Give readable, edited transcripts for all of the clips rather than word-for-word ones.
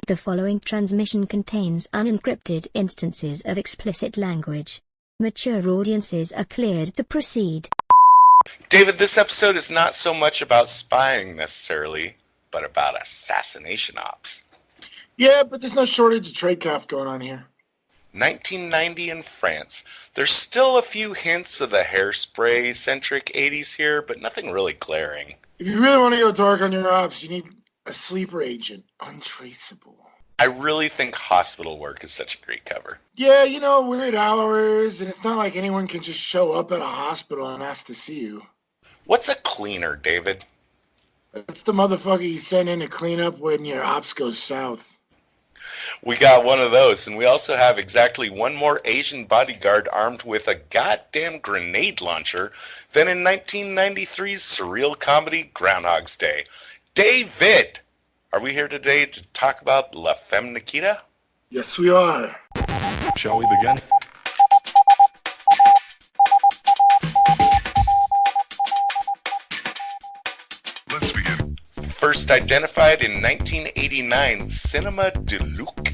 The following transmission contains unencrypted instances of explicit language. Mature audiences are cleared to proceed. David, this episode is not so much about spying necessarily, but about assassination ops. Yeah, but there's no shortage of tradecraft going on here. 1990 in France. There's still a few hints of the hairspray-centric 80s here, but nothing really glaring. If you really want to go dark on your ops, you need a sleeper agent, untraceable. I really think Hospital Work is such a great cover. Yeah, weird hours, and it's not like anyone can just show up at a hospital and ask to see you. What's a cleaner, David? That's the motherfucker you send in to clean up when your ops go south. We got one of those, and we also have exactly one more Asian bodyguard armed with a goddamn grenade launcher than in 1993's surreal comedy Groundhog's Day. David! Are we here today to talk about La Femme, Nikita? Yes, we are. Shall we begin? Let's begin. First identified in 1989, Cinema de Luc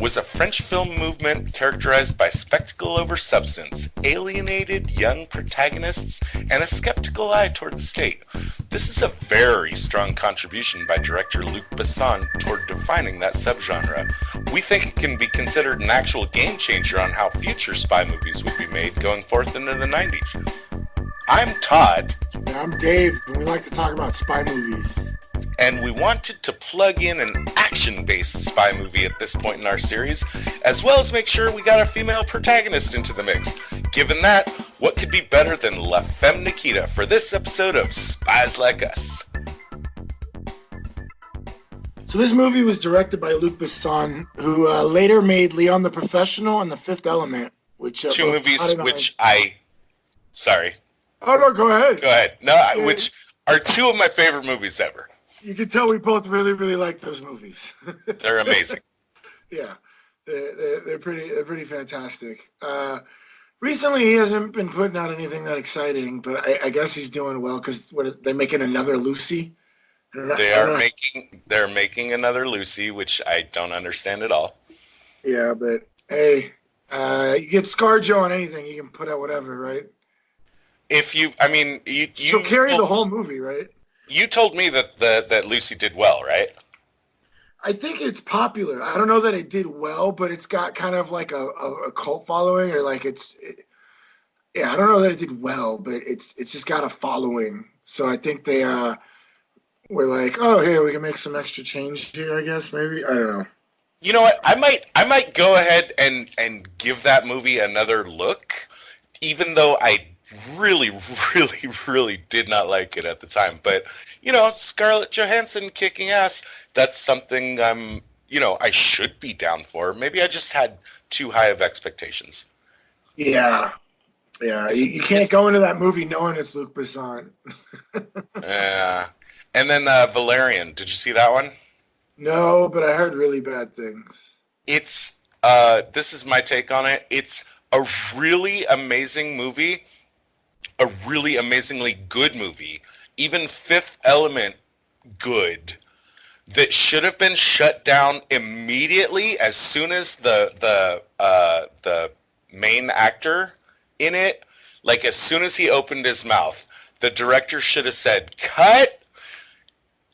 was a French film movement characterized by spectacle over substance, alienated young protagonists, and a skeptical eye toward the state. This is a very strong contribution by director Luc Besson toward defining that subgenre. We think it can be considered an actual game changer on how future spy movies would be made going forth into the 90s. I'm Todd. And I'm Dave, and we like to talk about spy movies. And we wanted to plug in an action-based spy movie at this point in our series, as well as make sure we got a female protagonist into the mix. Given that, what could be better than La Femme Nikita for this episode of Spies Like Us? So this movie was directed by Luc Besson, who later made Leon the Professional and The Fifth Element, which two movies which Sorry. Oh, no, go ahead. Go ahead. No, yeah. Which are two of my favorite movies ever. You can tell we both really, really like those movies. They're amazing. Yeah, they're pretty fantastic. Recently, he hasn't been putting out anything that exciting, but I guess he's doing well because they're making another Lucy. They're making another Lucy, which I don't understand at all. Yeah, but hey, you get ScarJo on anything, you can put out whatever, right? She'll carry the whole movie, right? You told me that Lucy did well, right? I think it's popular. I don't know that it did well, but it's got kind of like a cult following, or like I don't know that it did well, but it's just got a following. So I think they were like, oh, here we can make some extra change here. I guess maybe I don't know. You know what? I might go ahead and give that movie another look, even though I really, really, really did not like it at the time. But, Scarlett Johansson kicking ass, that's something I should be down for. Maybe I just had too high of expectations. Yeah. Yeah, you can't go into that movie knowing it's Luc Besson. Yeah. And then Valerian, did you see that one? No, but I heard really bad things. It's, this is my take on it. It's a really amazing movie. A really amazingly good movie, even Fifth Element good, that should have been shut down immediately as soon as the main actor in it, like as soon as he opened his mouth, the director should have said cut,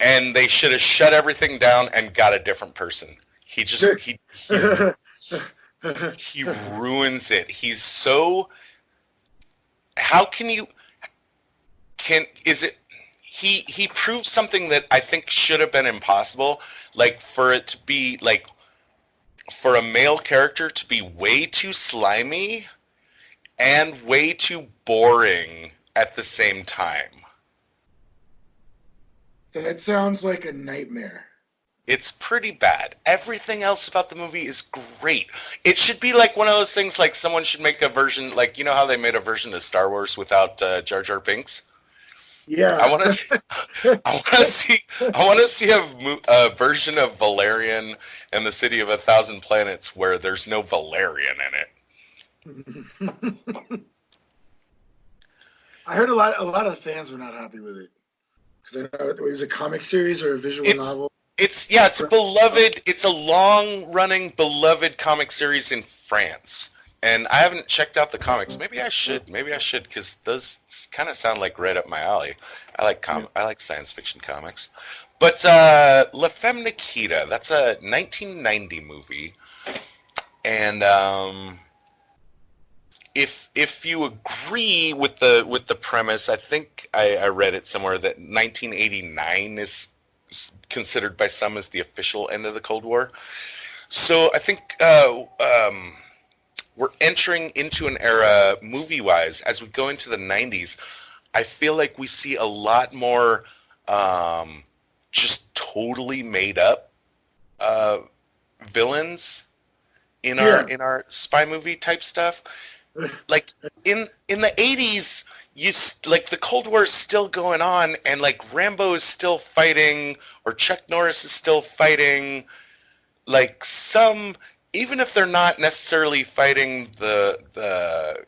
and they should have shut everything down and got a different person. He ruins it. He's so. How can you? He proved something that I think should have been impossible, like for it to be like for a male character to be way too slimy and way too boring at the same time. That sounds like a nightmare. It's pretty bad. Everything else about the movie is great. It should be like one of those things, like someone should make a version, like, how they made a version of Star Wars without Jar Jar Binks? Yeah. I want to see a version of Valerian and the City of 1,000 Planets where there's no Valerian in it. I heard a lot of fans were not happy with it because I know it was a comic series or a visual novel. It's beloved. It's a long-running beloved comic series in France, and I haven't checked out the comics. Maybe I should. Because those kind of sound like right up my alley. I like science fiction comics. But La Femme Nikita, that's a 1990 movie, and if you agree with the premise, I think I read it somewhere that 1989 is considered by some as the official end of the Cold War. So I think we're entering into an era, movie-wise, as we go into the 90s. I feel like we see a lot more just totally made up villains in our spy movie type stuff. Like in the 80s, like the Cold War is still going on, and like Rambo is still fighting, or Chuck Norris is still fighting. Like even if they're not necessarily fighting the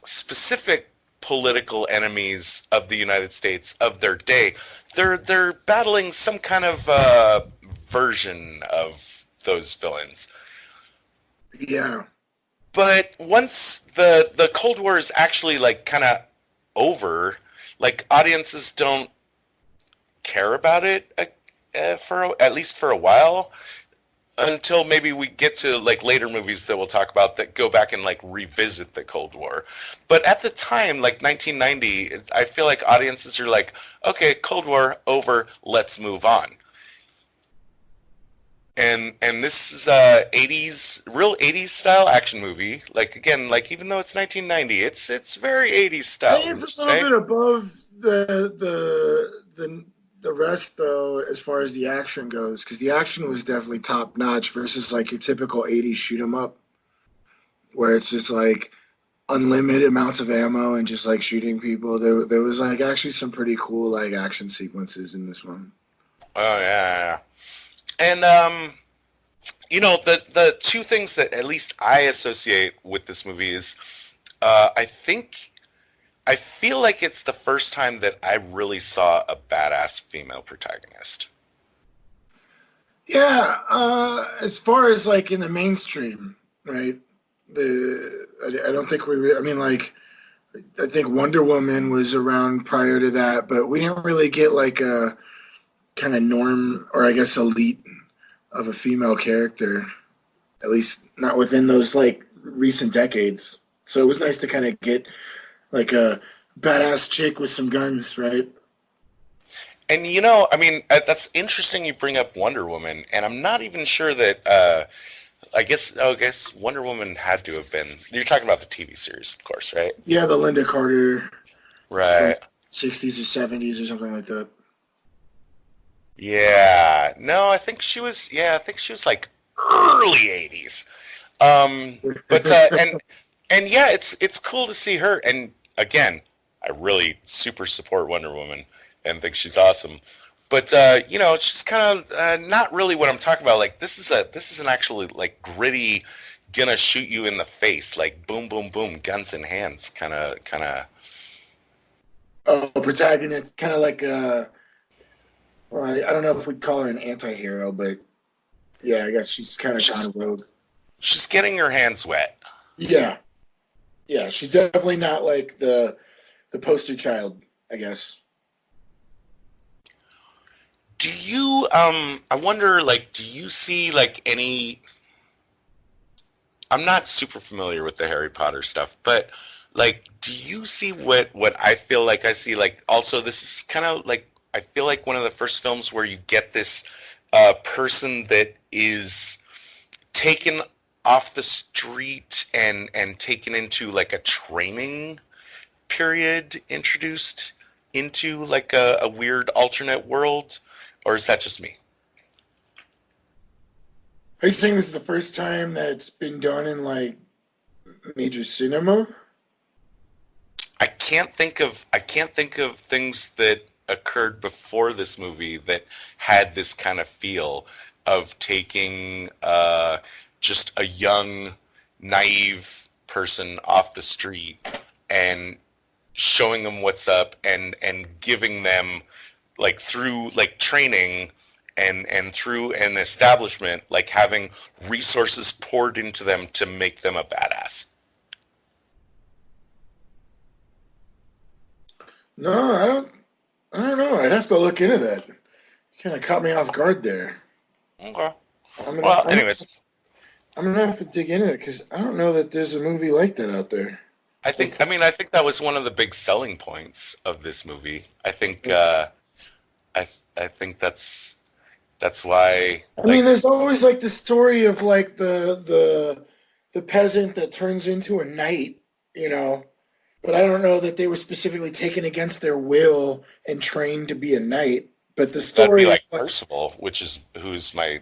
specific political enemies of the United States of their day, they're battling some kind of version of those villains. Yeah. But once the Cold War is actually like kind of over, like audiences don't care about it at least for a while, until maybe we get to like later movies that we'll talk about that go back and like revisit the Cold War. But at the time, like 1990, I feel like audiences are like, okay, Cold War over, let's move on. And this is a real 80s style action movie. Like again, like even though it's 1990, it's very 80s style. It's a little bit above the rest though, as far as the action goes, because the action was definitely top notch versus like your typical 80s shoot 'em up, where it's just like unlimited amounts of ammo and just like shooting people. There was like actually some pretty cool like action sequences in this one. Oh yeah. And you know, the two things that at least I associate with this movie is I feel like it's the first time that I really saw a badass female protagonist. Yeah, as far as like in the mainstream, right? I don't think I mean, like, I think Wonder Woman was around prior to that, but we didn't really get like a kind of norm, or I guess elite, of a female character, at least not within those like recent decades. So it was nice to kind of get like a badass chick with some guns, right? And you know, I mean, that's interesting you bring up Wonder Woman, and I'm not even sure that I guess Wonder Woman had to have been. You're talking about the TV series, of course, right? Yeah, the Linda Carter, right, 60s or 70s or something like that. Yeah, no, I think she was. Yeah, I think she was like early '80s. But and yeah, it's cool to see her. And again, I really super support Wonder Woman and think she's awesome. But you know, it's just kind of not really what I'm talking about. Like this is an actually like gritty, gonna shoot you in the face, like boom, boom, boom, guns in hands, kind of. Oh, protagonist, kind of like well, I don't know if we'd call her an anti-hero, but yeah, I guess she's kind of rogue. She's getting her hands wet. Yeah, she's definitely not like the poster child, I guess. Do you I wonder, like, do you see like any? I'm not super familiar with the Harry Potter stuff, but like, do you see what I feel like I see? Like, also, this is kind of like, I feel like one of the first films where you get this person that is taken off the street and taken into like a training period, introduced into like a weird alternate world, or is that just me? Are you saying this is the first time that it's been done in like major cinema? I can't think of things that occurred before this movie that had this kind of feel of taking just a young, naive person off the street and showing them what's up and giving them, like, through like training, and through an establishment, like having resources poured into them to make them a badass. No, I don't know. I'd have to look into that. You kind of caught me off guard there. Okay. I'm gonna, Well, I'm, anyways, I'm gonna have to dig into it because I don't know that there's a movie like that out there. I think that was one of the big selling points of this movie. I think I think that's why. I mean, there's always like the story of like the peasant that turns into a knight, you know. But I don't know that they were specifically taken against their will and trained to be a knight. But the That'd be story, like Percival, who's my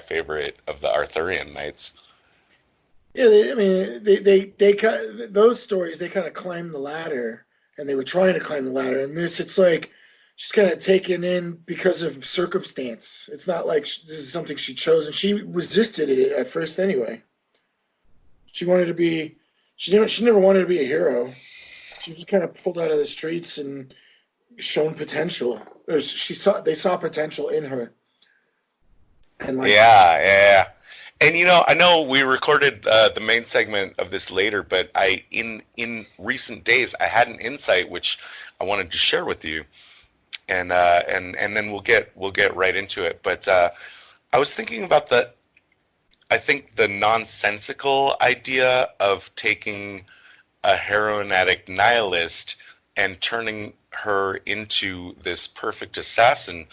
favorite of the Arthurian knights. yeah, I mean, those stories they kind of climbed the ladder, and they were trying to climb the ladder. And this, it's like she's kind of taken in because of circumstance. It's not like this is something she chose, and she resisted it at first anyway. She wanted to be, she never wanted to be a hero. She was just kind of pulled out of the streets and shown potential. They saw potential in her. And like, Yeah. And I know we recorded the main segment of this later, but in recent days I had an insight which I wanted to share with you, and then we'll get right into it. But I was thinking about the nonsensical idea of taking a heroin addict nihilist and turning her into this perfect assassin.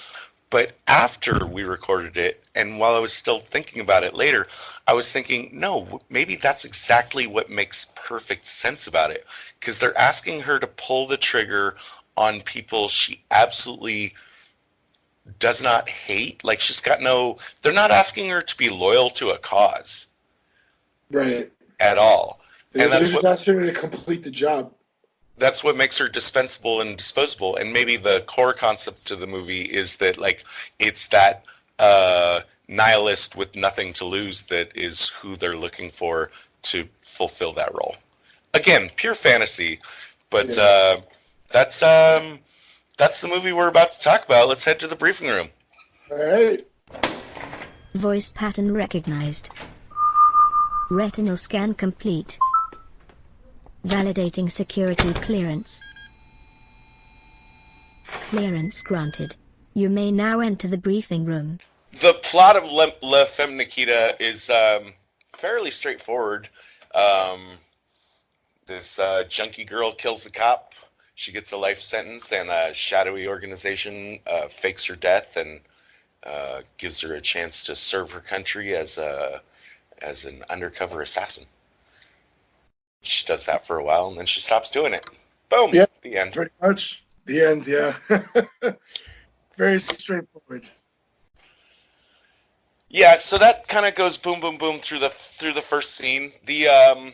But after we recorded it, and while I was still thinking about it later, I was thinking, no, maybe that's exactly what makes perfect sense about it. Because they're asking her to pull the trigger on people she absolutely does not hate. Like, they're not asking her to be loyal to a cause. right. At all. They're just asking her to complete the job. That's what makes her dispensable and disposable. And maybe the core concept of the movie is that, like, it's that nihilist with nothing to lose that is who they're looking for to fulfill that role. Again, pure fantasy, but that's the movie we're about to talk about. Let's head to the briefing room. All right. Voice pattern recognized. Retinal scan complete. Validating security clearance. Clearance granted. You may now enter the briefing room. The plot of La Femme Nikita is fairly straightforward. This junkie girl kills a cop. She gets a life sentence, and a shadowy organization fakes her death and gives her a chance to serve her country as an undercover assassin. She does that for a while, and then she stops doing it. Boom. Yeah, the end. Pretty much. The end, yeah. Very straightforward. Yeah, so that kind of goes boom, boom, boom through the first scene. I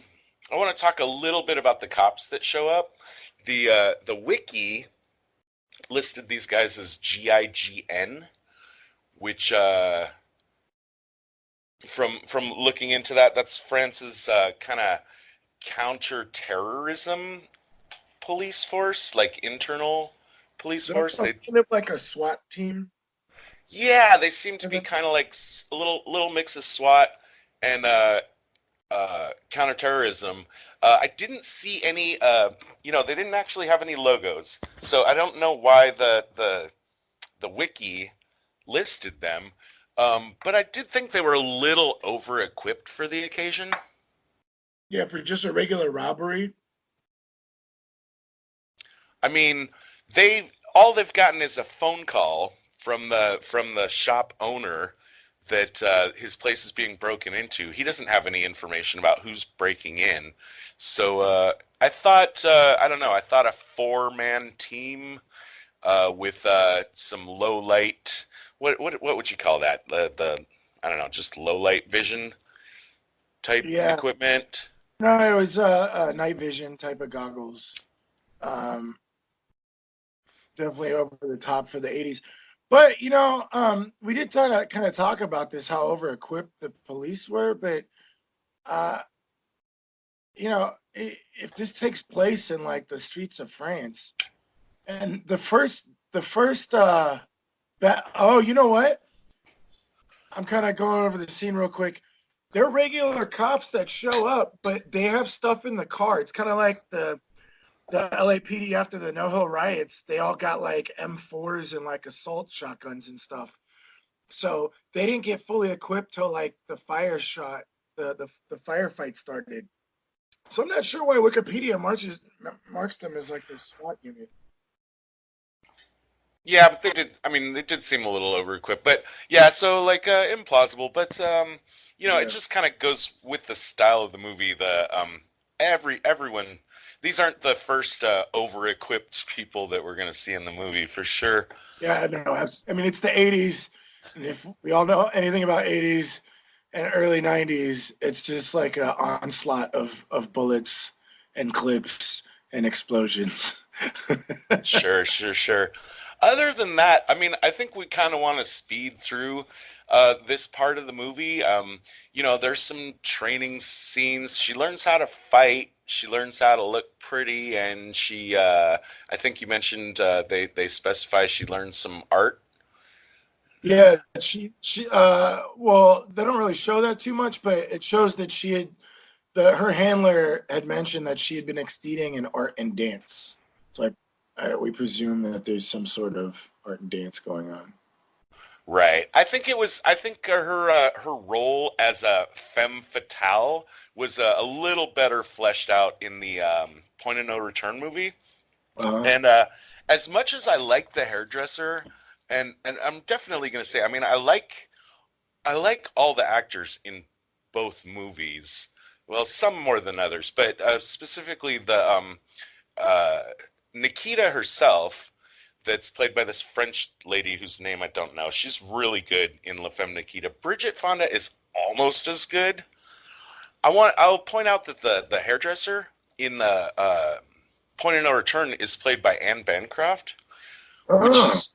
want to talk a little bit about the cops that show up. The wiki listed these guys as GIGN, which from looking into that's France's kind of counter-terrorism police force, like internal police force. They kind of like a SWAT team. Yeah, they seem to be kind of like a little mix of SWAT and counterterrorism. I didn't see any. They didn't actually have any logos, so I don't know why the wiki listed them. But I did think they were a little over-equipped for the occasion. Yeah, for just a regular robbery. I mean, all they've gotten is a phone call from the shop owner that his place is being broken into. He doesn't have any information about who's breaking in. So I thought I thought a 4-man team with some low light. What would you call that? The I don't know, just low light vision type equipment. No, it was night vision type of goggles. Definitely over the top for the 80s. But, we did kind of talk about this, how over-equipped the police were. But, if this takes place in, like, the streets of France, and the first you know what? I'm kind of going over the scene real quick. They're regular cops that show up, but they have stuff in the car. It's kind of like the LAPD after the NoHo riots. They all got like M4s and like assault shotguns and stuff. So they didn't get fully equipped till like the the firefight started. So I'm not sure why Wikipedia marks them as like their SWAT unit. Yeah, but they did. I mean, it did seem a little over-equipped, but yeah, so like implausible. But you know, Yeah. it just kind of goes with the style of the movie. Everyone. These aren't the first over-equipped people that we're gonna see in the movie for sure. Yeah, no, I mean it's the '80s, and if we all know anything about '80s and early '90s, it's just like an onslaught of bullets and clips and explosions. Sure, sure, sure. Other than that, I mean, I think we kind of want to speed through this part of the movie. You know, there's some training scenes. She learns how to fight. She learns how to look pretty, and I think you mentioned they specify she learns some art. Yeah, well, they don't really show that too much, but it shows that her handler had mentioned that she had been exceeding in art and dance. So we presume that there's some sort of art and dance going on. Right. I think her role as a femme fatale was a little better fleshed out in the Point of No Return movie. Uh-huh. And as much as I like the hairdresser, and I'm definitely going to say, I mean, I like all the actors in both movies. Well, some more than others, but specifically the uh, Nikita herself, that's played by this French lady whose name I don't know. She's really good in La Femme Nikita. Bridget Fonda is almost as good. I'll point out that the hairdresser in the Point of No Return is played by Anne Bancroft, which Oh, is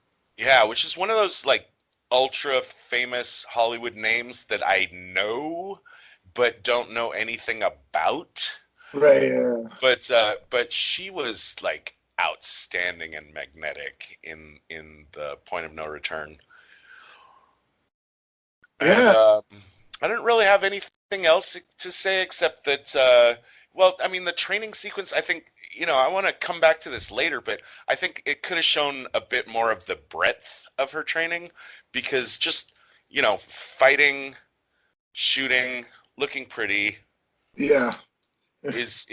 which is one of those like ultra famous Hollywood names that I know but don't know anything about. right. Yeah. But she was like outstanding and magnetic in the Point of No Return. And Yeah. I don't really have anything else to say except that well, I mean the training sequence. I think I want to come back to this later, but I think it could have shown a bit more of the breadth of her training because just fighting, shooting, looking pretty Yeah. is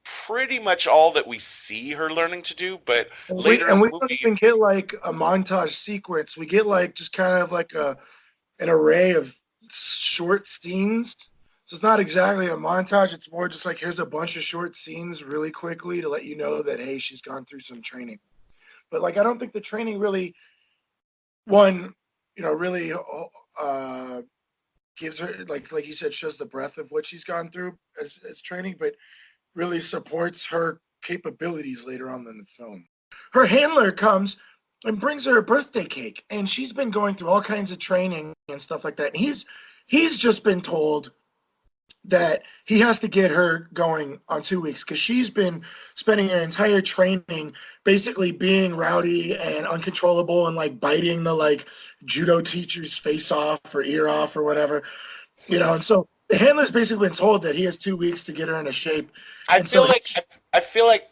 pretty much all that we see her learning to do. But And later in we the don't movie, even get like a montage sequence. We get like just kind of like an array of short scenes. So it's not exactly a montage. It's more just like here's a bunch of short scenes really quickly to let you know that hey, she's gone through some training. But like I don't think the training really one, really gives her like you said shows the breadth of what she's gone through as training, but really supports her capabilities later on in the film. Her handler comes and brings her a birthday cake, and she's been going through all kinds of training and stuff like that. And he's just been told that he has to get her going on 2 weeks because she's been spending her entire training basically being rowdy and uncontrollable and like biting the like judo teacher's face off or ear off or whatever, and so the handler's basically been told that he has 2 weeks to get her into shape. I And so feel like I feel like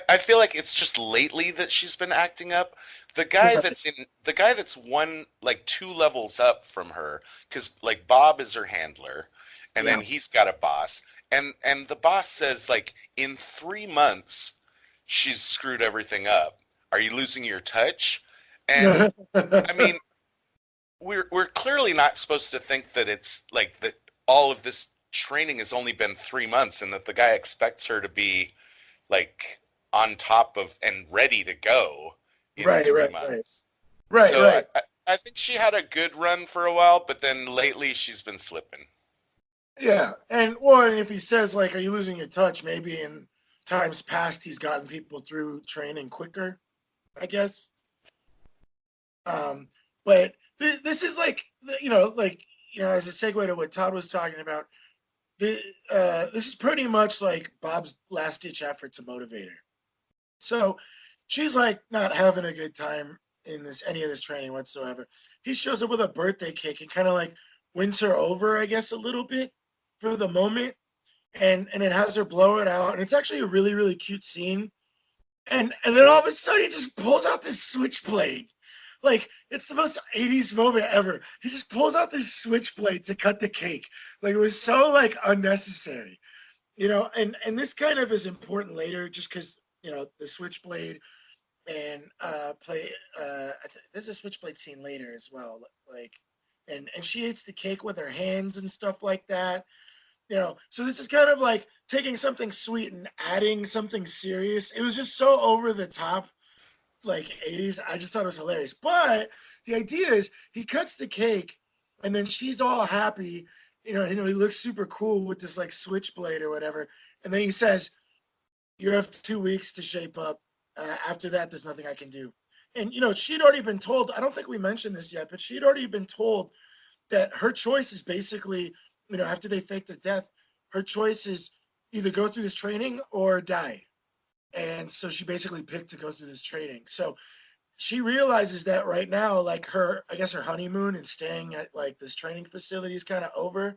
I feel like it's just lately that she's been acting up. The guy that's one like two levels up from her, because like Bob is her handler, and yeah. then he's got a boss, and the boss says like in 3 months she's screwed everything up. Are you losing your touch? And I mean, we're clearly not supposed to think that it's like that all of this training has only been 3 months and that the guy expects her to be like on top of and ready to go in Right, three right, right, months. right, So right. I think she had a good run for a while, but then lately she's been slipping. Yeah, and well, and if he says like, "Are you losing your touch?" Maybe in times past he's gotten people through training quicker, I guess. Um, but this is like, as a segue to what Todd was talking about, this is pretty much like Bob's last ditch effort to motivate her. So she's like not having a good time in this any of this training whatsoever. He shows up with a birthday cake and kind of like wins her over, I guess, a little bit for the moment, and it has her blow it out, and it's actually a really really cute scene. And then all of a sudden he just pulls out this switchblade. Like it's the most 80s moment ever. He just pulls out this switchblade to cut the cake. Like it was so like unnecessary. And this kind of is important later just because the switchblade and there's a switchblade scene later as well. Like and she eats the cake with her hands and stuff like that. So this is kind of like taking something sweet and adding something serious. It was just so over the top, like 80s. I just thought it was hilarious. But the idea is he cuts the cake and then she's all happy. He looks super cool with this like switchblade or whatever. And then he says, "You have 2 weeks to shape up. After that, there's nothing I can do." And, she'd already been told, I don't think we mentioned this yet, but she'd already been told that her choice is basically, after they fake their death, her choice is either go through this training or die. And so she basically picked to go through this training. So she realizes that right now, like I guess her honeymoon and staying at like this training facility is kind of over.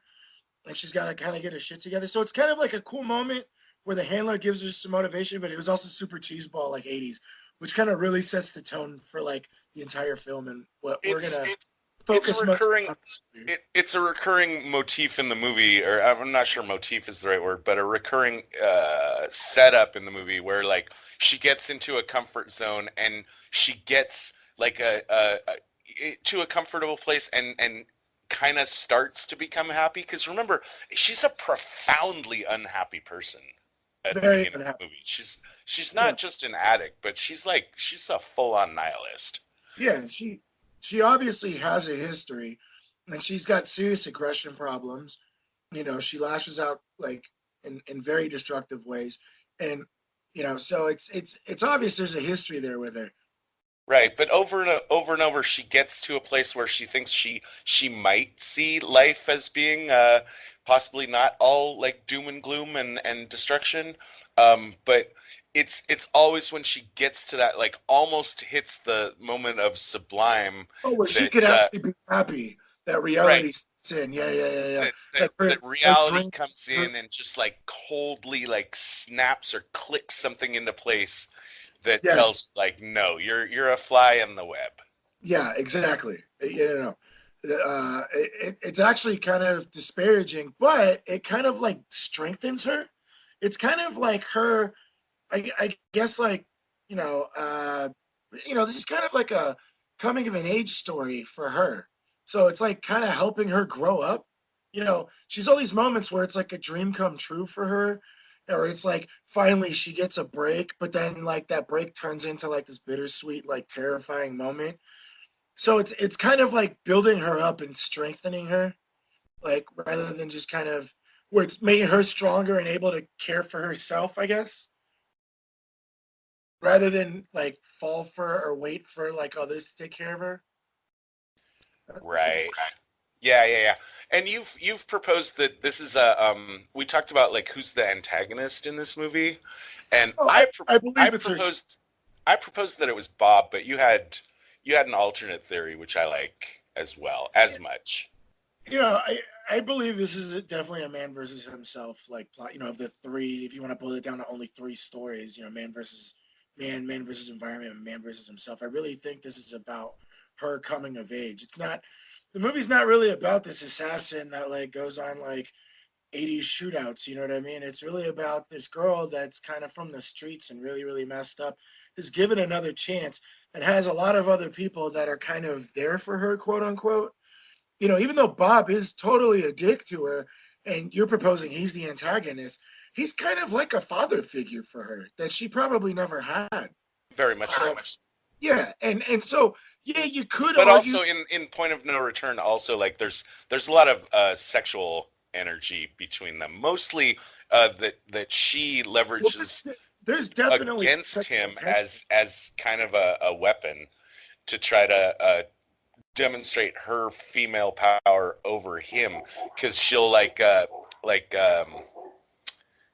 And she's got to kind of get her shit together. So it's kind of like a cool moment where the handler gives her some motivation, but it was also super cheeseball, like 80s, which kind of really sets the tone for like the entire film and what we're going to focus it's a recurring motif in the movie, or I'm not sure motif is the right word, but a recurring setup in the movie where like she gets into a comfort zone and she gets like to a comfortable place and kind of starts to become happy. Because remember, she's a profoundly unhappy person at the beginning of the movie. She's not just an addict, but she's a full-on nihilist. Yeah, and she obviously has a history, and she's got serious aggression problems. She lashes out like in very destructive ways, and so it's obvious there's a history there with her. Right, but over and over, she gets to a place where she thinks she might see life as being possibly not all like doom and gloom and destruction, but it's always when she gets to that like almost hits the moment of sublime. Oh, where she could actually be happy that reality sets in. Yeah. That reality comes in and just like coldly like snaps or clicks something into place. That tells like, no, you're a fly in the web. Yeah, exactly. It's actually kind of disparaging, but it kind of like strengthens her. It's kind of like her, I guess, like this is kind of like a coming of an age story for her. So it's like kind of helping her grow up. She's all these moments where it's like a dream come true for her, or it's like finally she gets a break, but then like that break turns into like this bittersweet, like terrifying moment. So it's kind of like building her up and strengthening her, like rather than just kind of where it's making her stronger and able to care for herself, I guess. Rather than like fall for or wait for like others to take care of her. Right. Yeah. And you've proposed that this is we talked about like who's the antagonist in this movie, and I proposed that it was Bob, but you had an alternate theory which I like as well as much. I believe this is definitely a man versus himself like plot. Of the three, if you want to boil it down to only three stories, man versus man versus environment, and man versus himself. I really think this is about her coming of age. The movie's not really about this assassin that like goes on like 80s shootouts, you know what I mean? It's really about this girl that's kind of from the streets and really, really messed up, is given another chance and has a lot of other people that are kind of there for her, quote unquote. Even though Bob is totally a dick to her and you're proposing he's the antagonist, he's kind of like a father figure for her that she probably never had. Very much so. Yeah, and so yeah, you could. But argue... also in Point of No Return, also like there's a lot of sexual energy between them. Mostly that she leverages there's definitely against him as kind of a weapon to try to demonstrate her female power over him, because she'll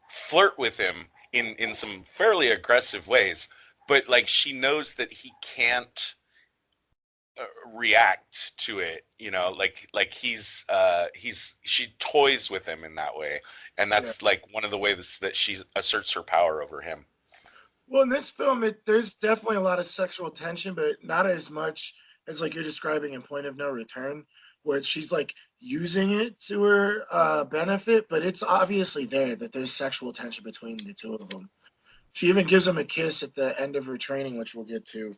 flirt with him in some fairly aggressive ways, but like she knows that he can't react to it, like she toys with him in that way, and that's like one of the ways that she asserts her power over him. Well, in this film, there's definitely a lot of sexual tension, but not as much as like you're describing in Point of No Return, where she's like using it to her benefit, but it's obviously there that there's sexual tension between the two of them. She even gives him a kiss at the end of her training, which we'll get to,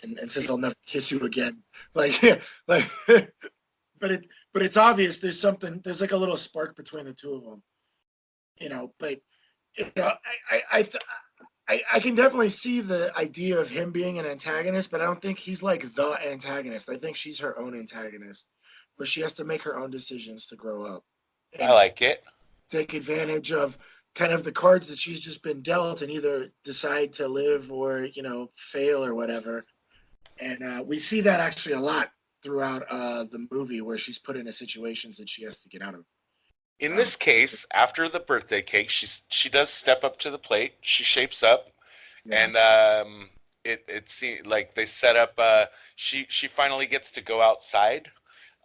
and says, "I'll never kiss you again." Like, like, but it's obvious there's like a little spark between the two of them, But I I can definitely see the idea of him being an antagonist, but I don't think he's like the antagonist. I think she's her own antagonist, where she has to make her own decisions to grow up I and like it. take advantage of kind of the cards that she's just been dealt and either decide to live or, fail or whatever. And we see that actually a lot throughout the movie where she's put into situations that she has to get out of. In this case, after the birthday cake, she does step up to the plate. She shapes up, and it seems like they set up. She finally gets to go outside.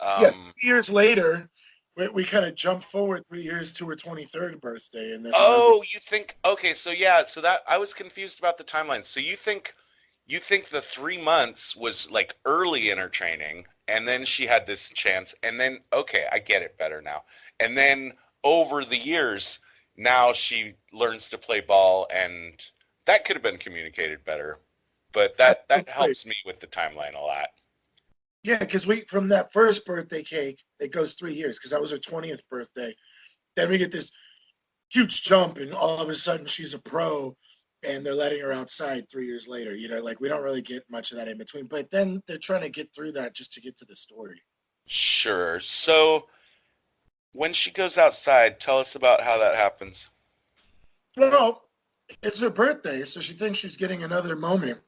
3 years later, we kind of jump forward 3 years to her 23rd birthday, and you think okay? So that I was confused about the timeline. So you think the 3 months was like early in her training, and then she had this chance, and then okay, I get it better now. And then over the years, now she learns to play ball, and that could have been communicated better. But that helps me with the timeline a lot. Yeah, because from that first birthday cake, it goes 3 years because that was her 20th birthday. Then we get this huge jump, and all of a sudden she's a pro, and they're letting her outside 3 years later. Like we don't really get much of that in between. But then they're trying to get through that just to get to the story. Sure. So when she goes outside, tell us about how that happens. Well, it's her birthday, so she thinks she's getting another moment.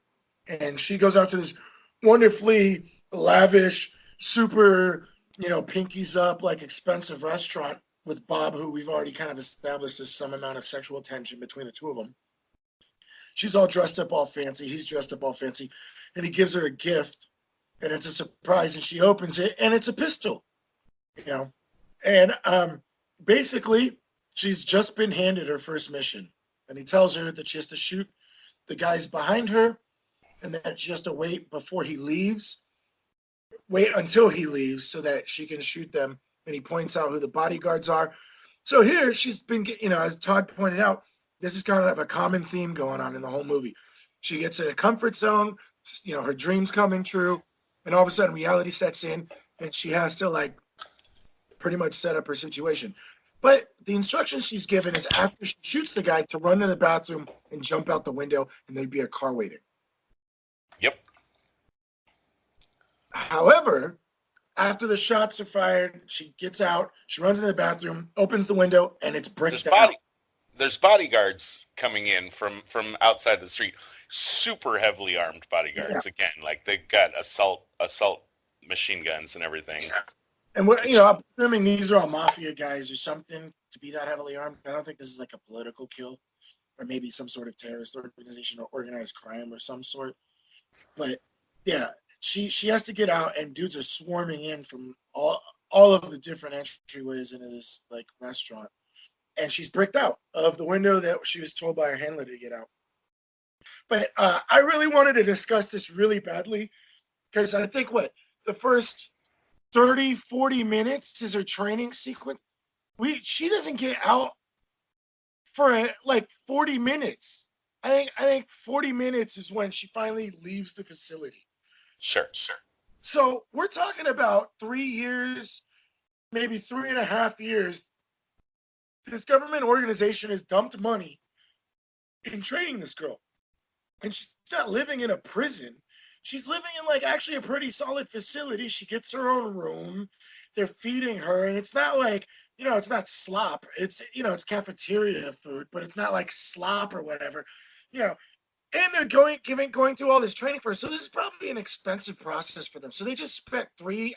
And she goes out to this wonderfully lavish, super, pinkies up, like expensive restaurant with Bob, who we've already kind of established as some amount of sexual tension between the two of them. She's all dressed up all fancy. He's dressed up all fancy. And he gives her a gift, and it's a surprise, and she opens it, and it's a pistol, And basically, she's just been handed her first mission. And he tells her that she has to shoot the guys behind her and that she has to wait before he leaves. Wait until he leaves so that she can shoot them. And he points out who the bodyguards are. So here she's been, as Todd pointed out, this is kind of a common theme going on in the whole movie. She gets in a comfort zone, her dreams coming true. And all of a sudden reality sets in and she has to pretty much set up her situation. But the instructions she's given is after she shoots the guy to run to the bathroom and jump out the window, and there'd be a car waiting. Yep. However, after the shots are fired, she gets out, she runs into the bathroom, opens the window, and it's bricked out. There's bodyguards coming in from outside the street, super heavily armed bodyguards. Yeah. Again, like they've got assault machine guns and everything. Yeah. And we're, I'm assuming these are all mafia guys or something to be that heavily armed. I don't think this is like a political kill or maybe some sort of terrorist organization or organized crime or some sort. But yeah, she has to get out, and dudes are swarming in from all of the different entryways into this restaurant. And she's bricked out of the window that she was told by her handler to get out. But I really wanted to discuss this really badly because I think the first 30, 40 minutes is her training sequence. She doesn't get out for 40 minutes. I think 40 minutes is when she finally leaves the facility. Sure. So we're talking about 3 years, maybe 3.5 years. This government organization has dumped money in training this girl. And she's not living in a prison. She's living in actually a pretty solid facility. She gets her own room. They're feeding her, and it's not it's not slop. It's it's cafeteria food, but it's not like slop or whatever. And they're going through all this training for her. So this is probably an expensive process for them. So they just spent 3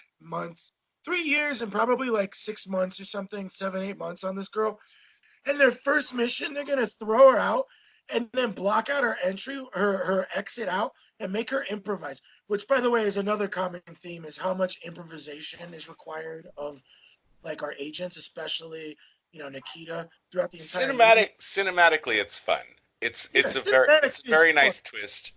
years and probably 6 months or something, 7-8 months on this girl. And their first mission, they're gonna throw her out and then block out her entry, her exit out, and make her improvise. which by the way is another common theme, is how much improvisation is required of like our agents, especially Nikita throughout the entire movie. Cinematically, it's fun. It's Yeah, it's a very cinematic, it's a it's very fun. nice twist.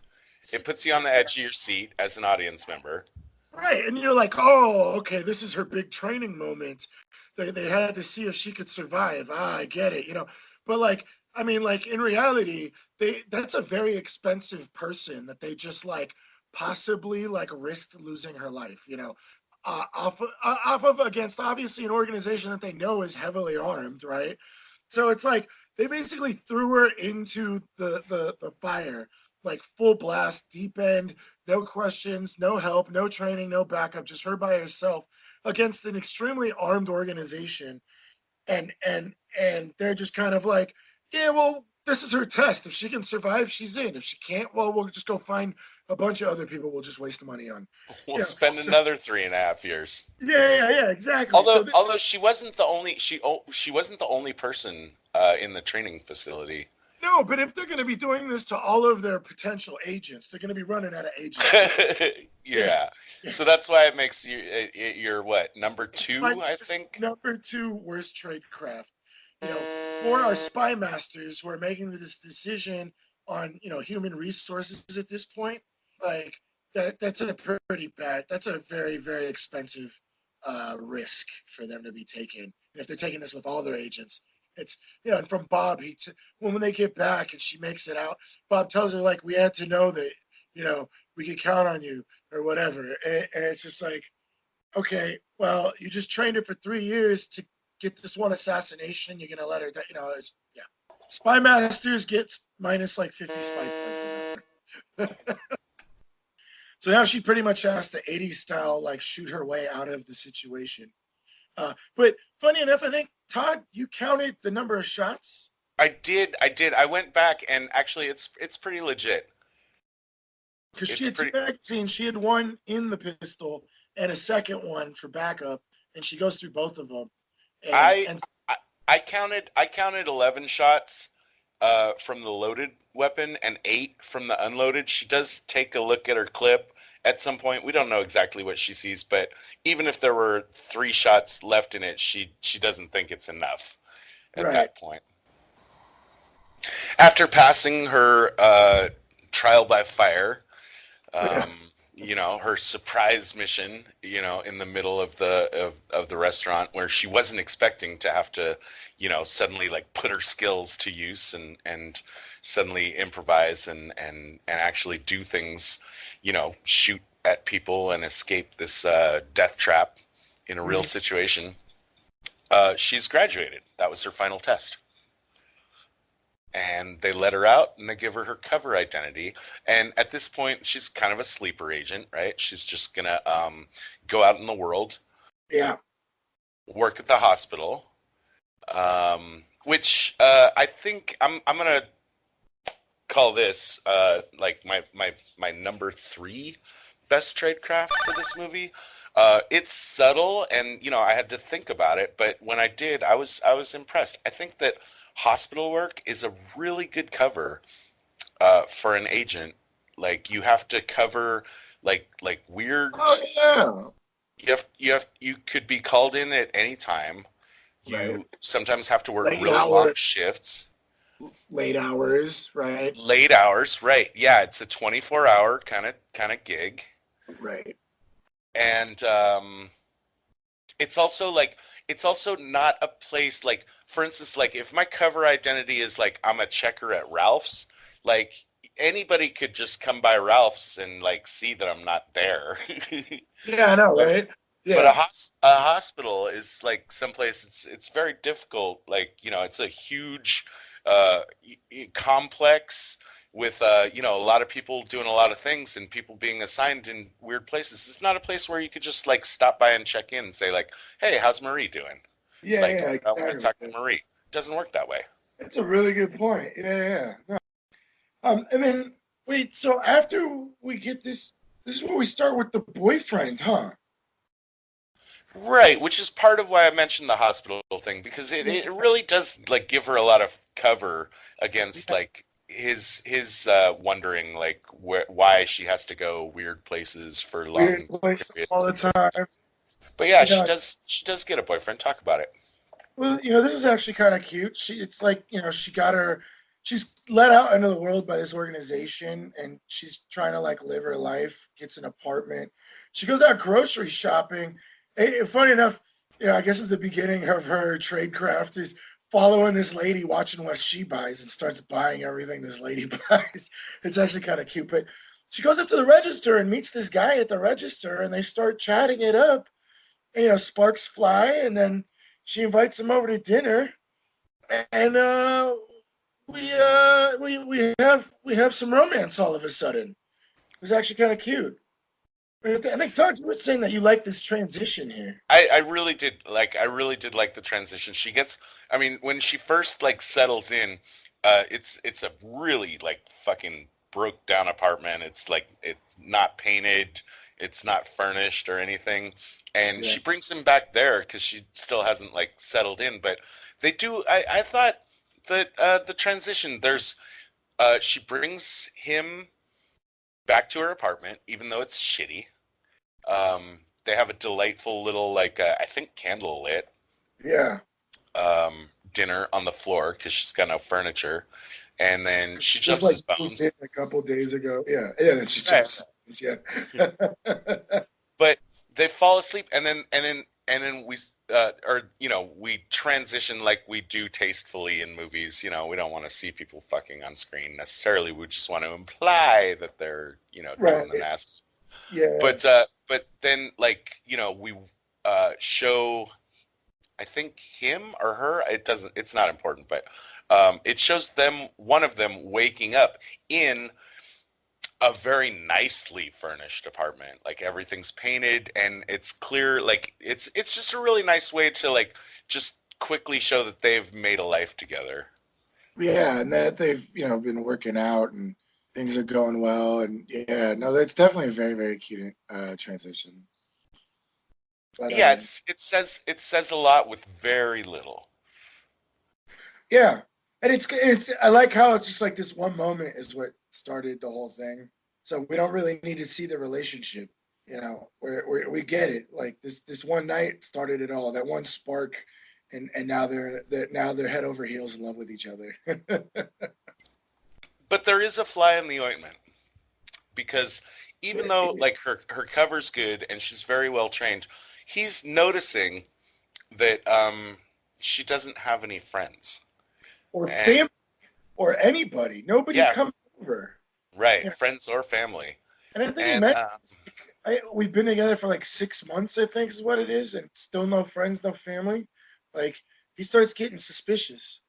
It puts you on the edge of your seat as an audience member. Right, and you're like, oh, okay, this is her big training moment. They had to see if she could survive. Ah, I get it, But like, I mean, like in reality, that's a very expensive person that they just like possibly like risked losing her life, off of against obviously an organization that they know is heavily armed, right? So it's like they basically threw her into the fire, like full blast, deep end, no questions, no help, no training, no backup, just her by herself against an extremely armed organization. And they're just kind of like, yeah, well, this is her test. If she can survive, she's in. If she can't, well, we'll just go find a bunch of other people we'll just waste the money on. We'll spend another 3.5 years. Yeah, exactly. Although she wasn't the only she wasn't the only person in the training facility. No, but if they're going to be doing this to all of their potential agents, they're going to be running out of agents. Yeah. So that's why it makes you're what, number 2, I think? Number 2 worst tradecraft. For our spy masters who are making this decision on, human resources at this point, like that's a pretty bad, that's a very, very expensive risk for them to be taking. And if they're taking this with all their agents, it's, and from Bob, when they get back and she makes it out, Bob tells her, like, we had to know that, we could count on you or whatever. And it's just like, okay, well, you just trained her for 3 years to get this one assassination. You're going to let her, yeah. Spy Masters gets minus like 50 spy points. So now she pretty much has to 80s style, like shoot her way out of the situation. But funny enough, I think, Todd, you counted the number of shots. I did. I went back and actually it's pretty legit. Because she had 2 magazines. She had one in the pistol and a second one for backup, and she goes through both of them. I counted 11 shots from the loaded weapon and 8 from the unloaded. She does take a look at her clip at some point. We don't know exactly what she sees, but even if there were 3 shots left in it, she doesn't think it's enough at that point. After passing her trial by fire, her surprise mission, in the middle of the restaurant where she wasn't expecting to have to, suddenly like put her skills to use and suddenly improvise and actually do things, shoot at people and escape this death trap in a real situation. She's graduated. That was her final test. And they let her out and they give her cover identity. And at this point, she's kind of a sleeper agent, right? She's just going to go out in the world. Yeah. Work at the hospital, which I think I'm going to call this like my number 3 best tradecraft for this movie. It's subtle and, I had to think about it. But when I did, I was impressed. I think that hospital work is a really good cover for an agent. Like you have to cover like weird. Oh yeah. You could be called in at any time. You sometimes have to work really long shifts. Late hours, right? Late hours, right? Yeah, it's a 24-hour kind of gig. Right. And it's also not a place like, for instance, like if my cover identity is like I'm a checker at Ralph's, like anybody could just come by Ralph's and like see that I'm not there. Yeah, I know, right? Yeah. But a hospital is like someplace it's very difficult. Like, it's a huge complex with a lot of people doing a lot of things and people being assigned in weird places. It's not a place where you could just like stop by and check in and say like, "Hey, how's Marie doing?" Yeah, like, exactly. I want to talk to Marie. It doesn't work that way. That's a really good point. Yeah. No. And then wait, so after we get this is where we start with the boyfriend, huh? Right, which is part of why I mentioned the hospital thing, because it really does like give her a lot of cover against like his wondering like why she has to go weird places for Weird long voice all periods the and doesn't. time. But yeah, I know. she does get a boyfriend. Talk about it. Well, this is actually kind of cute. It's like, she's let out into the world by this organization, and she's trying to like live her life, gets an apartment. She goes out grocery shopping. Funny enough, I guess at the beginning of her tradecraft is following this lady, watching what she buys, and starts buying everything this lady buys. It's actually kind of cute. But she goes up to the register and meets this guy at the register, and they start chatting it up. And, sparks fly, and then she invites him over to dinner, and we have some romance all of a sudden. It was actually kind of cute. I think Todd, you were saying that you like this transition here. I really did like the transition. She gets, I mean, when she first like settles in, it's a really like fucking broke down apartment. It's like it's not painted, it's not furnished or anything, and Yeah. she brings him back there because she still hasn't like settled in. But they do. I thought that the transition there's she brings him back to her apartment even though it's shitty. They have a delightful little like I think candle lit Yeah. dinner on the floor because she's got no furniture, and then she Just jumps like his moved bones. in a couple days ago. Yeah. Yeah. Then she Right. jumps. Yeah. But they fall asleep, and then we or we transition like we do tastefully in movies. We don't want to see people fucking on screen necessarily. We just want to imply that they're Right. doing the nasty. Yeah. But then like we show I think him or her. It doesn't. It's not important, but it shows one of them waking up in a very nicely furnished apartment. Like everything's painted and it's clear. Like it's just a really nice way to like just quickly show that they've made a life together. Yeah. And that they've, been working out and things are going well. And yeah, no, that's definitely a very, very cute transition. But Yeah, it says a lot with very little. yeah, and it's I like how it's just like this one moment is what started the whole thing. So we don't really need to see the relationship, we get it. Like this one night started it all. That one spark, and now they're head over heels in love with each other. But there is a fly in the ointment because even though like her cover's good and she's very well trained, he's noticing that she doesn't have any friends. Or And family or anybody. Nobody yeah, comes over. right, You know, friends or family. and I think he And meant we've been together for like 6 months, I think is what it is, and still no friends, no family. Like he starts getting suspicious.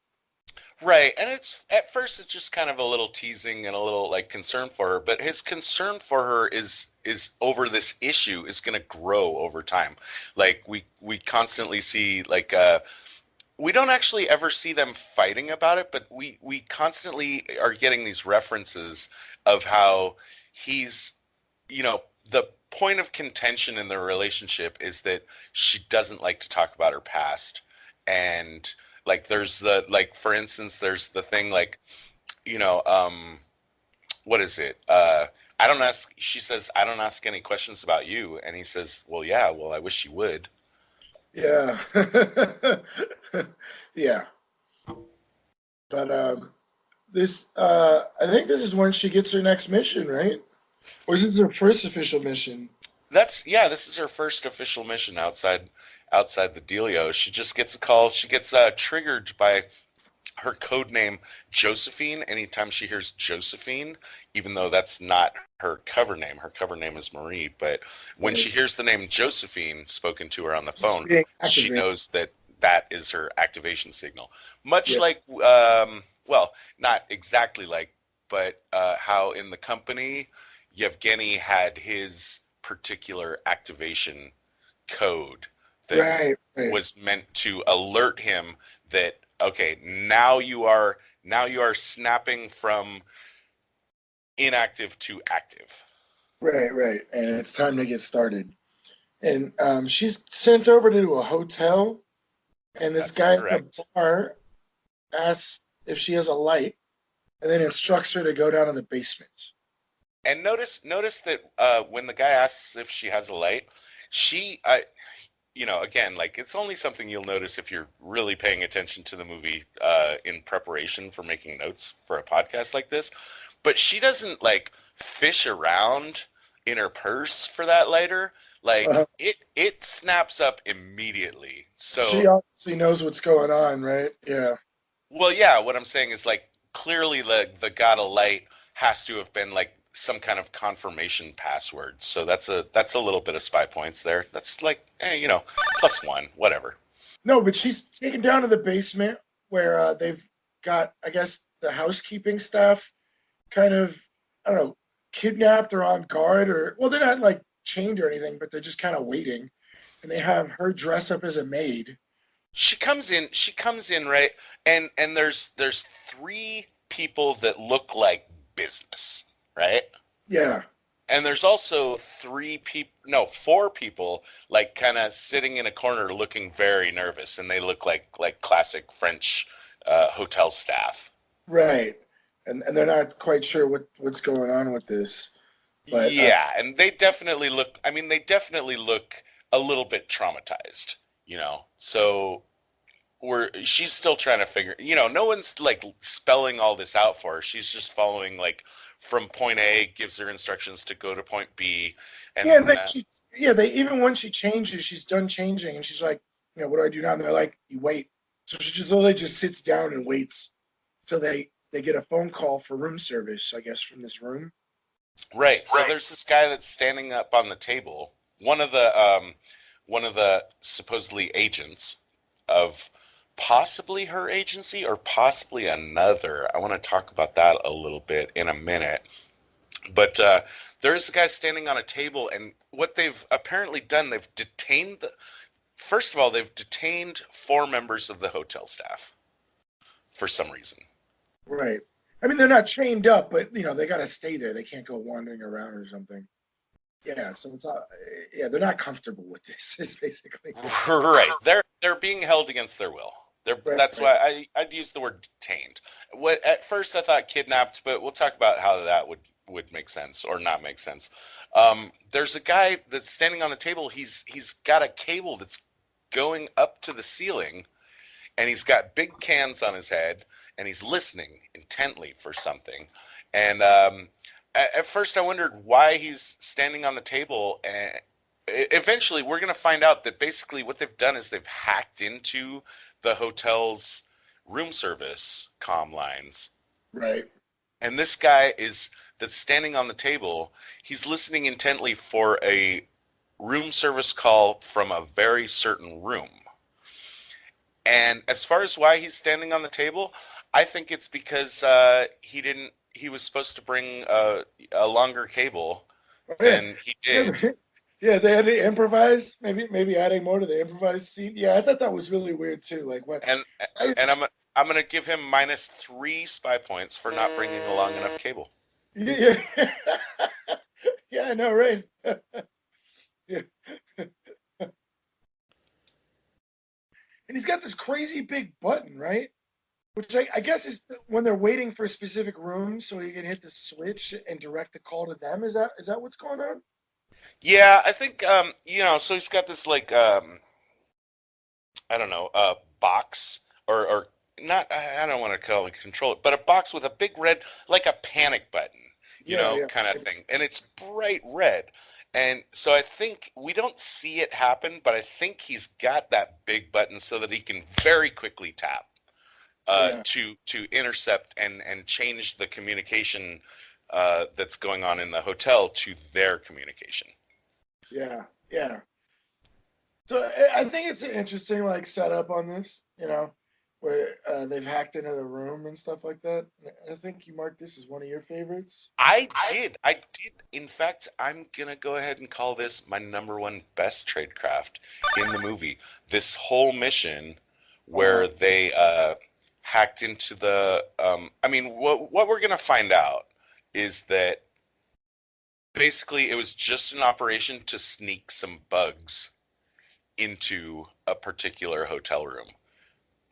right, and it's at first it's just kind of a little teasing and a little like concern for her, but his concern for her is over this issue is going to grow over time. Like we constantly see like we don't actually ever see them fighting about it, but we constantly are getting these references of how he's, the point of contention in the relationship is that she doesn't like to talk about her past. And like there's the like for instance there's the thing like, you know, what is it? I don't ask she says I don't ask any questions about you, and he says, "Well, yeah, well, I wish you would." Yeah. Yeah. But I think this is when she gets her next mission, right? Or is this her first official mission? This is her first official mission outside the dealio. She just gets a call. She gets triggered by her code name Josephine anytime she hears Josephine, even though that's not her cover name. Her cover name is Marie, but when Right. she hears the name Josephine spoken to her on the She's phone, being she activated. knows that that is her activation signal. Much Yeah. like, well, not exactly like, but how in the company, Yevgeny had his particular activation code that Right. Right. was meant to alert him that okay, now you are snapping from inactive to active. Right. Right. And it's time to get started. And she's sent over to a hotel, and this That's guy at the correct. bar asks if she has a light, and then instructs her to go down to the basement. And notice that when the guy asks if she has a light, she, again, like it's only something you'll notice if you're really paying attention to the movie in preparation for making notes for a podcast like this. But she doesn't like fish around in her purse for that lighter. Like Uh, it snaps up immediately. she So, obviously knows what's going on, right? Yeah. well, yeah, what I'm saying is like clearly the got a light has to have been like some kind of confirmation password. So that's a little bit of spy points there. That's like +1, whatever. No, but she's taken down to the basement where they've got, I guess, the housekeeping staff kind of, I don't know, kidnapped or on guard, or well, they're not like chained or anything, but they're just kind of waiting, and they have her dress up as a maid. She comes in, right? And there's three people that look like business, right? Yeah, And there's also four people like kind of sitting in a corner looking very nervous, and they look like classic French hotel staff. right. And they're not quite sure what's going on with this, but Yeah, and they definitely look, I mean, they definitely look a little bit traumatized. So she's still trying to no one's like spelling all this out for her. She's just following like from point A, gives her instructions to go to point B, and yeah, and then they even when she changes, she's done changing, and she's like, what do I do now? And they're like, you wait. So she just literally just sits down and waits till they get a phone call for room service, I guess, from this room. right. So there's this guy that's standing up on the table, one of the supposedly agents of possibly her agency or possibly another. I want to talk about that a little bit in a minute. But there's a guy standing on a table, and what they've apparently done, first of all, they've detained four members of the hotel staff for some reason. Right. I mean, they're not chained up, but they got to stay there. They can't go wandering around or something. Yeah. So yeah, they're not comfortable with this. Is basically Right. They're being held against their will. right. That's why I'd use the word detained. What at first I thought kidnapped, but we'll talk about how that would make sense or not make sense. There's a guy that's standing on the table. He's got a cable that's going up to the ceiling, and he's got big cans on his head, and he's listening intently for something. And at first I wondered why he's standing on the table, and eventually we're going to find out that basically what they've done is they've hacked into the hotel's room service comm lines. Right. And this guy that's standing on the table, he's listening intently for a room service call from a very certain room. And as far as why he's standing on the table, I think it's because he was supposed to bring a longer cable than he did. Yeah, they had to improvise. Maybe adding more to the improvised scene. Yeah, I thought that was really weird too. Like what? And I'm gonna give him -3 spy points for not bringing along enough cable. Yeah, yeah, I know, right? Yeah. And he's got this crazy big button, right? Which I guess is when they're waiting for a specific room, so he can hit the switch and direct the call to them. Is that what's going on? Yeah, I think so he's got this like I don't know, box or not. I don't want to call it control it, but a box with a big red, like a panic button, Yeah. kind of thing, and it's bright red. And so I think we don't see it happen, but I think he's got that big button so that he can very quickly tap to intercept and change the communication that's going on in the hotel to their communication. Yeah, yeah. So I think it's an interesting like setup on this, where they've hacked into the room and stuff like that. I think you marked this as one of your favorites. I did. In fact, I'm gonna go ahead and call this my #1 best tradecraft in the movie. This whole mission where they hacked into the. I mean, what we're gonna find out is that basically it was just an operation to sneak some bugs into a particular hotel room.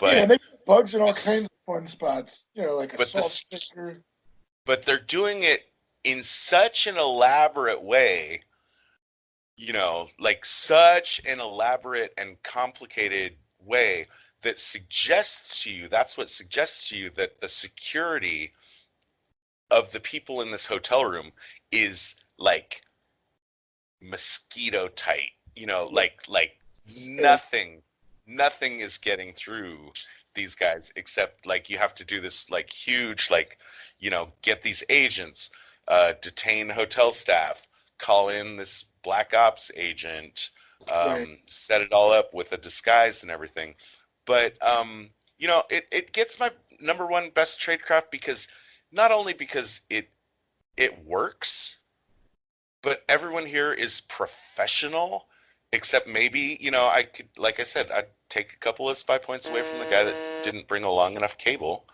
Yeah, But they put bugs in all this, kinds of fun spots. Like a but salt this, shaker. but they're doing it in such an elaborate way, like such an elaborate and complicated way that's what suggests to you that the security of the people in this hotel room is like mosquito tight, Yeah. like Yeah. nothing is getting through these guys except like you have to do this like huge like get these agents, detain hotel staff, call in this black ops agent, Right. set it all up with a disguise and everything. But it gets my number one best tradecraft because not only because it works, but everyone here is professional, except maybe, I could, like I said, I'd take a couple of spy points away from the guy that didn't bring along enough cable,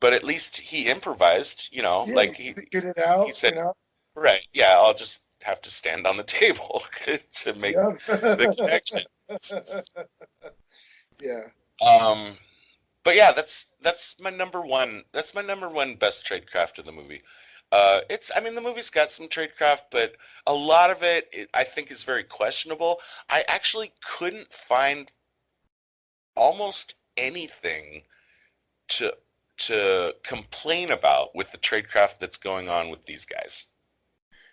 but at least he improvised, Yeah, like figured it he said, out. right, yeah, I'll just have to stand on the table to make Yeah. the connection. Yeah. Um, but yeah, that's my number one. That's my number one best tradecraft of the movie. I mean, the movie's got some tradecraft, but a lot of it, I think, is very questionable. I actually couldn't find almost anything to complain about with the tradecraft that's going on with these guys.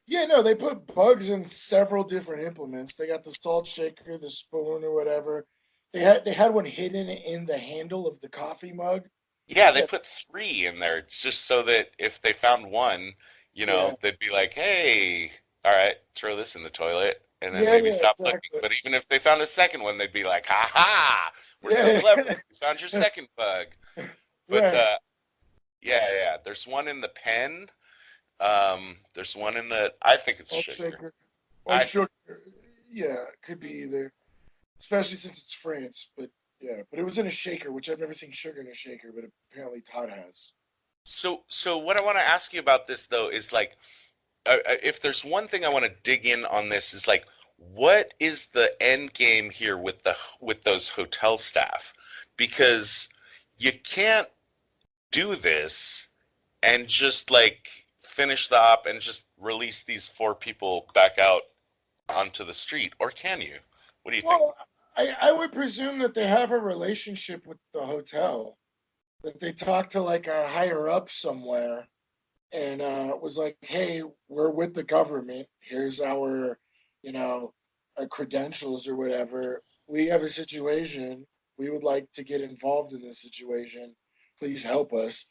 Yeah, no, they put bugs in several different implements. They got the salt shaker, the spoon, or whatever. They had one hidden in the handle of the coffee mug. Yeah, they Yeah, put three in there just so that if they found one, yeah, they'd be like, "Hey, all right, throw this in the toilet," and then yeah, maybe yeah, stop looking. exactly. But even if they found a second one, they'd be like, "Ha ha, we're so Yeah, clever. We found your second bug." But right. yeah. There's one in the pen. There's one in the. I think it's Salt sugar. shaker or I think. sugar. Yeah, it could be either, especially since it's France. But yeah, but it was in a shaker, which I've never seen sugar in a shaker, but apparently Todd has. So what I want to ask you about this though is like, if there's one thing I want to dig in on this is like, what is the end game here with those hotel staff? Because you can't do this and just like finish the op and just release these four people back out onto the street, or can you? What do you think? Well, I would presume that they have a relationship with the hotel, that they talk to like a higher up somewhere and was like, hey, we're with the government. Here's you know, our credentials or whatever. We have a situation. We would like to get involved in this situation. Please help us.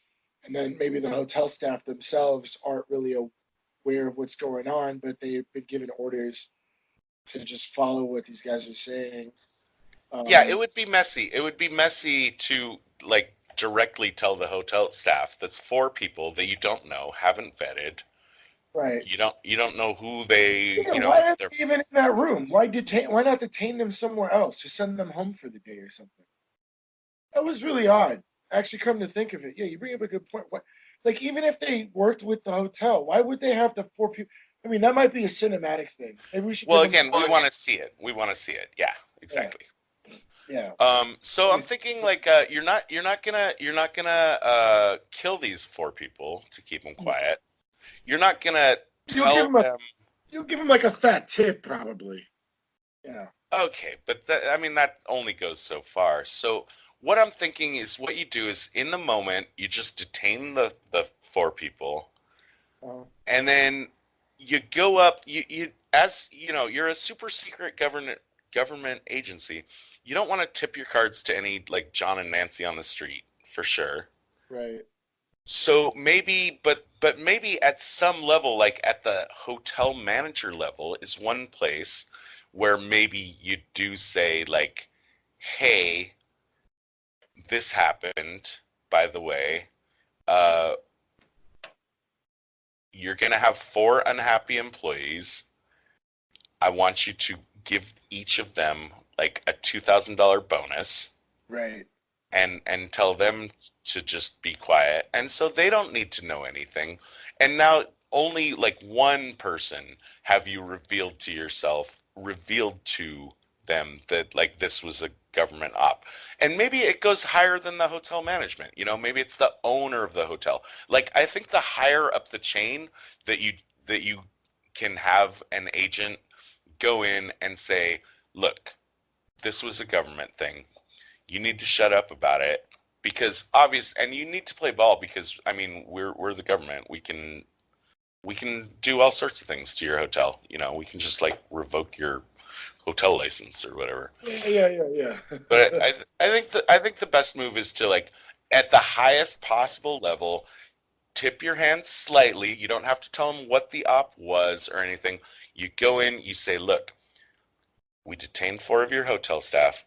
And then maybe the hotel staff themselves aren't really aware of what's going on, but they've been given orders to just follow what these guys are saying. Yeah, it Um, would be messy. It would be messy to like directly tell the hotel staff that's four people that you don't know, haven't vetted. right. You don't know who they, Yeah, why are they're they even in that room? Why not detain them somewhere else? Just send them home for the day or something. That was really odd. Actually, come to think of it, yeah, you bring up a good point. What, like, even if they worked with the hotel, why would they have the four people? I mean, that might be a cinematic thing. Maybe we should give well, them again, we want punch. to see it. We want to see it. Yeah, Yeah, exactly. yeah, So I'm thinking like you're not gonna kill these four people to keep them no. quiet. You're not gonna You'll give tell them a them. you'll give them like a fat tip, probably. Yeah, Okay, but I mean that only goes so far. So what I'm thinking is what you do is in the moment you just detain the four people, uh, and then you go up. You as you know you're a super secret government agency. You don't want to tip your cards to any like John and Nancy on the street for sure. right. So maybe, but maybe at some level, like at the hotel manager level, is one place where maybe you do say like, "Hey, this happened, by the way. Uh, you're gonna have four unhappy employees. I want you to give each of them like a $2,000 bonus." Right. And tell them to just be quiet, and so they don't need to know anything. And now only like one person have you revealed to them that like this was a government op. And maybe it goes higher than the hotel management. Maybe it's the owner of the hotel. Like I think the higher up the chain that you can have an agent go in and say, "Look, this was a government thing. You need to shut up about it because and you need to play ball because I mean, we're the government. We can do all sorts of things to your hotel. We can just like revoke your hotel license or whatever." Yeah. But I think the best move is to like at the highest possible level tip your hand slightly. You don't have to tell them what the op was or anything. You go in, you say, "Look, we detained 4 of your hotel staff.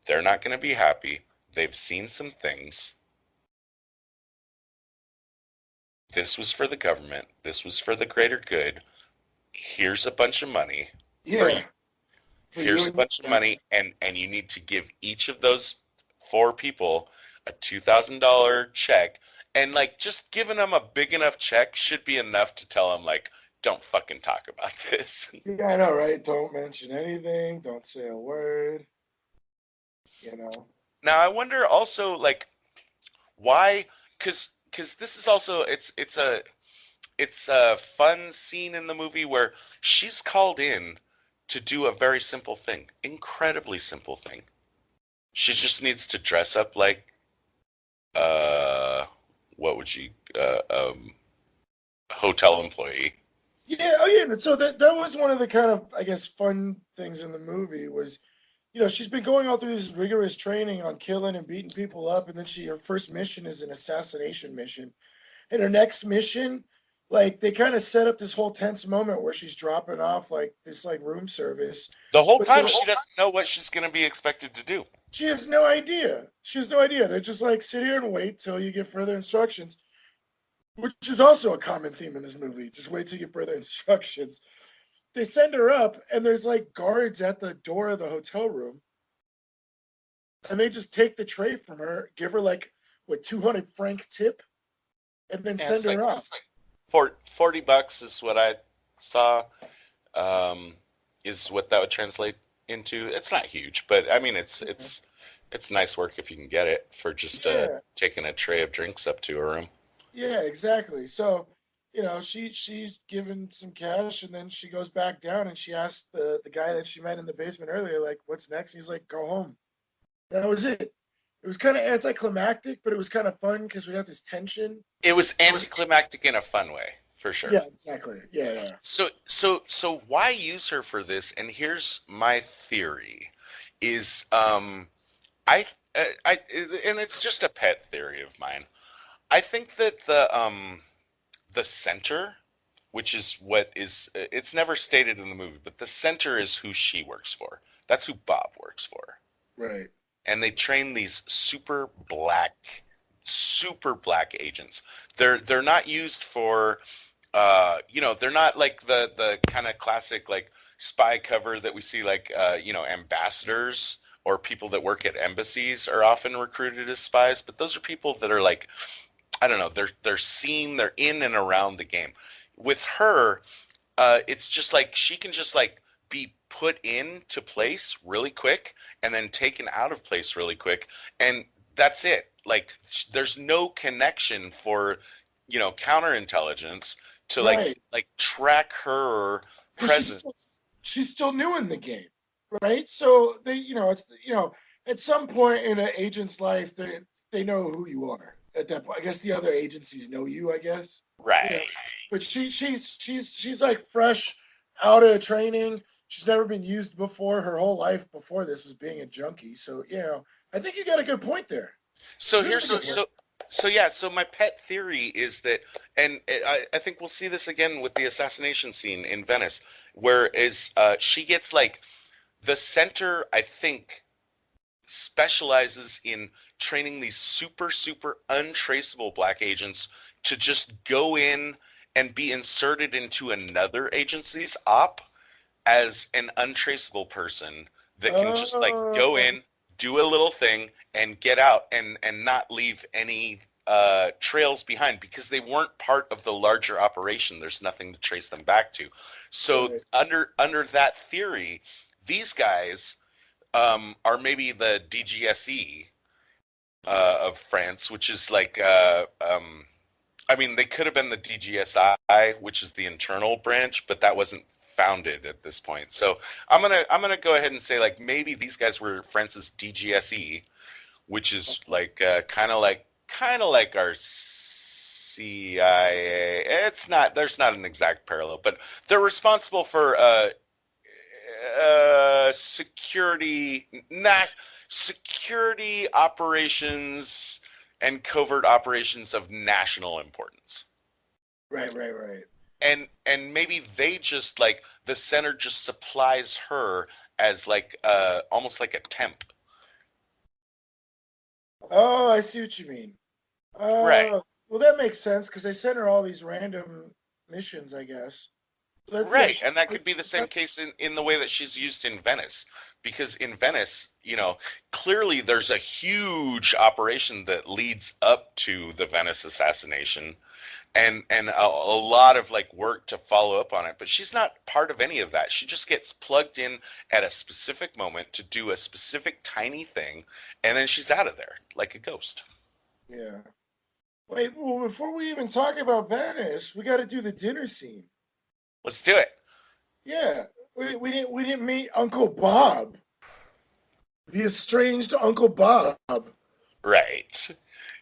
They're not going to be happy. They've seen some things. This was for the government. This was for the greater good. Here's a bunch of money. Yeah. Here's a bunch of money, and you need to give each of those 4 people a $2,000 check." And like just giving them a big enough check should be enough to tell them like, "Don't fucking talk about this." Yeah, I know, right? Don't mention anything. Don't say a word. Now I wonder also like why, because this is also it's a fun scene in the movie where she's called in to do a very simple thing, incredibly simple thing. She just needs to dress up like what would she hotel employee. Yeah, oh yeah. So that was one of the kind of, I guess, fun things in the movie was, she's been going all through this rigorous training on killing and beating people up, and then her first mission is an assassination mission. And her next mission, like they kind of set up this whole tense moment where she's dropping off like this like room service. The whole time she doesn't know what she's going to be expected to do. She has no idea. They're just like sit here and wait till you get further instructions, which is also a common theme in this movie. Just wait till you get further instructions. They send her up, and there's like guards at the door of the hotel room, and they just take the tray from her, give her like 200 franc tip, and then send her up. Like $40 is what I saw. Is what that would translate into. It's not huge, but I mean it's nice work if you can get it for just taking a tray of drinks up to her room. Yeah, exactly. So, she's given some cash, and then she goes back down, and she asks the guy that she met in the basement earlier, like, "What's next?" And he's like, "Go home." That was it. It was kind of anticlimactic, but it was kind of fun because we got this tension. It was anticlimactic in a fun way, for sure. Yeah, exactly. Yeah. So why use her for this? And here's my theory: is and it's just a pet theory of mine. I think that the center, which is what is, it's never stated in the movie, but the center is who she works for. That's who Bob works for. Right. And they train these super black agents. They're not used for, they're not like the kind of classic like spy cover that we see like, ambassadors or people that work at embassies are often recruited as spies. But those are people that are like, I don't know, they're seen, they're in and around the game. With her, it's just like she can just like be put into place really quick and then taken out of place really quick, and that's it. Like there's no connection for counterintelligence to like track her presence. She's still new in the game, right? So they, at some point in an agent's life, they know who you are. At that point, I guess the other agencies know you, I guess. Right. But she's like fresh out of training. She's never been used before. Her whole life before this was being a junkie. So, I think you got a good point there. So so my pet theory is that, and I think we'll see this again with the assassination scene in Venice, where she gets like the center, I think, specializes in training these super untraceable black agents to just go in and be inserted into another agency's op as an untraceable person that can just like go in, do a little thing, and get out and not leave any trails behind because they weren't part of the larger operation. There's nothing to trace them back to. So under that theory, these guys are maybe the DGSE of France, which is like, I mean, they could have been the DGSI, which is the internal branch, but that wasn't founded at this point. So I'm gonna go ahead and say like maybe these guys were France's DGSE, which is like kind of like our CIA. It's not. There's not an exact parallel, but they're responsible for security, not security operations and covert operations of national importance. Right. And maybe they just like the center just supplies her as like almost like a temp. Oh, I see what you mean. Right. Well, that makes sense because they sent her all these random missions, I guess. Right, and that could be the same case in the way that she's used in Venice, because in Venice, clearly there's a huge operation that leads up to the Venice assassination, and a lot of like work to follow up on it. But she's not part of any of that. She just gets plugged in at a specific moment to do a specific tiny thing, and then she's out of there like a ghost. Yeah. Wait, well, before we even talk about Venice, we got to do the dinner scene. Let's do it. Yeah, we didn't meet Uncle Bob, the estranged Uncle Bob. Right.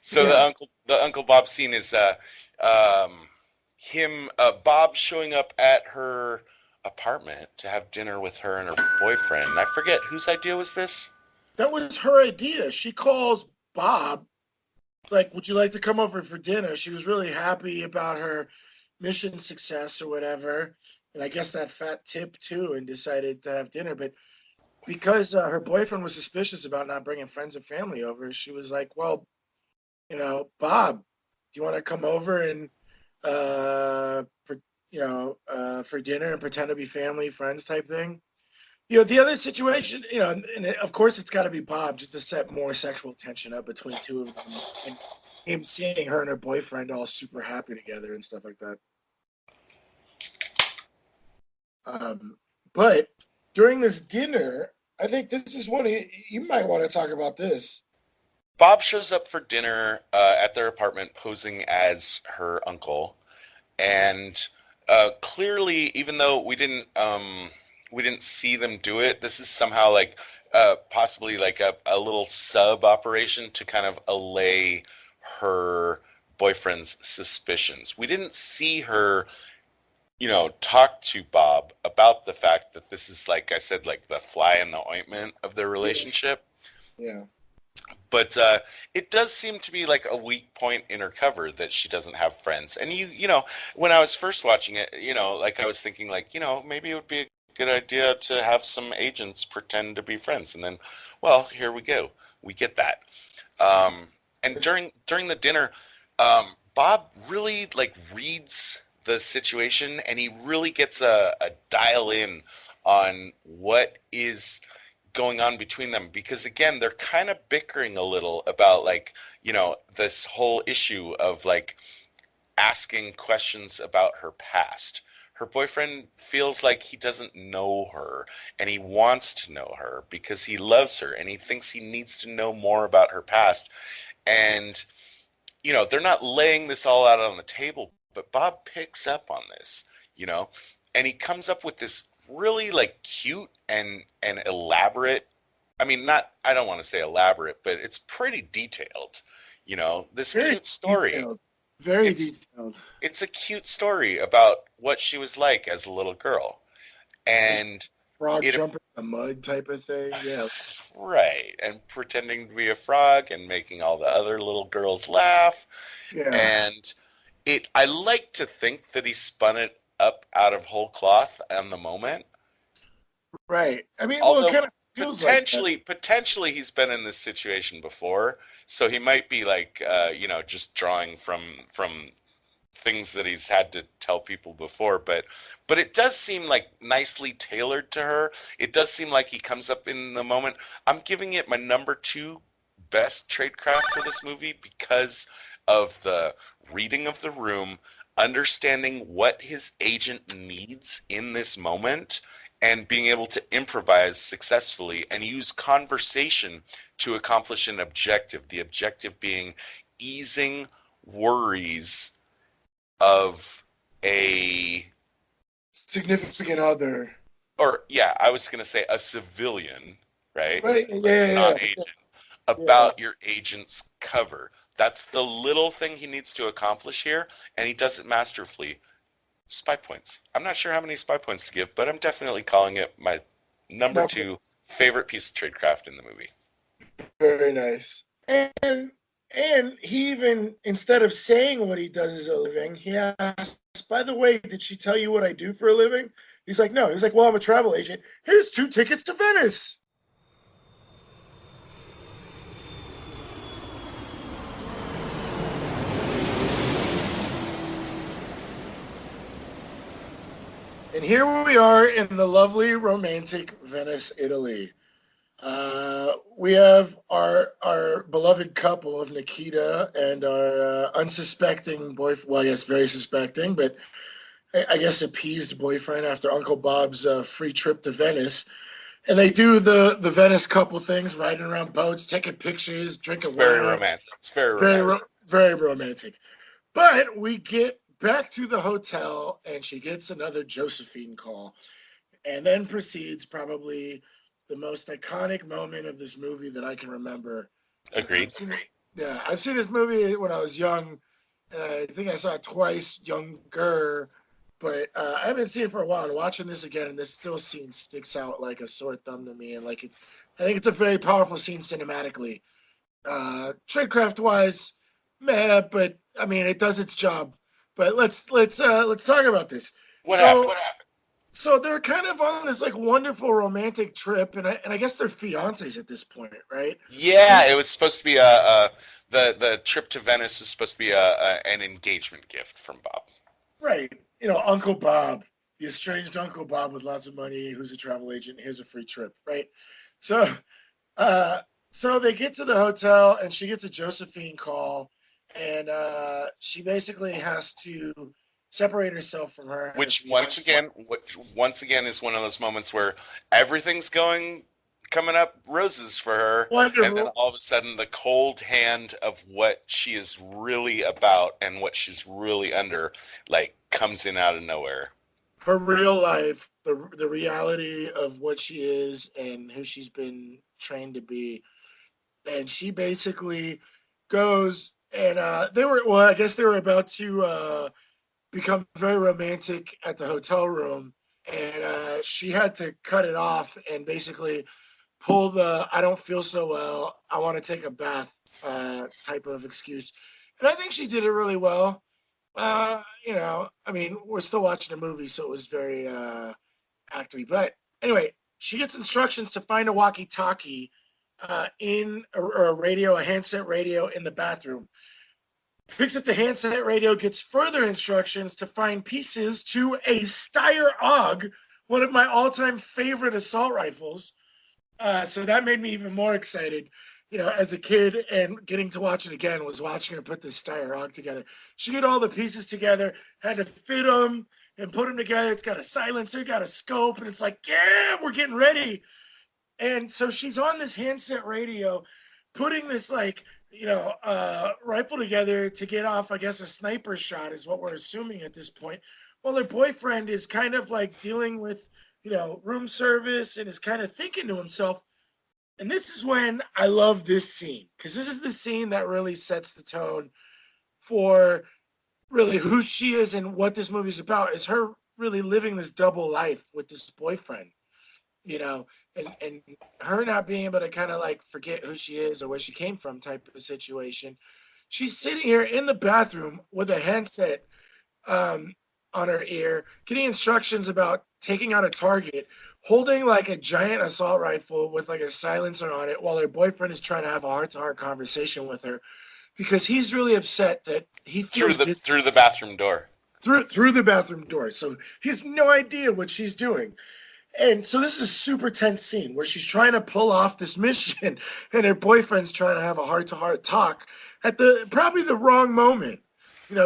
So Yeah. the Uncle Bob scene is him Bob showing up at her apartment to have dinner with her and her boyfriend. And I forget whose idea was this. That was her idea. She calls Bob, like, "Would you like to come over for dinner?" She was really happy about her mission success or whatever, and I guess that fat tip too, and decided to have dinner. But because her boyfriend was suspicious about not bringing friends and family over, she was like, "Well, Bob, do you want to come over and for dinner and pretend to be family, friends type thing?" The other situation, and of course it's got to be Bob just to set more sexual tension up between two of them, and him seeing her and her boyfriend all super happy together and stuff like that. But during this dinner, I think this is one you might want to talk about this. Bob shows up for dinner at their apartment posing as her uncle, and clearly, even though we didn't see them do it, this is somehow like possibly like a little sub operation to kind of allay her boyfriend's suspicions. We didn't see her talk to Bob about the fact that this is, like I said, like the fly in the ointment of their relationship. Yeah. But it does seem to be like a weak point in her cover that she doesn't have friends. And when I was first watching it, like I was thinking like, maybe it would be a good idea to have some agents pretend to be friends. And then, well, here we go. We get that. And during the dinner, Bob really like reads the situation, and he really gets a dial in on what is going on between them, because again, they're kind of bickering a little about like, this whole issue of like asking questions about her past. Her boyfriend feels like he doesn't know her, and he wants to know her because he loves her, and he thinks he needs to know more about her past. And they're not laying this all out on the table, but Bob picks up on this, and he comes up with this really like cute and elaborate. I mean, I don't want to say elaborate, but it's pretty detailed. This very cute story. Detailed. Very detailed. It's a cute story about what she was like as a little girl. And frog jumping in the mud type of thing. Yeah. Right. And pretending to be a frog and making all the other little girls laugh. Yeah. And I like to think that he spun it up out of whole cloth on the moment. Right. I mean, although it kind of feels potentially he's been in this situation before, so he might be like just drawing from things that he's had to tell people before, but it does seem like nicely tailored to her. It does seem like he comes up in the moment. I'm giving it my number 2 best tradecraft for this movie because of the reading of the room, understanding what his agent needs in this moment, and being able to improvise successfully and use conversation to accomplish an objective. The objective being easing worries of a significant other. Or, yeah, I was going to say a civilian, right? Right. Yeah. Not agent. About your agent's cover. That's the little thing he needs to accomplish here, and he does it masterfully. Spy points. I'm not sure how many spy points to give, but I'm definitely calling it my number 2 favorite piece of tradecraft in the movie. Very nice. And he even, instead of saying what he does as a living, he asks, by the way, did she tell you what I do for a living? He's like, no. He's like, well, I'm a travel agent. Here's 2 tickets to Venice. And here we are in the lovely, romantic Venice, Italy. We have our beloved couple of Nikita and our unsuspecting boyfriend. Well, yes, very suspecting, but I guess appeased boyfriend after Uncle Bob's free trip to Venice. And they do the Venice couple things, riding around boats, taking pictures, drinking wine. Very romantic. It's very romantic. Very romantic. But we get back to the hotel, and she gets another Josephine call, and then proceeds probably the most iconic moment of this movie that I can remember. Agreed. I've seen this movie when I was young, and I think I saw it twice younger, but I haven't seen it for a while. And watching this again, and this still scene sticks out like a sore thumb to me, and I think it's a very powerful scene cinematically. Tradecraft wise, meh, but I mean it does its job. But let's talk about this. What happened? So they're kind of on this like wonderful romantic trip, and I guess they're fiancés at this point, right? Yeah, it was supposed to be the trip to Venice is supposed to be an engagement gift from Bob. Right. You know, Uncle Bob, the estranged Uncle Bob with lots of money, who's a travel agent. Here's a free trip, right? So they get to the hotel, and she gets a Josephine call, and she basically has to separate herself from her. Which once again is one of those moments where everything's coming up roses for her. Wonderful. And then all of a sudden the cold hand of what she is really about and what she's really under comes in out of nowhere. Her real life, the reality of what she is and who she's been trained to be. And she basically goes, and I guess they were about to become very romantic at the hotel room, and she had to cut it off and basically pull the I don't feel so well, I want to take a bath type of excuse. And I think she did it really well. I mean, we're still watching a movie, so it was very actory. But anyway, she gets instructions to find a walkie-talkie in a handset radio in the bathroom. Picks up the handset radio, gets further instructions to find pieces to a Steyr AUG, one of my all-time favorite assault rifles. So that made me even more excited. You know, as a kid and getting to watch it again, was watching her put this Steyr AUG together. She got all the pieces together, had to fit them and put them together. It's got a silencer, got a scope, and it's like, yeah, we're getting ready. And so she's on this handset radio, putting this rifle together to get off, I guess, a sniper shot is what we're assuming at this point. Well, her boyfriend is kind of dealing with, room service and is kind of thinking to himself. And this is when I love this scene, because this is the scene that really sets the tone for really who she is and what this movie is about, is her really living this double life with this boyfriend, and her not being able to kind of forget who she is or where she came from type of situation. She's sitting here in the bathroom with a headset on her ear, getting instructions about taking out a target, holding a giant assault rifle with a silencer on it, while her boyfriend is trying to have a heart-to-heart conversation with her, because he's really upset that he feels through the bathroom door. Through the bathroom door. So he has no idea what she's doing. And so this is a super tense scene where she's trying to pull off this mission and her boyfriend's trying to have a heart-to-heart talk at probably the wrong moment.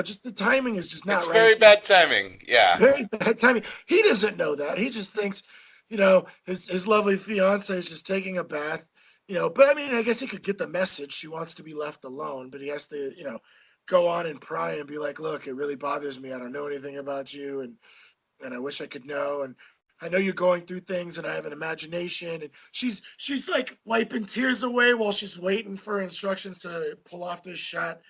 Just the timing is just not right. It's very bad timing. Yeah. Very bad timing. He doesn't know that. He just thinks, his lovely fiance is just taking a bath, but I mean, I guess he could get the message. She wants to be left alone, but he has to, go on and pry and be like, look, it really bothers me. I don't know anything about you. And I wish I could know. And I know you're going through things and I have an imagination. And she's like wiping tears away while she's waiting for instructions to pull off this shot.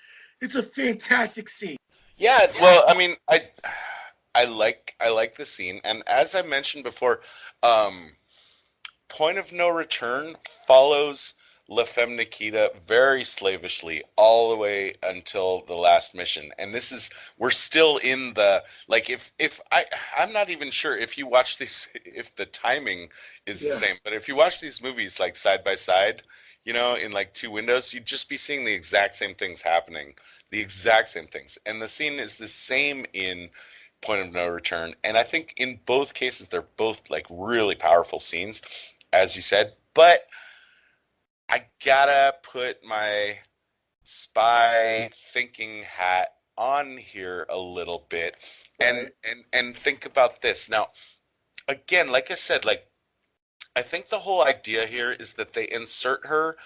It's a fantastic scene. Yeah, well, I mean, I like the scene, and as I mentioned before, Point of No Return follows La Femme Nikita very slavishly all the way until the last mission. And we're still in the, like, I'm not even sure if you watch these, if the timing is the same, but if you watch these movies like side by side, in like two windows, you'd just be seeing the exact same things happening, the exact same things. And the scene is the same in Point of No Return. And I think in both cases, they're both like really powerful scenes, as you said, but I gotta put my spy thinking hat on here a little bit and think about this. Now, again, like I said, like I think the whole idea here is that they insert her,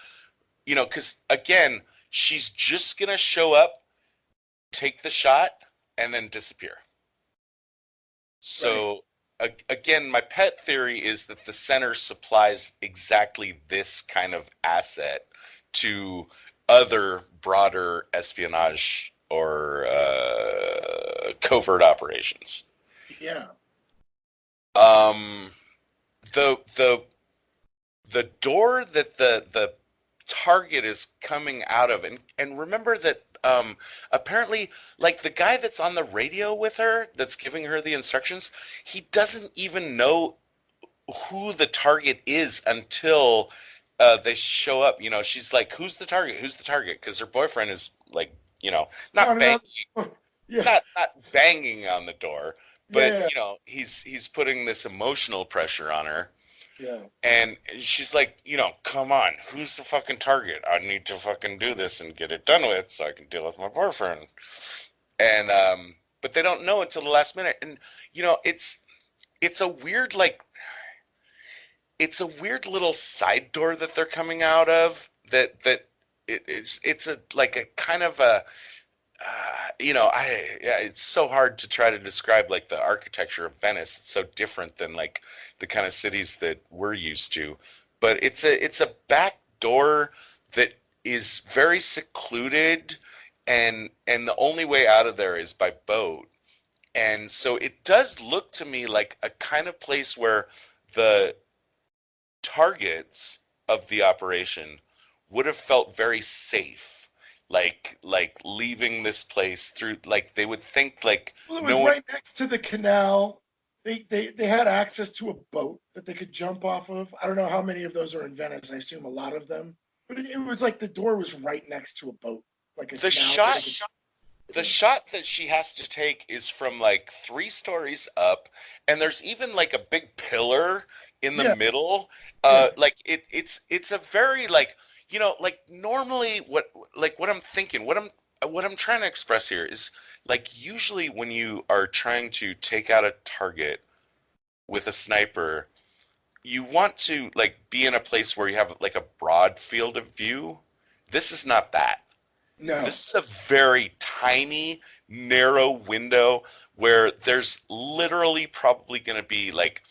because again, she's just gonna show up, take the shot, and then disappear. So again, my pet theory is that the center supplies exactly this kind of asset to other broader espionage or covert operations. Yeah. The door that the target is coming out of, and remember that apparently, like, the guy that's on the radio with her, that's giving her the instructions, he doesn't even know who the target is until they show up. She's like, who's the target? Who's the target? Because her boyfriend is like, not banging, not banging on the door, but he's putting this emotional pressure on her. Yeah. And she's like, come on, who's the fucking target? I need to fucking do this and get it done with so I can deal with my boyfriend. And but they don't know until the last minute. And it's a weird, like, it's a weird little side door that they're coming out of that it's a like a kind of a it's so hard to try to describe like the architecture of Venice. It's so different than like the kind of cities that we're used to. But it's a back door that is very secluded, and the only way out of there is by boat. And so it does look to me like a kind of place where the targets of the operation would have felt very safe. Like leaving this place through, like they would think like, well, it was right next to the canal. They had access to a boat that they could jump off of. I don't know how many of those are in Venice. I assume a lot of them. But it was like the door was right next to a boat. Like the shot that she has to take is from like 3 stories up, and there's even like a big pillar in the middle. Like it's a very like, like normally what I'm thinking, what I'm trying to express here is like, usually when you are trying to take out a target with a sniper, you want to like be in a place where you have like a broad field of view. This is not that. No. This is a very tiny, narrow window where there's literally probably going to be like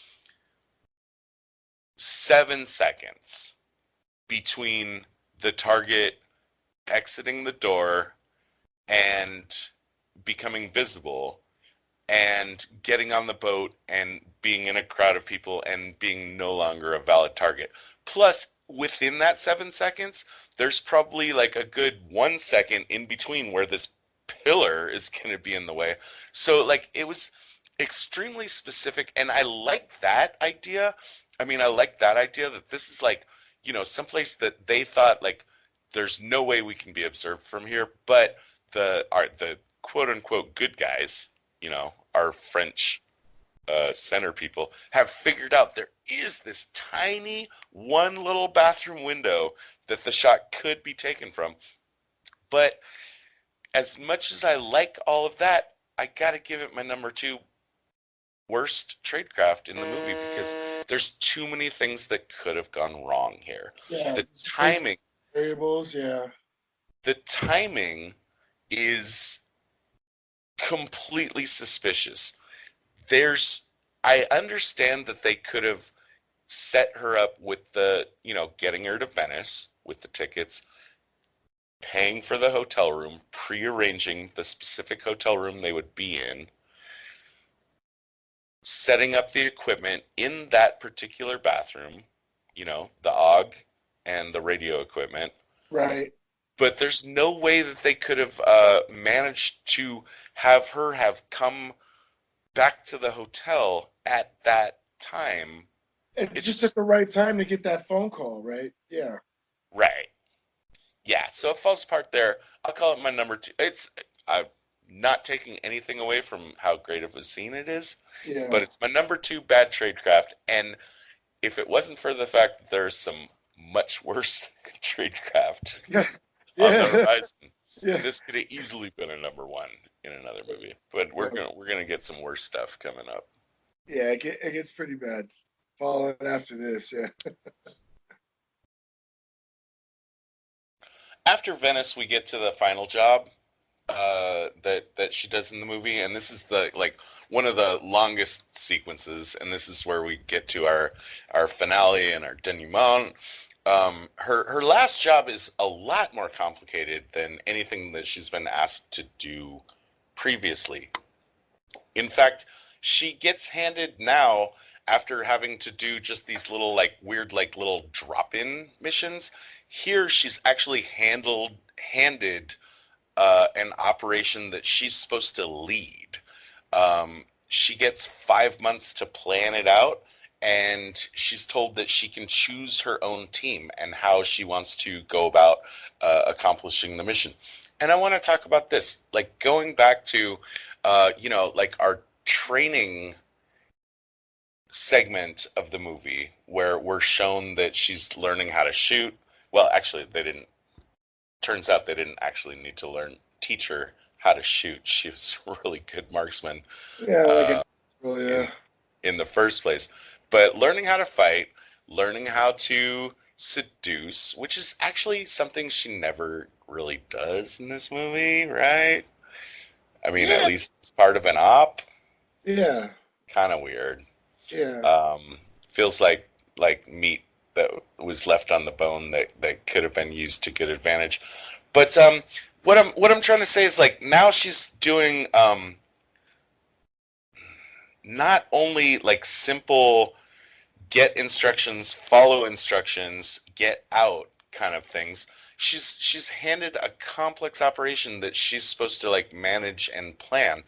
7 seconds between the target exiting the door and becoming visible and getting on the boat and being in a crowd of people and being no longer a valid target. Plus, within that 7 seconds, there's probably like a good 1 second in between where this pillar is going to be in the way. So like, it was extremely specific, and I like that idea. I mean, I like that idea that this is like, someplace that they thought like, there's no way we can be observed from here, but the quote unquote good guys, our French center people, have figured out there is this tiny one little bathroom window that the shot could be taken from. But as much as I like all of that, I gotta give it my number 2 worst tradecraft in the movie, because There's too many things that could have gone wrong here. Yeah, The timing, variables. Yeah, the timing is completely suspicious. I understand that they could have set her up with the, getting her to Venice with the tickets, paying for the hotel room, prearranging the specific hotel room they would be in, setting up the equipment in that particular bathroom, the AUG and the radio equipment. right. But there's no way that they could have managed to have her have come back to the hotel at that time. It's just at the right time to get that phone call, right? Yeah. Right. Yeah, so it falls apart there. I'll call it my number two. I'm not taking anything away from how great of a scene it is, Yeah. but it's my number two bad tradecraft. And if it wasn't for the fact that there's some much worse tradecraft Yeah. on the horizon, Yeah. this could have easily been a number one in another movie. But we're gonna get some worse stuff coming up. Yeah, it gets pretty bad. Following after this, yeah. After Venice, we get to the final job that she does in the movie, and this is one of the longest sequences, and this is where we get to our finale and our denouement. Her last job is a lot more complicated than anything that she's been asked to do previously. In fact, she gets handed now, after having to do just these little weird little drop-in missions. Here she's actually handed an operation that she's supposed to lead. She gets 5 months to plan it out, and she's told that she can choose her own team and how she wants to go about accomplishing the mission. And I want to talk about this, going back to, our training segment of the movie where we're shown that she's learning how to shoot. Well, actually, turns out they didn't actually need to teach her how to shoot. She was a really good marksman. Yeah, in the first place. But learning how to fight, learning how to seduce, which is actually something she never really does in this movie, right? I mean, at least it's part of an op. Yeah. Kind of weird. Yeah. Feels like meat that was left on the bone that could have been used to good advantage. But what I'm trying to say is now she's doing not only simple get instructions, follow instructions, get out kind of things. She's handed a complex operation that she's supposed to manage and plan.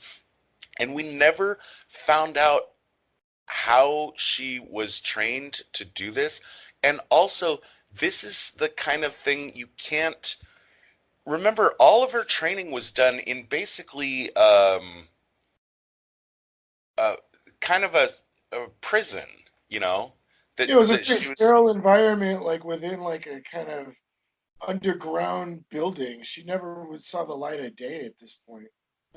And we never found out how she was trained to do this. And also, this is the kind of thing you can't remember. All of her training was done in basically kind of a prison, It was a pretty sterile environment, within a kind of underground building. She never saw the light of day at this point.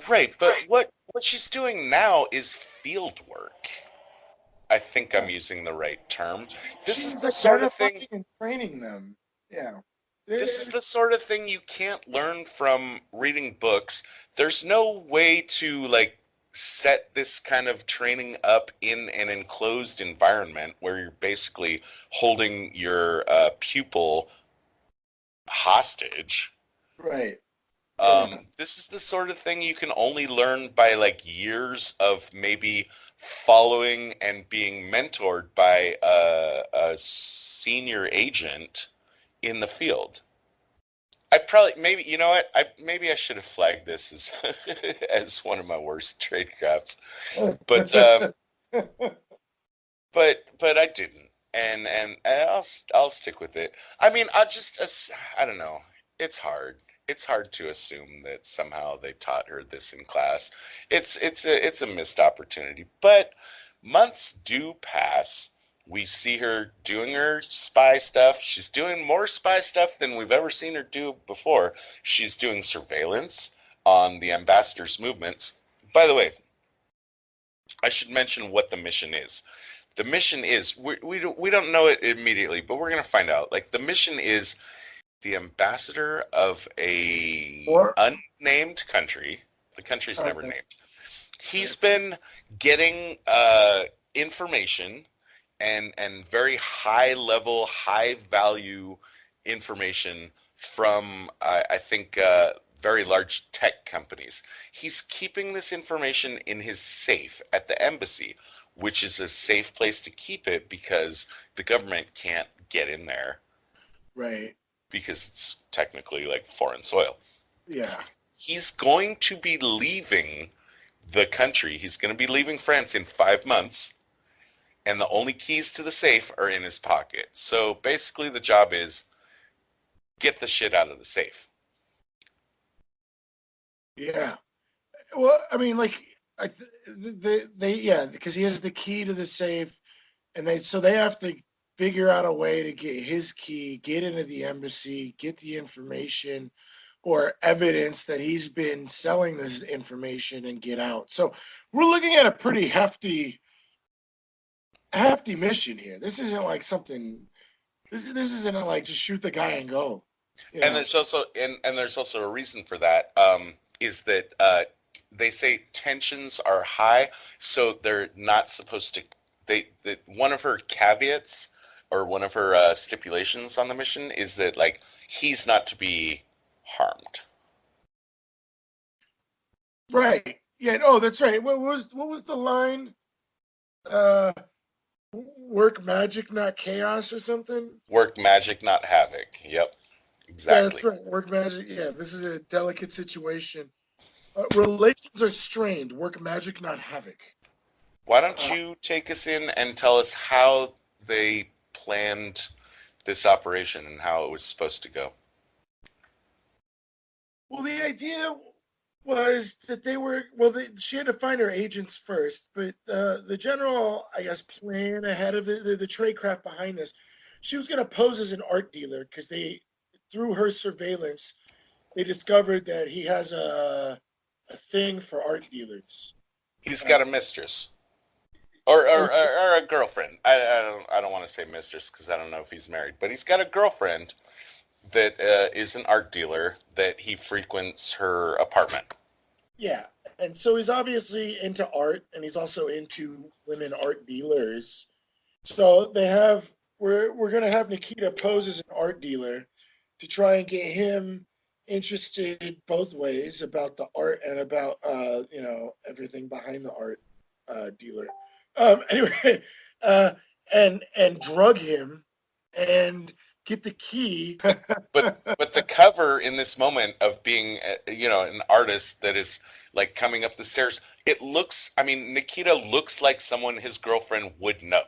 Right, but what she's doing now is field work. I think I'm using the right term. This is the sort of thing and training them. Yeah. This is the sort of thing you can't learn from reading books. There's no way to set this kind of training up in an enclosed environment where you're basically holding your pupil hostage. Right. This is the sort of thing you can only learn by years of maybe following and being mentored by a senior agent in the field. Maybe I should have flagged this as as one of my worst tradecrafts, but I didn't, and I'll stick with it. I mean, I don't know. It's hard. It's hard to assume that somehow they taught her this in class. It's a missed opportunity. But months do pass. We see her doing her spy stuff. She's doing more spy stuff than we've ever seen her do before. She's doing surveillance on the ambassador's movements. By the way, I should mention what the mission is. The mission is we don't know it immediately, but we're gonna find out. Like the mission is the ambassador of a Or unnamed country. The country's never okay. named. He's been getting information and very high level, high value information from I think very large tech companies. He's keeping this information in his safe at the embassy, which is a safe place to keep it because the government can't get in there Right. because it's technically like foreign soil. Yeah. He's going to be leaving the country. He's going to be leaving France in 5 months, and the only keys to the safe are in his pocket. So basically, the job is get the shit out of the safe. Yeah. Well, I mean, like, because he has the key to the safe, and they have to figure out a way to get his key, get into the embassy, get the information or evidence that he's been selling this information and get out. So we're looking at a pretty hefty mission here. This isn't like something. This isn't like just shoot the guy and go. And there's also there's also a reason for that. Is that they say tensions are high, so they're not supposed to. One of her caveats or one of her stipulations on the mission is that like he's not to be harmed. Right. Yeah. Oh, that's right. What was the line? Work magic, not chaos, or something. Work magic, not havoc. Yep. Yeah, Exactly. that's right. Work magic. Yeah, this is a delicate situation. Relations are strained. Work magic, not havoc. Why don't you take us in and tell us how they planned this operation and how it was supposed to go? Well, the idea was that she had to find her agents first, but the general, I guess, plan ahead of the tradecraft behind this, she was going to pose as an art dealer because through her surveillance, they discovered that he has a thing for art dealers. He's got a mistress. Or a girlfriend. I don't want to say mistress because I don't know if he's married, but he's got a girlfriend that is an art dealer that he frequents her apartment. Yeah, and so he's obviously into art, and he's also into women art dealers. So we're gonna have Nikita pose as an art dealer to try and get him interested both ways about the art and about everything behind the art dealer. Anyway, and drug him and get the key. But the cover in this moment of being an artist that is like coming up the stairs, it looks, I mean, Nikita looks like someone his girlfriend would know.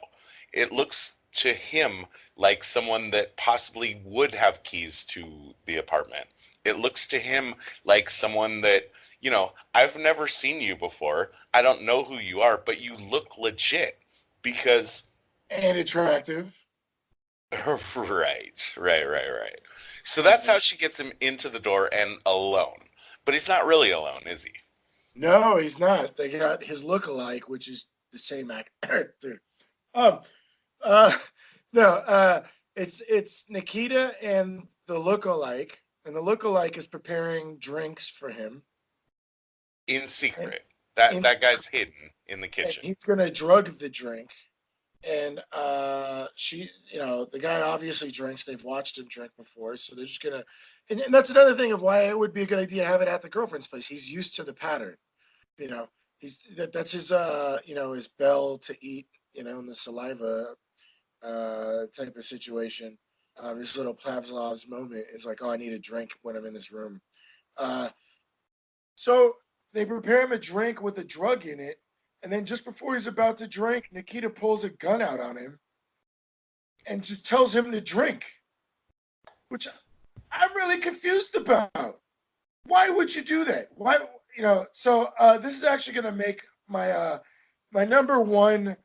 It looks to him like someone that possibly would have keys to the apartment. It looks to him like someone that, I've never seen you before. I don't know who you are, but you look legit because and attractive. Right. So that's how she gets him into the door and alone. But he's not really alone, is he? No, he's not. They got his look-alike, which is the same actor. Um, uh, no, it's Nikita and the look-alike, and the look-alike is preparing drinks for him In secret. That guy's hidden in the kitchen. he's gonna drug the drink, and the guy obviously drinks. They've watched him drink before, so they're just gonna. And that's another thing of why it would be a good idea to have it at the girlfriend's place. He's used to the pattern, that's his his bell to eat, in the saliva type of situation. This little Pavlov's moment is like, oh, I need a drink when I'm in this room. So they prepare him a drink with a drug in it, and then just before he's about to drink, Nikita pulls a gun out on him and just tells him to drink, which I'm really confused about. Why would you do that? Why, So this is actually going to make my number one,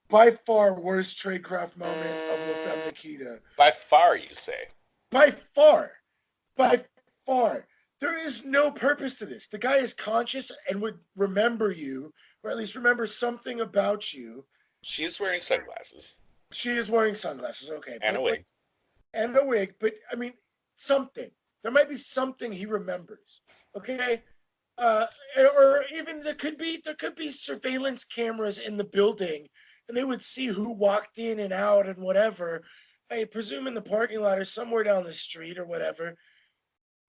by far worst tradecraft moment of the Femme Nikita. By far, you say? By far. There is no purpose to this. The guy is conscious and would remember you, or at least remember something about you. She is wearing sunglasses She is wearing sunglasses, okay. and a wig. And a wig, but I mean, something. There might be something he remembers, okay? Uh, or even there could be surveillance cameras in the building, and they would see who walked in and out and whatever. I presume in the parking lot or somewhere down the street or whatever.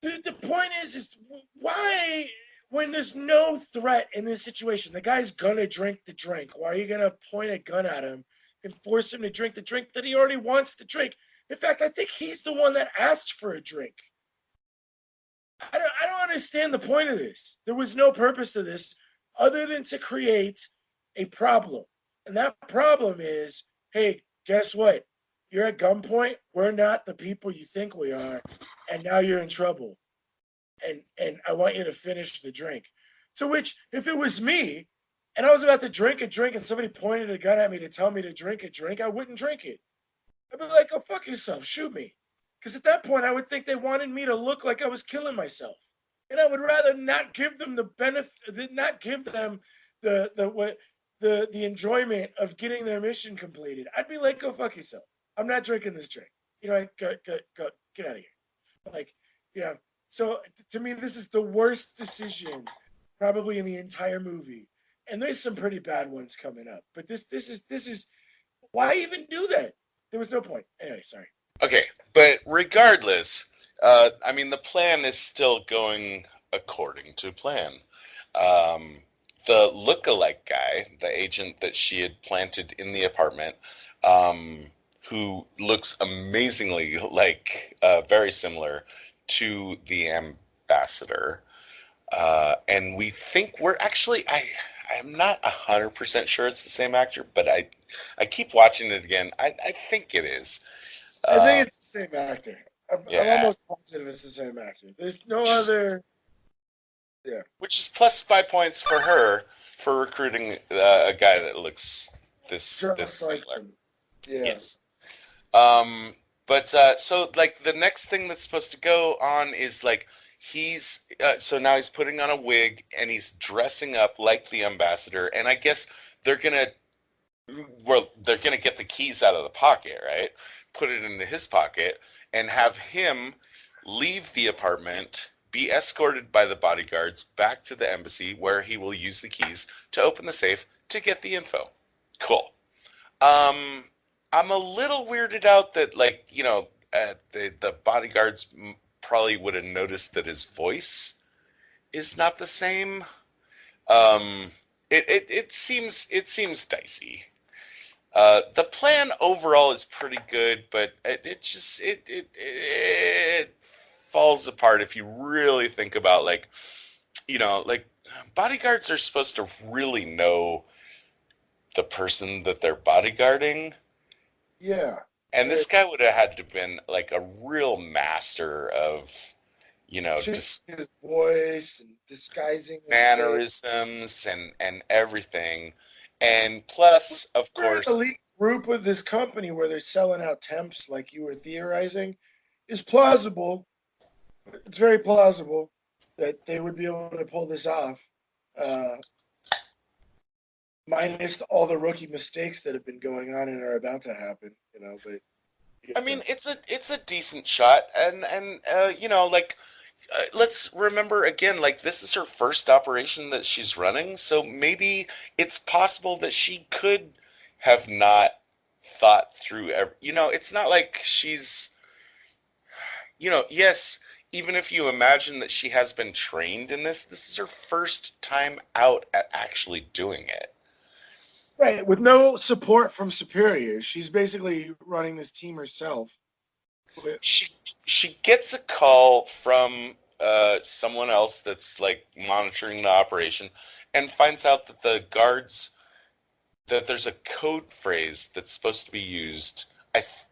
The point is why, when there's no threat in this situation, the guy's gonna drink the drink. Why are you gonna point a gun at him and force him to drink the drink that he already wants to drink? In fact, I think he's the one that asked for a drink. I don't understand the point of this. There was no purpose to this other than to create a problem. And that problem is, hey, guess what? You're at gunpoint. We're not the people you think we are. And now you're in trouble. And I want you to finish the drink. To which, if it was me and I was about to drink a drink and somebody pointed a gun at me to tell me to drink a drink, I wouldn't drink it. I'd be like, go fuck yourself, shoot me. Because at that point, I would think they wanted me to look like I was killing myself. And I would rather not give them the benefit, not give them the enjoyment of getting their mission completed. I'd be like, go fuck yourself. I'm not drinking this drink. You know, go, get out of here. Like, you know, so to me, this is the worst decision probably in the entire movie. And there's some pretty bad ones coming up. But this is why even do that? There was no point. Anyway, sorry. Okay, but regardless, I mean, the plan is still going according to plan. The look-alike guy, the agent that she had planted in the apartment, who looks amazingly like, very similar to the ambassador, and we think we're actually, I'm not 100% sure it's the same actor, but I keep watching it again. I think it is. I think it's the same actor. I'm almost positive it's the same actor. There's no other. Yeah. Which is plus 5 points for her for recruiting a guy that looks this similar. Yeah. Yes. But so like the next thing that's supposed to go on is like he's so now he's putting on a wig and he's dressing up like the ambassador, and I guess they're gonna get the keys out of the pocket, right? Put it into his pocket and have him leave the apartment, be escorted by the bodyguards back to the embassy where he will use the keys to open the safe to get the info. Cool. I'm a little weirded out that, like, you know, the bodyguards probably would have noticed that his voice is not the same. It seems dicey. The plan overall is pretty good, but it falls apart if you really think about, like, you know, like bodyguards are supposed to really know the person that they're bodyguarding. Yeah. And this guy would have had to have been like a real master of, you know, just his voice and disguising mannerisms and everything. And plus, of course, the elite group with this company where they're selling out temps, like you were theorizing, is plausible. It's very plausible that they would be able to pull this off, minus all the rookie mistakes that have been going on and are about to happen. You know, but I mean, it's a decent shot, and you know, like. Let's remember again, like this is her first operation that she's running, so maybe it's possible that she could have not thought through you know, it's not like she's, you know, yes, even if you imagine that she has been trained in this is her first time out at actually doing it. Right, with no support from superiors. She's basically running this team herself. She gets a call from someone else that's like monitoring the operation and finds out that the guards, that there's a code phrase that's supposed to be used.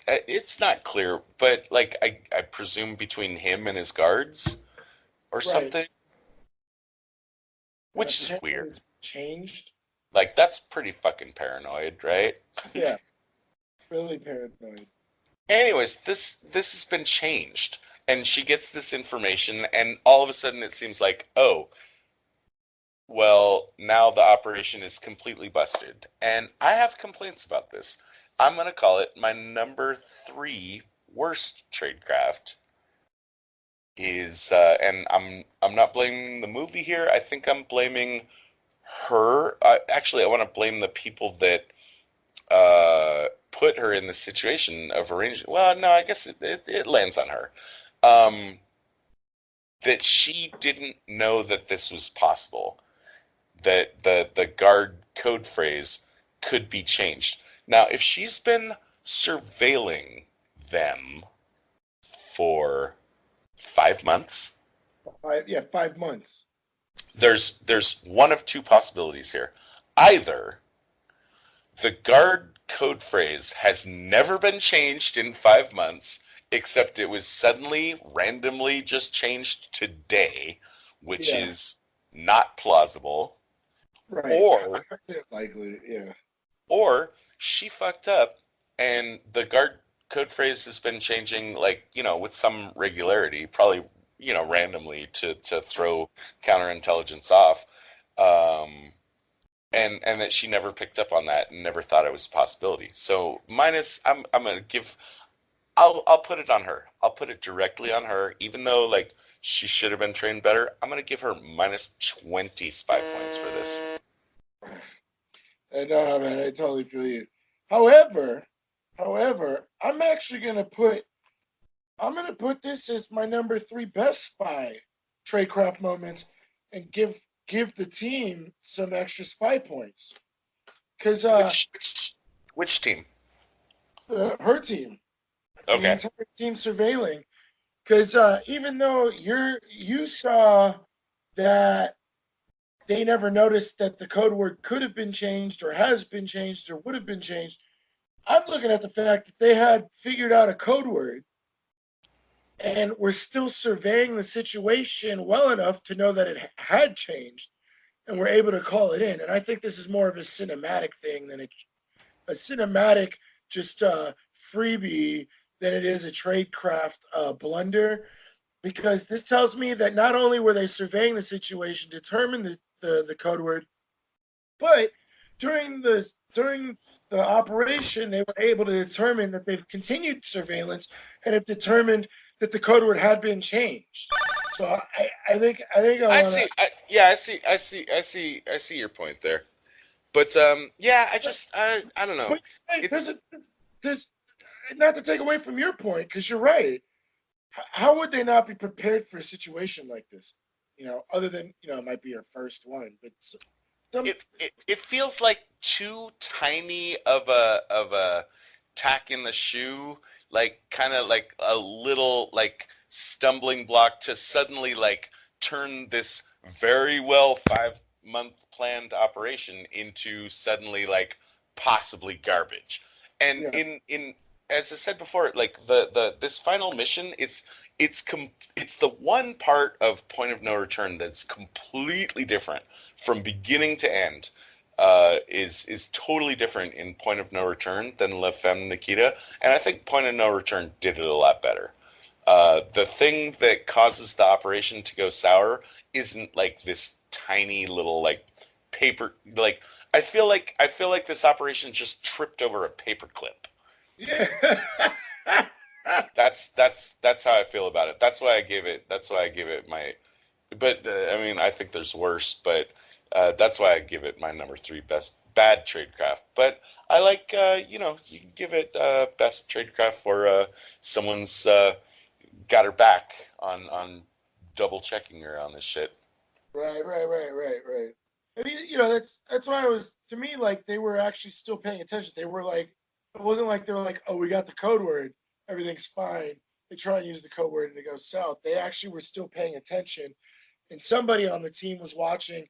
It's not clear, but like I presume between him and his guards or something, which is weird. Changed. Like that's pretty fucking paranoid, right? Yeah, really paranoid. Anyways, this has been changed, and she gets this information, and all of a sudden it seems like, oh, Well, now the operation is completely busted, and I have complaints about this. I'm gonna call it my number three worst tradecraft is, and I'm not blaming the movie here. I think I'm blaming her. Actually, I want to blame the people that put her in the situation of arranging. Well, no, I guess it lands on her. Um, that she didn't know that this was possible. That the guard code phrase could be changed. Now, if she's been surveilling them for 5 months, 5 months. there's one of two possibilities here. Either the guard code phrase has never been changed in 5 months, except it was suddenly randomly just changed today, which Yeah. is not plausible. Right. Or likely, yeah. Or she fucked up and the guard code phrase has been changing, like, with some regularity, probably, randomly to throw counterintelligence off. Um, and that she never picked up on that and never thought it was a possibility. So minus, I'm gonna give, I'll put it on her. I'll put it directly on her, even though like she should have been trained better. I'm gonna give her minus 20 spy points for this. I know, man. I totally feel you. However, I'm actually I'm gonna put this as my number three best spy tradecraft moments, and give the team some extra spy points because Which team? her team, the Okay. entire team surveilling. Because even though you saw that they never noticed that the code word could have been changed or has been changed or would have been changed, I'm looking at the fact that they had figured out a code word and were still surveying the situation well enough to know that it had changed and were able to call it in. And I think this is more of a cinematic thing than a cinematic just freebie than it is a tradecraft blunder, because this tells me that not only were they surveying the situation, determined the code word, but during the operation, they were able to determine that they've continued surveillance and have determined that the code word had been changed. So I I want see. to. Yeah, I see your point there. But yeah, I don't know. But hey, It's there's not to take away from your point, because you're right. How would they not be prepared for a situation like this? Other than it might be your first one, but some. it feels like too tiny of a tack in the shoe, like kind of like a little like stumbling block to suddenly like turn this very well 5 month planned operation into suddenly like possibly garbage. And Yeah, in as I said before, like the this final mission, it's the one part of Point of No Return that's completely different from beginning to end. Is totally different in Point of No Return than La Femme Nikita, and I think Point of No Return did it a lot better. The thing that causes the operation to go sour isn't like this tiny little like paper. Like I feel like this operation just tripped over a paper clip. yeah. That's how I feel about it. That's why I give it my. But I mean, I think there's worse. But that's why I give it my number three best bad tradecraft. But I like you can give it best tradecraft for someone's got her back on double checking her on this shit. Right. I mean, that's why I was, to me, like, they were actually still paying attention. They were like, it wasn't like they were like, oh, we got the code word, everything's fine. They try and use the code word and it goes south. They actually were still paying attention, and somebody on the team was watching,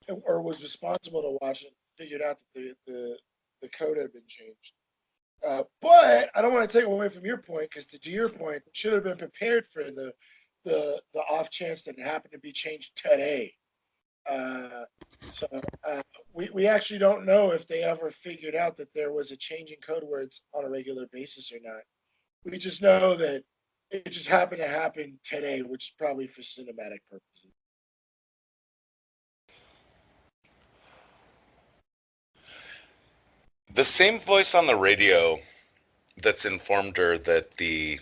or was responsible to watch it, figured out that the code had been changed. But I don't want to take away from your point, because to your point, they should have been prepared for the off chance that it happened to be changed today. Uh, so we actually don't know if they ever figured out that there was a change in code words on a regular basis or not. We just know that it just happened to happen today, which is probably for cinematic purposes. the same voice on the radio that's informed her that the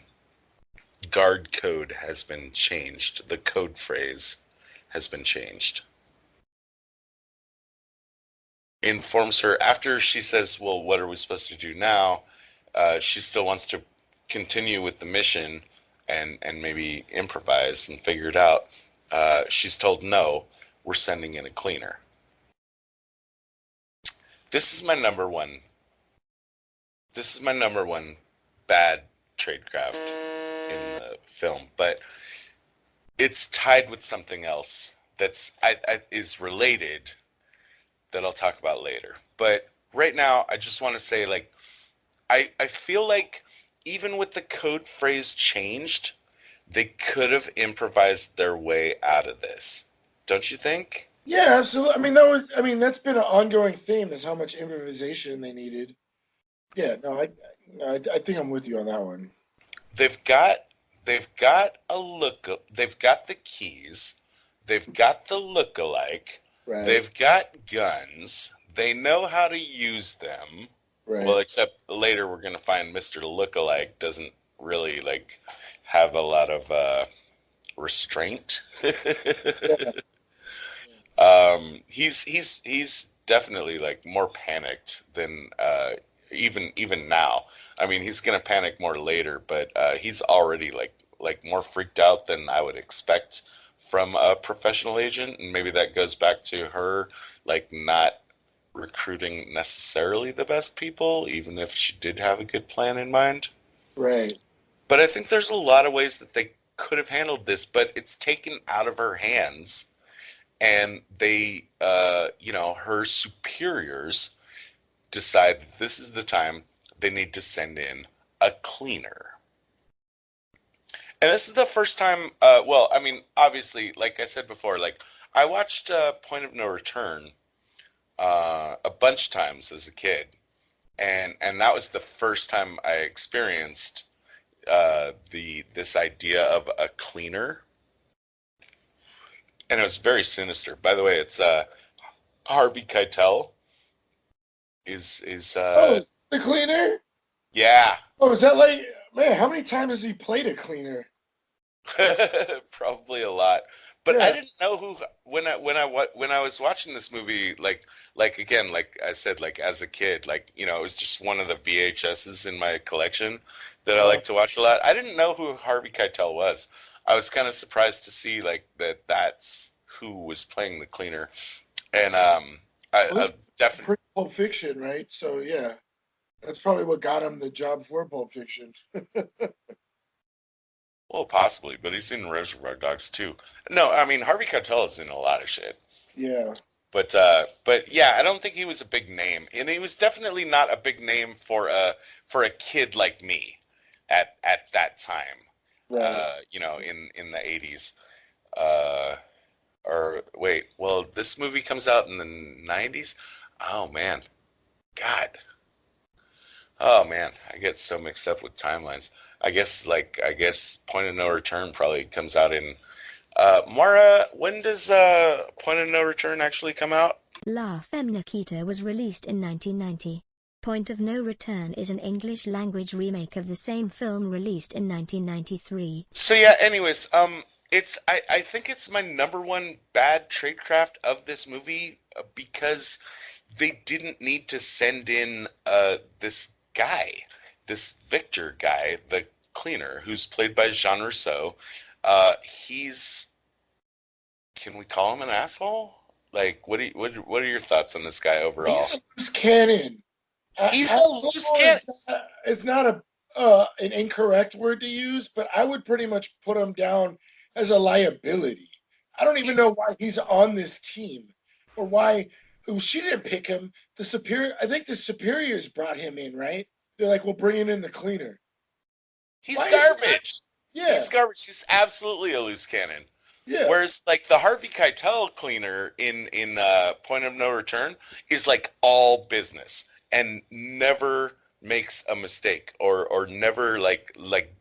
guard code has been changed, the code phrase has been changed, informs her after she says, well, what are we supposed to do now? She still wants to continue with the mission and maybe improvise and figure it out. She's told, no, we're sending in a cleaner. This is my number one bad tradecraft in the film, but it's tied with something else that's is related that I'll talk about later. But right now, I just want to say, like, I feel like even with the code phrase changed, they could have improvised their way out of this. Don't you think? Yeah, absolutely. I mean, that's been an ongoing theme, is how much improvisation they needed. Yeah, no, I think I'm with you on that one. They've got a look. They've got the keys. They've got the look-alike. Right. They've got guns. They know how to use them. Right. Well, except later we're gonna find Mr. Look-alike doesn't really like have a lot of restraint. He's definitely like more panicked than even now. I mean, he's gonna panic more later, but he's already like more freaked out than I would expect from a professional agent, and maybe that goes back to her like not recruiting necessarily the best people, even if she did have a good plan in mind. Right. But I think there's a lot of ways that they could have handled this, but it's taken out of her hands, and they, her superiors decide that this is the time they need to send in a cleaner. And this is the first time, obviously, like I said before, like I watched Point of No Return a bunch of times as a kid, and that was the first time I experienced this idea of a cleaner, and it was very sinister. By the way, it's Harvey Keitel is the cleaner? Yeah. Oh, is that like, man, how many times has he played a cleaner? Probably a lot. But Yeah. I didn't know who when I was watching this movie, like again, like I said, like as a kid, like, it was just one of the VHSs in my collection that I like to watch a lot. I didn't know who Harvey Keitel was. I was kind of surprised to see like that's who was playing the cleaner. And I definitely Pretty Pulp Fiction, right? So yeah, that's probably what got him the job for Pulp Fiction. well, possibly, but he's in Reservoir Dogs too. No, I mean Harvey Keitel is in a lot of shit. Yeah. But yeah, I don't think he was a big name, and he was definitely not a big name for a kid like me at that time. Right. In the 80s. Or wait, well, this movie comes out in the 90s. Oh man, God. Oh man, I get so mixed up with timelines. I guess Point of No Return probably comes out in. Mara, when does Point of No Return actually come out? La Femme Nikita was released in 1990. Point of No Return is an English-language remake of the same film released in 1993. So yeah, anyways, I think it's my number one bad tradecraft of this movie because they didn't need to send in this guy, this Victor guy, the cleaner, who's played by Jean Rousseau. Can we call him an asshole? Like, what are your thoughts on this guy overall? He's a loose cannon. He's a loose cannon. It's not an incorrect word to use, but I would pretty much put him down as a liability. I don't even know why he's on this team, or why. She didn't pick him. I think the superiors brought him in, right? They're like, "We'll bring in the cleaner." He's garbage. Yeah, He's garbage. He's absolutely a loose cannon. Yeah. Whereas, like, the Harvey Keitel cleaner in Point of No Return is like all business and never makes a mistake or never like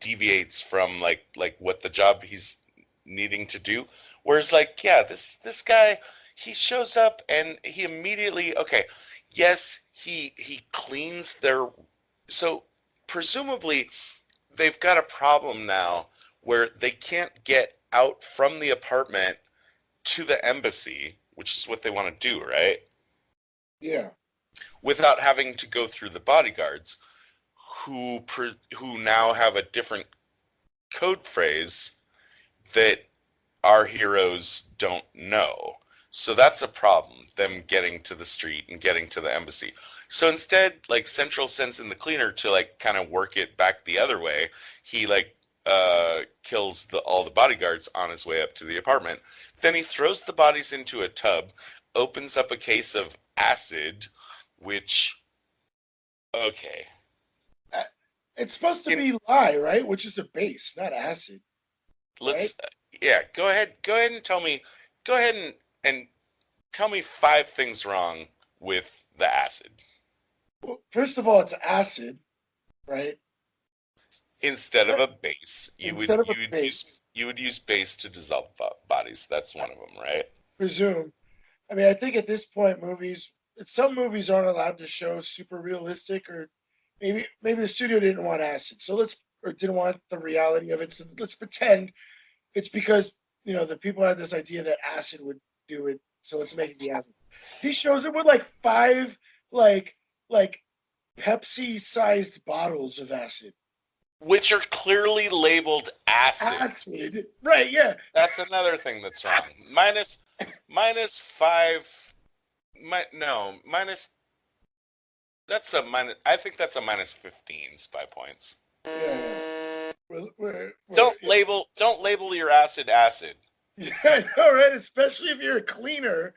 deviates from like what the job he's needing to do. Whereas, like, yeah, this guy, he shows up and he immediately, okay, yes, he cleans their, so presumably they've got a problem now where they can't get out from the apartment to the embassy, which is what they want to do, right? Yeah. Without having to go through the bodyguards who now have a different code phrase that our heroes don't know. So that's a problem, them getting to the street and getting to the embassy. So instead, like, Central sends in the cleaner to like kind of work it back the other way. He like kills all the bodyguards on his way up to the apartment. Then he throws the bodies into a tub, opens up a case of acid, which, okay. It's supposed to be lye, right? Which is a base, not acid. Let's yeah, go ahead and tell me, go ahead and tell me 5 things wrong with the acid. Well, first of all, it's acid, right? Instead of a base, you would use base to dissolve bodies. That's one of them, right? Presume. I mean, I think at this point, some movies aren't allowed to show super realistic, or maybe the studio didn't want acid, or didn't want the reality of it. So let's pretend it's because the people had this idea that acid would do it, so let's make it the acid. He shows it with like 5 like Pepsi-sized bottles of acid, which are clearly labeled acid. Acid, right? Yeah, that's another thing that's wrong. minus 5. Minus. That's a minus. I think that's a minus 15 spy points. Yeah. Don't label your acid. Yeah, I know, right? Especially if you're a cleaner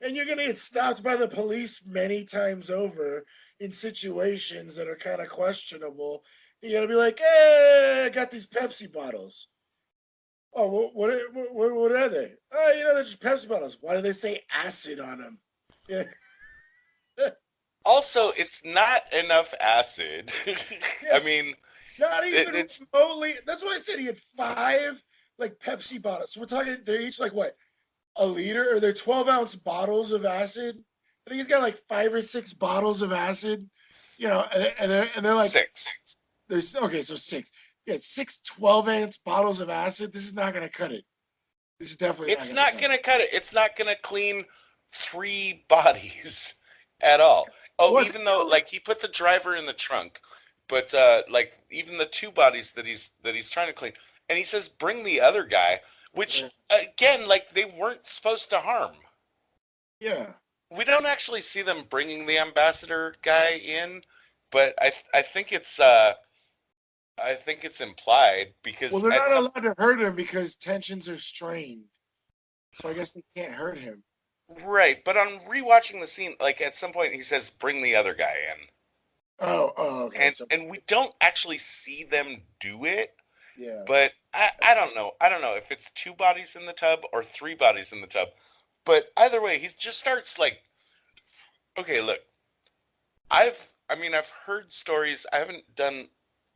and you're gonna get stopped by the police many times over in situations that are kind of questionable. You gotta be like, "Hey, I got these Pepsi bottles." Oh, what are they? Oh, they're just Pepsi bottles. Why do they say acid on them? Yeah. Also, it's not enough acid. I mean, not even remotely. That's why I said he had 5 like Pepsi bottles. So we're talking, they're each like what, a liter, or they're 12-ounce bottles of acid. I think he's got like 5 or 6 bottles of acid. And they're like 6. So 6. Yeah, 6 12-ounce bottles of acid. This is not going to cut it. This is definitely. It's not going to cut it. It's not going to clean 3 bodies at all. Oh, even though like he put the driver in the trunk, but like even the 2 bodies that he's trying to clean, and he says bring the other guy, which again, like, they weren't supposed to harm. Yeah. We don't actually see them bringing the ambassador guy in, but I think it's implied because they're not allowed to hurt him because tensions are strained, so I guess they can't hurt him. Right, but on rewatching the scene, like at some point he says, "Bring the other guy in." Oh, okay. And we don't actually see them do it. Yeah. But I don't know. I don't know if it's 2 bodies in the tub or 3 bodies in the tub. But either way, he just starts like, okay, look, I've heard stories. I haven't done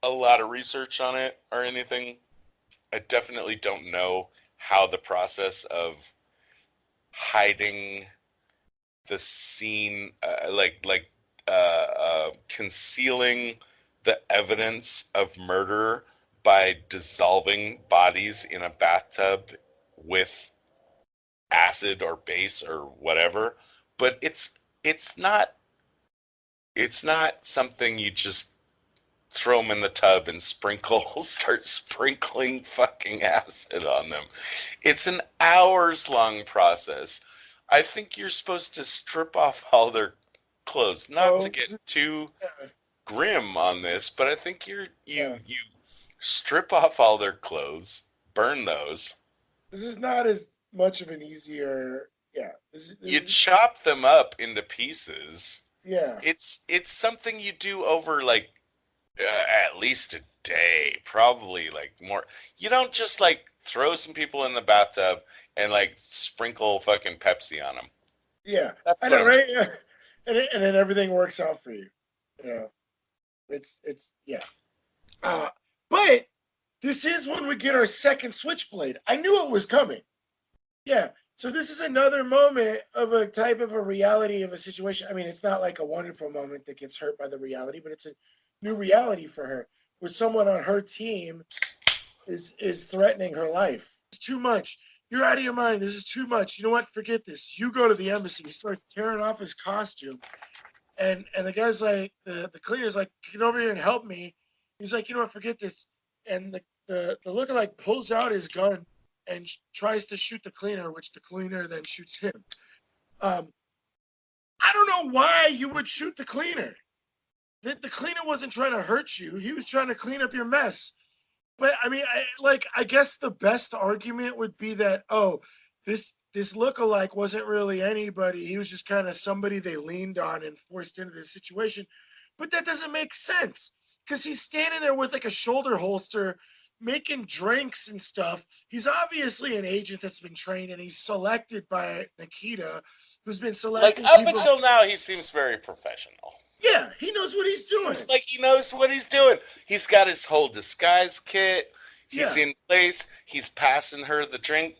a lot of research on it or anything. I definitely don't know how the process of hiding the scene, concealing the evidence of murder by dissolving bodies in a bathtub with acid or base or whatever. But it's not something you just throw them in the tub and start sprinkling fucking acid on them. It's an hours-long process. I think you're supposed to strip off all their clothes, not to get too grim on this, but I think you strip off all their clothes, burn those. This is not as much of an easier. Yeah. You chop them up into pieces. Yeah. It's something you do over like at least a day, probably like more. You don't just like throw some people in the bathtub and like sprinkle fucking Pepsi on them. Yeah, I know, right? Yeah. And then everything works out for you. It's yeah. But this is when we get our second switchblade. I knew it was coming. Yeah. So this is another moment of a type of a reality of a situation. I mean, it's not like a wonderful moment that gets hurt by the reality, but it's a new reality for her, where someone on her team is threatening her life. It's too much. You're out of your mind. This is too much. You know what? Forget this. You go to the embassy. He starts tearing off his costume. And the guy's like, the cleaner's like, get over here and help me. He's like, you know what? Forget this. And the lookalike pulls out his gun and tries to shoot the cleaner, which the cleaner then shoots him. I don't know why you would shoot the cleaner. The cleaner wasn't trying to hurt you. He was trying to clean up your mess. But I mean, I guess the best argument would be that, oh, this lookalike wasn't really anybody. He was just kind of somebody they leaned on and forced into this situation. But that doesn't make sense because he's standing there with like a shoulder holster, making drinks and stuff. He's obviously an agent that's been trained, and he's selected by Nikita, who's been selecting Like, up people. until now, he seems very professional. Yeah, he knows what he's doing. Seems like he knows what he's doing. He's got his whole disguise kit. He's in place. He's passing her the drink,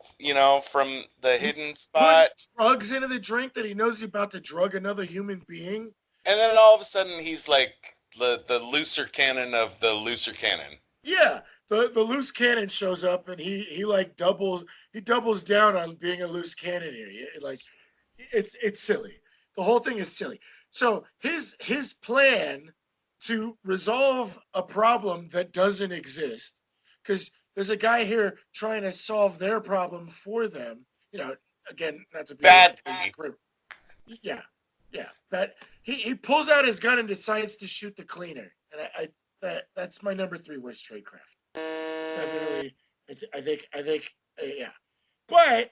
from the hidden spot. Drugs into the drink that he knows he's about to drug another human being. And then all of a sudden, he's like the looser cannon of the looser cannon. Yeah, the loose cannon shows up, and he doubles down on being a loose cannon here. Like, it's silly. The whole thing is silly. So his plan to resolve a problem that doesn't exist, because there's a guy here trying to solve their problem for them. Again, not to be badly. Yeah. But he pulls out his gun and decides to shoot the cleaner, and that's my number 3 worst tradecraft. Definitely, I think, yeah. But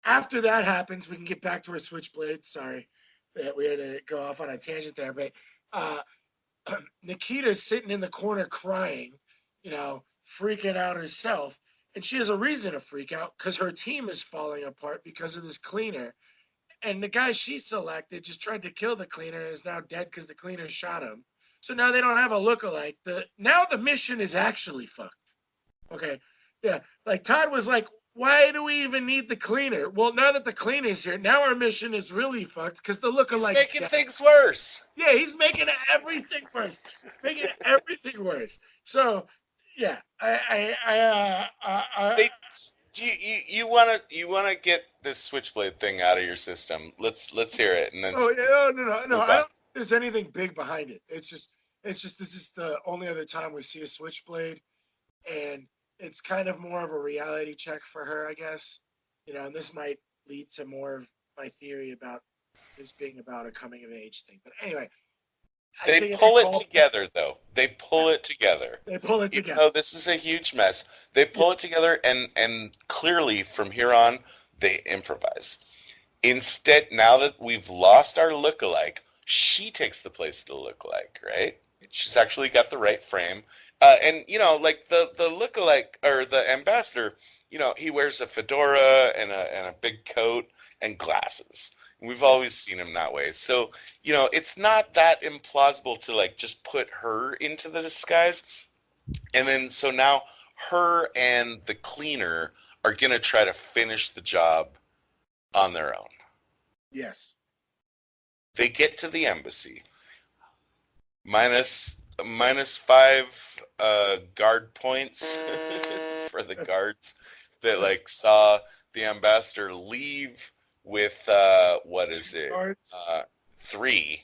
after that happens, we can get back to our switchblade. Sorry that we had to go off on a tangent there, but Nikita's sitting in the corner crying, freaking out herself, and she has a reason to freak out because her team is falling apart because of this cleaner, and the guy she selected just tried to kill the cleaner and is now dead because the cleaner shot him. So now they don't have a lookalike. Now the mission is actually fucked. Okay, yeah, like Todd was like, why do we even need the cleaner? Well, now that the cleaner's here, now our mission is really fucked because the lookalike. He's making things worse. Yeah, he's making everything worse. Making everything worse. So, yeah, you wanna get this switchblade thing out of your system. Let's hear it, and then. Oh yeah, no. I don't think there's anything big behind it. It's just this is the only other time we see a switchblade, and it's kind of more of a reality check for her, I guess. And this might lead to more of my theory about this being about a coming of age thing. But anyway, they pull it together, though. They pull it together. Even though this is a huge mess, they pull it together, and clearly from here on, they improvise. Instead, now that we've lost our lookalike, she takes the place of the lookalike, right? She's actually got the right frame. And like the lookalike or the ambassador, he wears a fedora and a big coat and glasses. And we've always seen him that way. So, it's not that implausible to like just put her into the disguise. And then so now her and the cleaner are gonna try to finish the job on their own. Yes. They get to the embassy. Minus 5 guard points for the guards that like saw the ambassador leave with what is it? Guards? 3.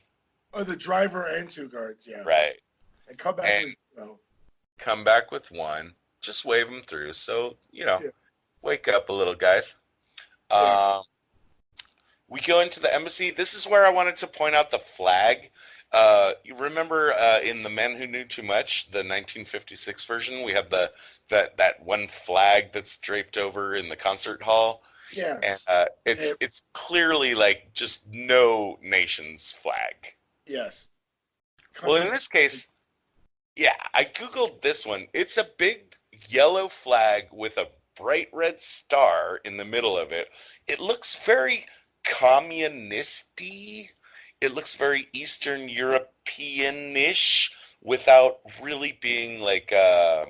Oh, the driver and 2 guards, yeah. Right. And come back with 0. Come back with 1. Just wave them through. So, wake up a little, guys. Yeah. We go into the embassy. This is where I wanted to point out the flag. You remember in The Men Who Knew Too Much, the 1956 version, we had that one flag that's draped over in the concert hall. Yes. And it's clearly like just no nation's flag. Yes. Well, in this case, yeah, I Googled this one. It's a big yellow flag with a bright red star in the middle of it. It looks very communist-y. It looks very Eastern European-ish without really being like a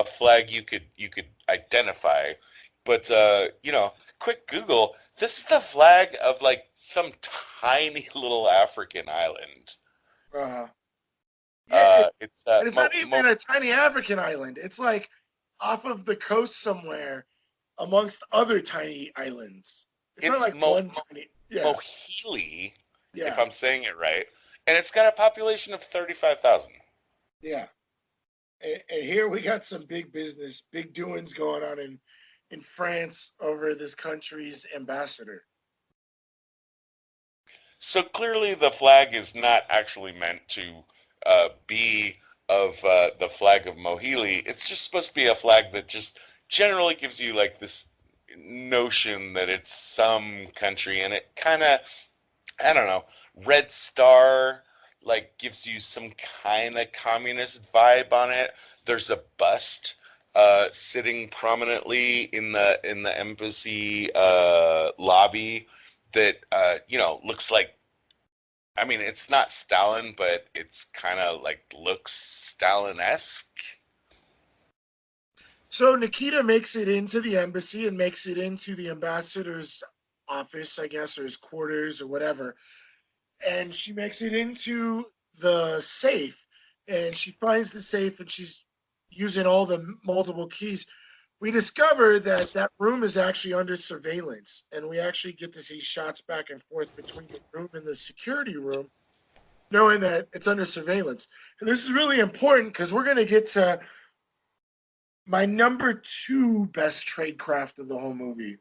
flag you could identify. But quick Google. This is the flag of like some tiny little African island. Uh, yeah, It's and it's not even a tiny African island. It's like off of the coast somewhere amongst other tiny islands. It's not like one tiny. Yeah, Mohili, if yeah, I'm saying it right, and it's got a population of 35,000. yeah. And here we got some big business, big doings going on in France over this country's ambassador. So clearly, the flag is not actually meant to be of the flag of Mohili. It's just supposed to be a flag that just generally gives you like this notion that it's some country, and it kind of, I don't know, red star like gives you some kind of communist vibe on it. There's a bust sitting prominently in the embassy lobby that looks like, I mean, it's not Stalin, but it's kind of like looks Stalin-esque. So Nikita makes it into the embassy and makes it into the ambassador's office, I guess, or his quarters or whatever. And she makes it into the safe, and she finds the safe, and she's using all the multiple keys. We discover that that room is actually under surveillance, and we actually get to see shots back and forth between the room and the security room, knowing that it's under surveillance. And this is really important because we're going to get to my number 2 best tradecraft of the whole movie.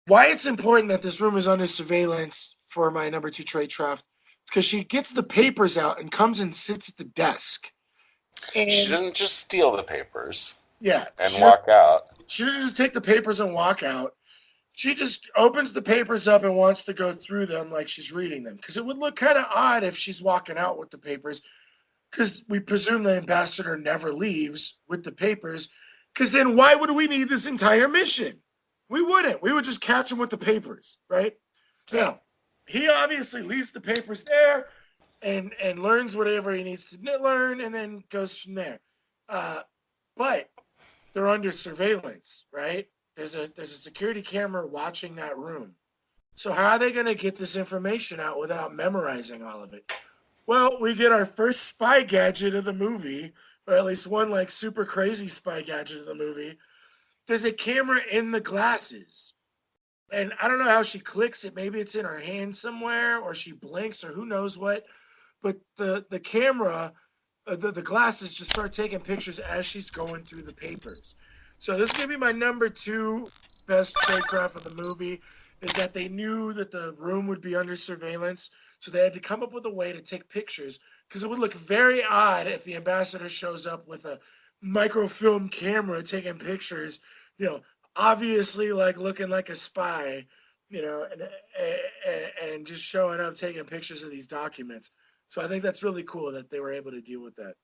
Why it's important that this room is under surveillance for my number 2 tradecraft is because she gets the papers out and comes and sits at the desk. And she doesn't just steal the papers. Yeah. And walk out. She doesn't just take the papers and walk out. She just opens the papers up and wants to go through them like she's reading them. Because it would look kind of odd if she's walking out with the papers. Because we presume the ambassador never leaves with the papers. Because then why would we need this entire mission? We wouldn't. We would just catch him with the papers, right? Yeah. Now, he obviously leaves the papers there and learns whatever he needs to learn and then goes from there. But they're under surveillance, right? There's a security camera watching that room. So how are they going to get this information out without memorizing all of it? Well, we get our first spy gadget of the movie, or at least one like super crazy spy gadget of the movie. There's a camera in the glasses. And I don't know how she clicks it. Maybe it's in her hand somewhere, or she blinks, or who knows what. But the camera, the glasses just start taking pictures as she's going through the papers. So this is going to be my number 2 best tradecraft of the movie, is that they knew that the room would be under surveillance. So they had to come up with a way to take pictures, because it would look very odd if the ambassador shows up with a microfilm camera taking pictures, obviously like looking like a spy, and just showing up taking pictures of these documents. So I think that's really cool that they were able to deal with that.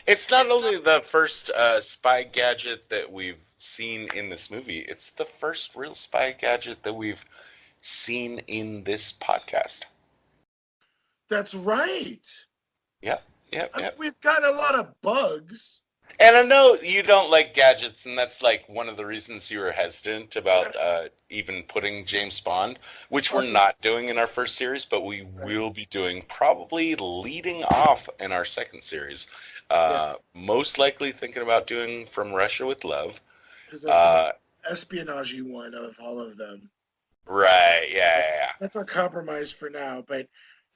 It's not only the first spy gadget that we've seen in this movie, it's the first real spy gadget that we've seen in this podcast. That's right. Yep. We've gotten a lot of bugs. And I know you don't like gadgets, and that's like one of the reasons you were hesitant about even putting James Bond, which we're not doing in our first series, but we will be doing probably leading off in our second series. Most likely thinking about doing From Russia with Love. Because that's the espionage one of all of them. Right, yeah. That's our compromise for now, but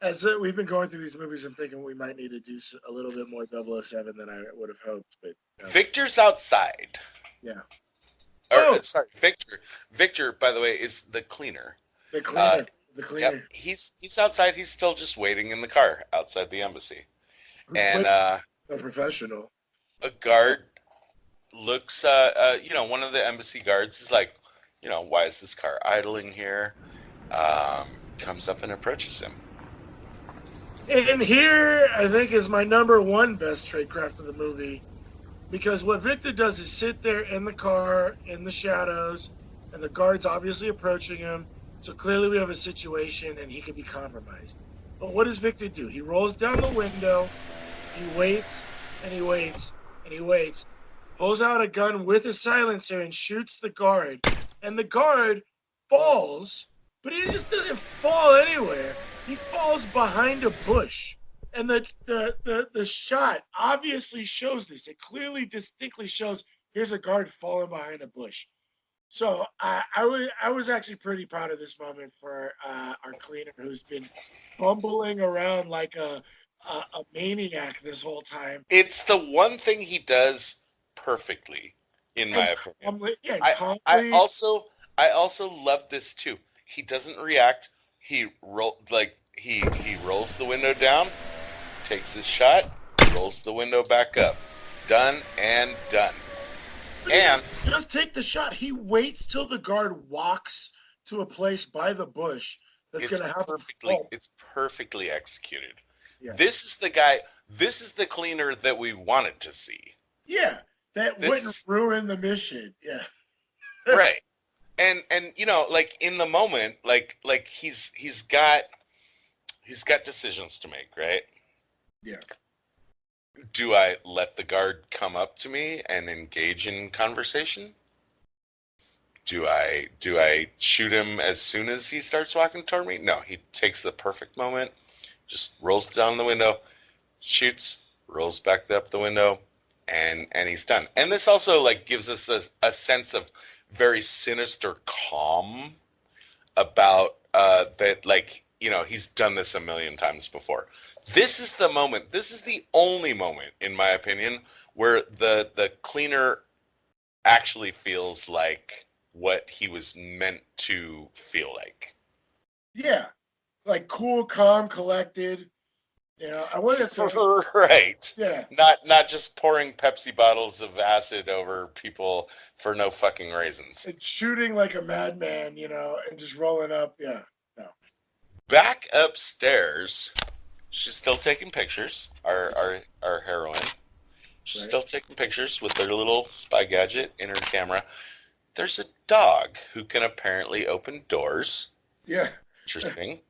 as we've been going through these movies, I'm thinking we might need to do a little bit more 007 than I would have hoped. But Victor's outside. Yeah. Sorry, Victor. Victor, by the way, is the cleaner. The cleaner. Yep, he's outside. He's still just waiting in the car outside the embassy. And a professional. A guard looks. One of the embassy guards is like, why is this car idling here? Comes up and approaches him. And here, I think, is my number 1 best tradecraft of the movie. Because what Victor does is sit there in the car, in the shadows, and the guard's obviously approaching him. So clearly we have a situation, and he could be compromised. But what does Victor do? He rolls down the window, he waits, and he waits, and he waits. pulls out a gun with a silencer and shoots the guard. And the guard falls, but he just doesn't fall anywhere. He falls behind a bush. And the shot obviously shows this. It clearly, distinctly shows here's a guard falling behind a bush. So I was actually pretty proud of this moment for our cleaner, who's been bumbling around like a maniac this whole time. It's the one thing he does perfectly, in my opinion. I also love this too. He doesn't react. He rolls the window down, takes his shot, rolls the window back up. Done and done. And just take the shot. He waits till the guard walks to a place by the bush that's going to have it's perfectly executed. Yeah. This is the guy. This is the cleaner that we wanted to see. Yeah, that wouldn't ruin the mission. Yeah, right. And you know, like in the moment, like he's got decisions to make, right? Yeah. Do I let the guard come up to me and engage in conversation? Do I shoot him as soon as he starts walking toward me? No, he takes the perfect moment, just rolls down the window, shoots, rolls back up the window, and he's done. And this also like gives us a sense of very sinister calm about that, like, you know, he's done this a million times before. This is the moment, this is the only moment, in my opinion, where the cleaner actually feels like what he was meant to feel like. Yeah. Like cool, calm, collected. You know, I wanted to right. Yeah. Not just pouring Pepsi bottles of acid over people for no fucking reasons. It's shooting like a madman, you know, and just rolling up. Yeah. No. Back upstairs, she's still taking pictures. Our heroine. She's still taking pictures with her little spy gadget in her camera. There's a dog who can apparently open doors. Yeah. Interesting.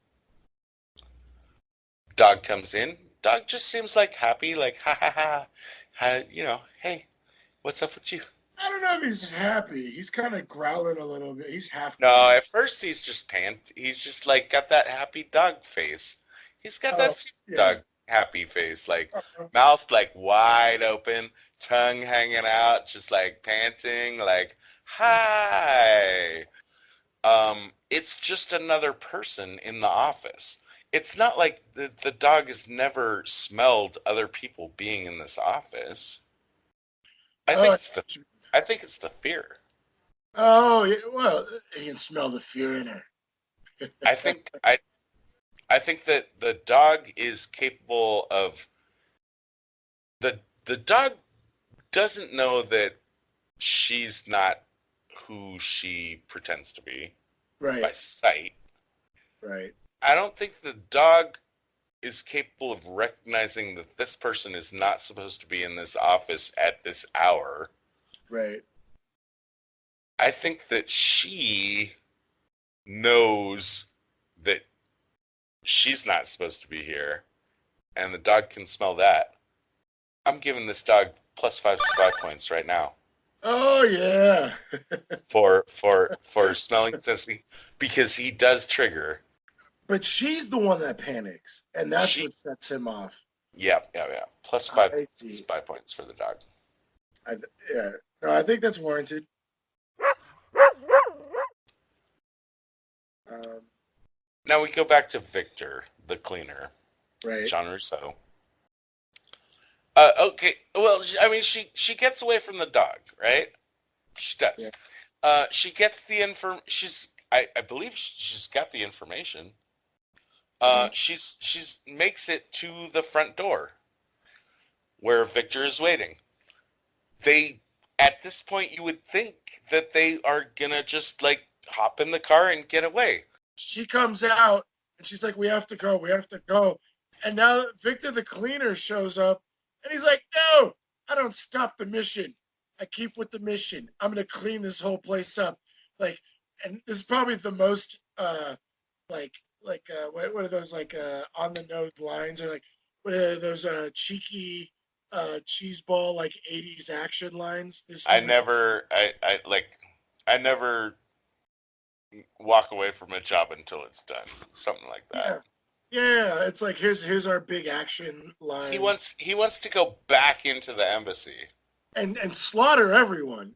Dog comes in. Dog just seems like happy, like ha, you know, hey, what's up with you? I don't know if he's happy. He's kind of growling a little bit. He's half. No, at first he's just He's just like got that happy dog face. He's got that dog happy face, like mouth like wide open, tongue hanging out, just like panting, like hi. It's just another person in the office. It's not like the dog has never smelled other people being in this office. I think it's the fear. Oh, yeah, well, you can smell the fear in her. I think that the dog is capable of the dog doesn't know that she's not who she pretends to be by sight. Right. I don't think the dog is capable of recognizing that this person is not supposed to be in this office at this hour. Right. I think that she knows that she's not supposed to be here, and the dog can smell that. I'm giving this dog plus 5 spy points right now. Oh yeah. for smelling sissy, because he does trigger. But she's the one that panics, and that's what sets him off. Yeah. Plus 5 spy points for the dog. No, I think that's warranted. Now we go back to Victor, the cleaner. Right. Jean Rousseau. Okay. Well, I mean, she gets away from the dog, right? She does. Yeah. She gets the I believe she's got the information. She's makes it to the front door where Victor is waiting. At this point, you would think that they are gonna just like hop in the car and get away. She comes out and she's like, we have to go. And now Victor the cleaner shows up and he's like, no, I don't stop the mission. I keep with the mission. I'm going to clean this whole place up. Like, and this is probably the most, what are those, like, on the nose lines, or like, what are those, cheeky, cheeseball like 80s action lines. I never walk away from a job until it's done. Something like that. Yeah. It's like here's our big action line. He wants to go back into the embassy and slaughter everyone.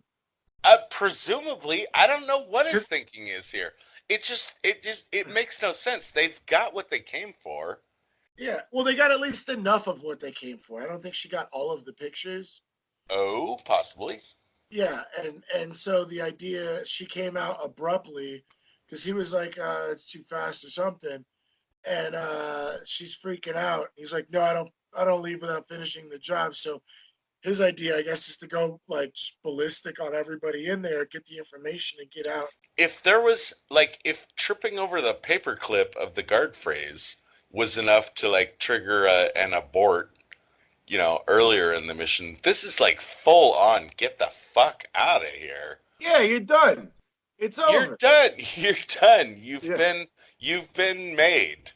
Presumably, I don't know what his thinking is here. It makes no sense. They've got what they came for. Yeah, well, they got at least enough of what they came for. I don't think she got all of the pictures. Oh, possibly. Yeah, and so the idea, she came out abruptly because he was like, it's too fast or something, and she's freaking out. He's like, no, I don't leave without finishing the job. So his idea, I guess, is to go like just ballistic on everybody in there, get the information, and get out. If tripping over the paperclip of the guard phrase was enough to like trigger an abort, earlier in the mission, this is like full on. Get the fuck out of here. Yeah, you're done. It's over. You're done. You're done. You've been made.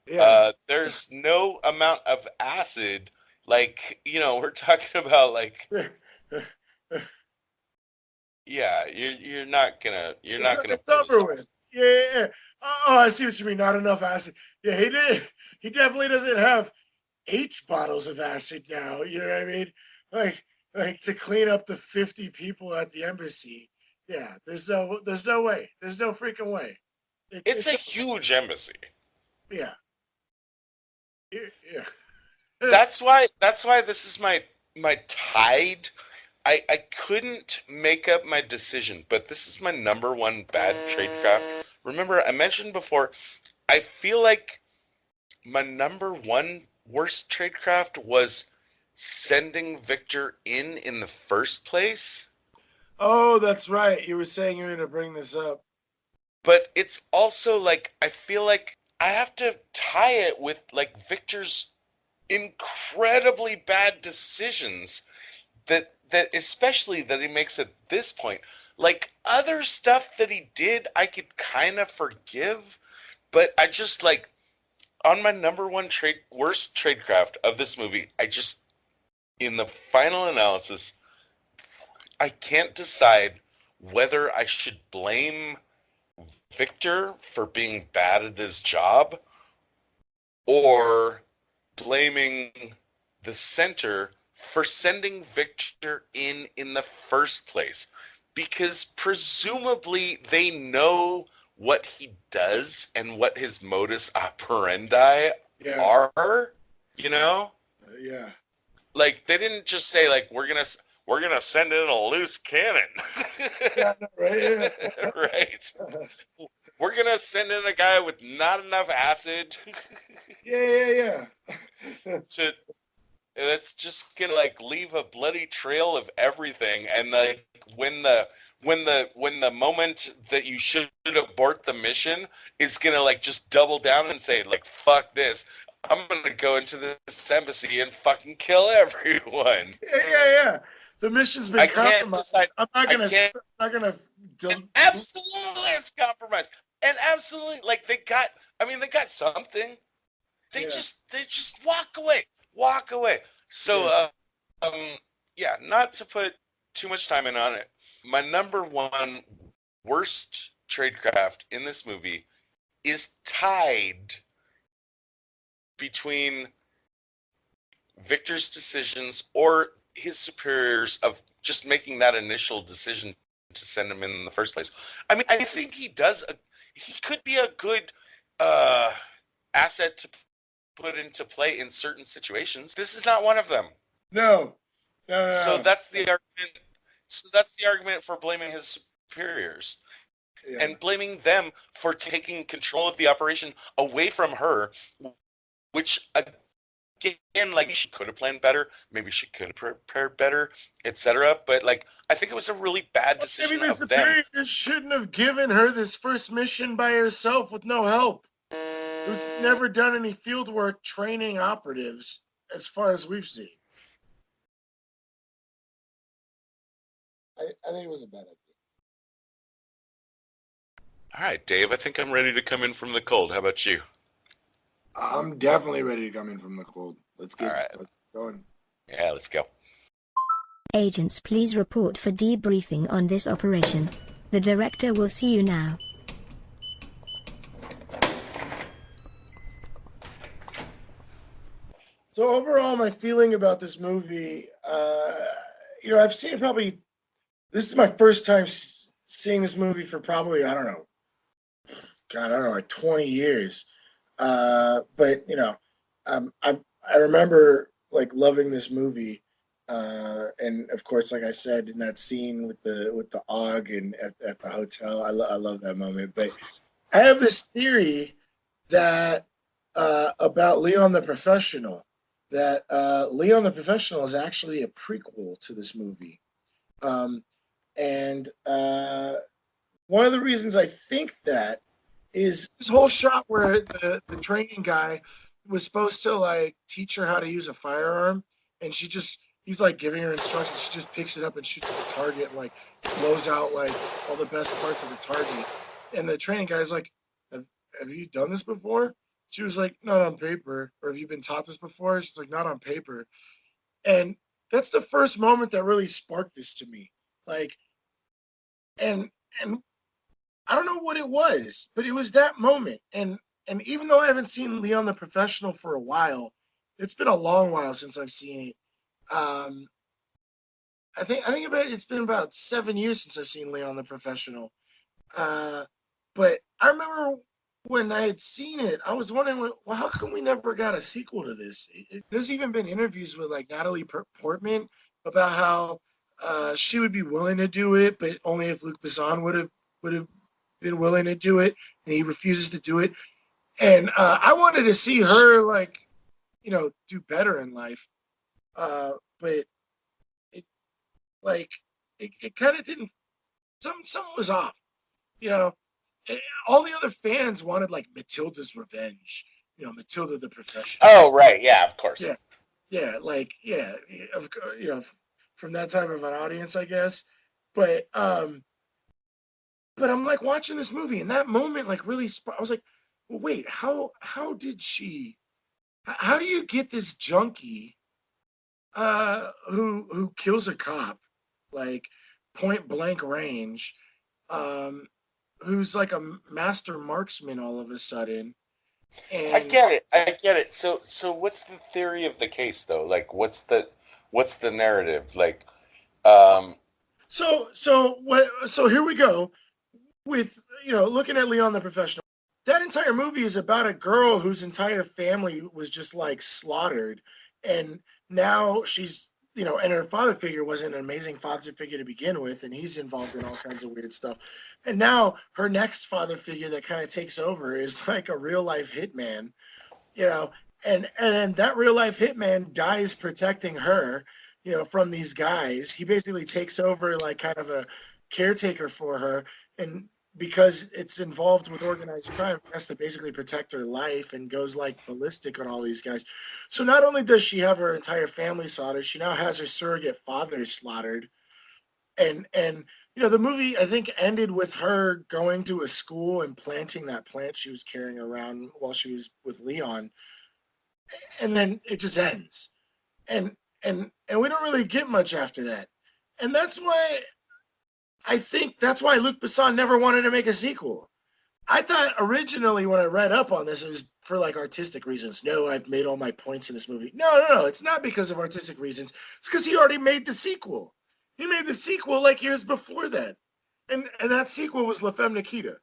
Yeah. There's no amount of acid. Like, we're talking about like. Yeah, you're not gonna It's over with. Yeah. Oh, I see what you mean. Not enough acid. Yeah, he did. He definitely doesn't have 8 bottles of acid now. You know what I mean? Like to clean up the 50 people at the embassy. Yeah, there's no way. There's no freaking way. It's a huge embassy. Yeah. Yeah. That's why this is my tide. I couldn't make up my decision, but this is my number one bad tradecraft. Remember, I mentioned before, I feel like my number one worst tradecraft was sending Victor in the first place. Oh, that's right. You were saying you were going to bring this up. But it's also like, I feel like I have to tie it with like Victor's incredibly bad decisions that especially that he makes at this point. Like other stuff that he did, I could kind of forgive, but I just like on my number one worst tradecraft of this movie, I just in the final analysis, I can't decide whether I should blame Victor for being bad at his job or blaming the center for sending Victor in the first place, because presumably they know what he does and what his modus operandi are, Yeah. Like they didn't just say like we're gonna send in a loose cannon. Yeah, right. Right. We're gonna send in a guy with not enough acid. Yeah. That's just gonna like leave a bloody trail of everything, and like when the moment that you should abort the mission is gonna like just double down and say like fuck this, I'm gonna go into this embassy and fucking kill everyone. Yeah. The mission's been compromised. I'm not gonna. Absolutely, it's compromised, and absolutely, like they got something. They just walk away. So, not to put too much time in on it. My number one worst tradecraft in this movie is tied between Victor's decisions or his superiors of just making that initial decision to send him in the first place. I mean, I think he could be a good asset to put into play in certain situations. This is not one of them. No. So that's the argument. So that's the argument for blaming his superiors and blaming them for taking control of the operation away from her, which again, like she could have planned better, maybe she could have prepared better, etc. But like, I think it was a really bad decision maybe the of them. superiors shouldn't have given her this first mission by herself with no help. Who's never done any field work training operatives, as far as we've seen. I think it was a bad idea. All right, Dave, I think I'm ready to come in from the cold. How about you? I'm definitely ready to come in from the cold. Let's get All right. Let's going. Yeah, let's go. Agents, please report for debriefing on this operation. The director will see you now. So overall, my feeling about this movie, I've seen it probably. This is my first time seeing this movie for probably, I don't know, God, I don't know, like 20 years. But I remember like loving this movie, and of course, like I said, in that scene with the Og and at the hotel, I love that moment. But I have this theory that about Leon the Professional, that Leon the Professional is actually a prequel to this movie. And one of the reasons I think that is this whole shot where the training guy was supposed to like teach her how to use a firearm, and he's like giving her instructions. She just picks it up and shoots at the target and like blows out like all the best parts of the target. And the training guy's like, have you done this before? She was like, not on paper. Or have you been taught this before? She's like, not on paper. And that's the first moment that really sparked this to me. Like, and and I don't know what it was, but it was that moment. And even though I haven't seen Leon the Professional for a while, it's been a long while since I've seen it. Um, I think it's been about 7 years since I've seen Leon the Professional. Uh, but I remember when I had seen it, I was wondering, well, how come we never got a sequel to this? There's even been interviews with like Natalie Portman about how she would be willing to do it, but only if Luc Besson would have been willing to do it, and he refuses to do it. And I wanted to see her like, do better in life, but it like it kind of didn't. Something was off, you know. All the other fans wanted like Matilda's revenge, Matilda the Professional. Oh, right. Yeah, of course. Yeah, from that type of an audience, I guess. But I'm like watching this movie, and that moment like really, I was like, well, wait, how did she? How do you get this junkie who kills a cop like point blank range, who's like a master marksman all of a sudden? And I get it. So what's the theory of the case though? Like what's the narrative? Like so here we go with looking at Leon the Professional. That entire movie is about a girl whose entire family was just like slaughtered, and now she's and her father figure wasn't an amazing father figure to begin with, and he's involved in all kinds of weird stuff. And now her next father figure that kind of takes over is like a real life hitman, and that real life hitman dies protecting her, from these guys. He basically takes over like kind of a caretaker for her, and because it's involved with organized crime, he has to basically protect her life and goes like ballistic on all these guys. So not only does she have her entire family slaughtered, she now has her surrogate father slaughtered. And the movie I think ended with her going to a school and planting that plant she was carrying around while she was with Leon. And then it just ends. And we don't really get much after that. And that's why I think that's why Luc Besson never wanted to make a sequel. I thought originally when I read up on this, it was for like artistic reasons. No, I've made all my points in this movie. No. It's not because of artistic reasons. It's because he already made the sequel. He made the sequel like years before that. And that sequel was La Femme, Nikita.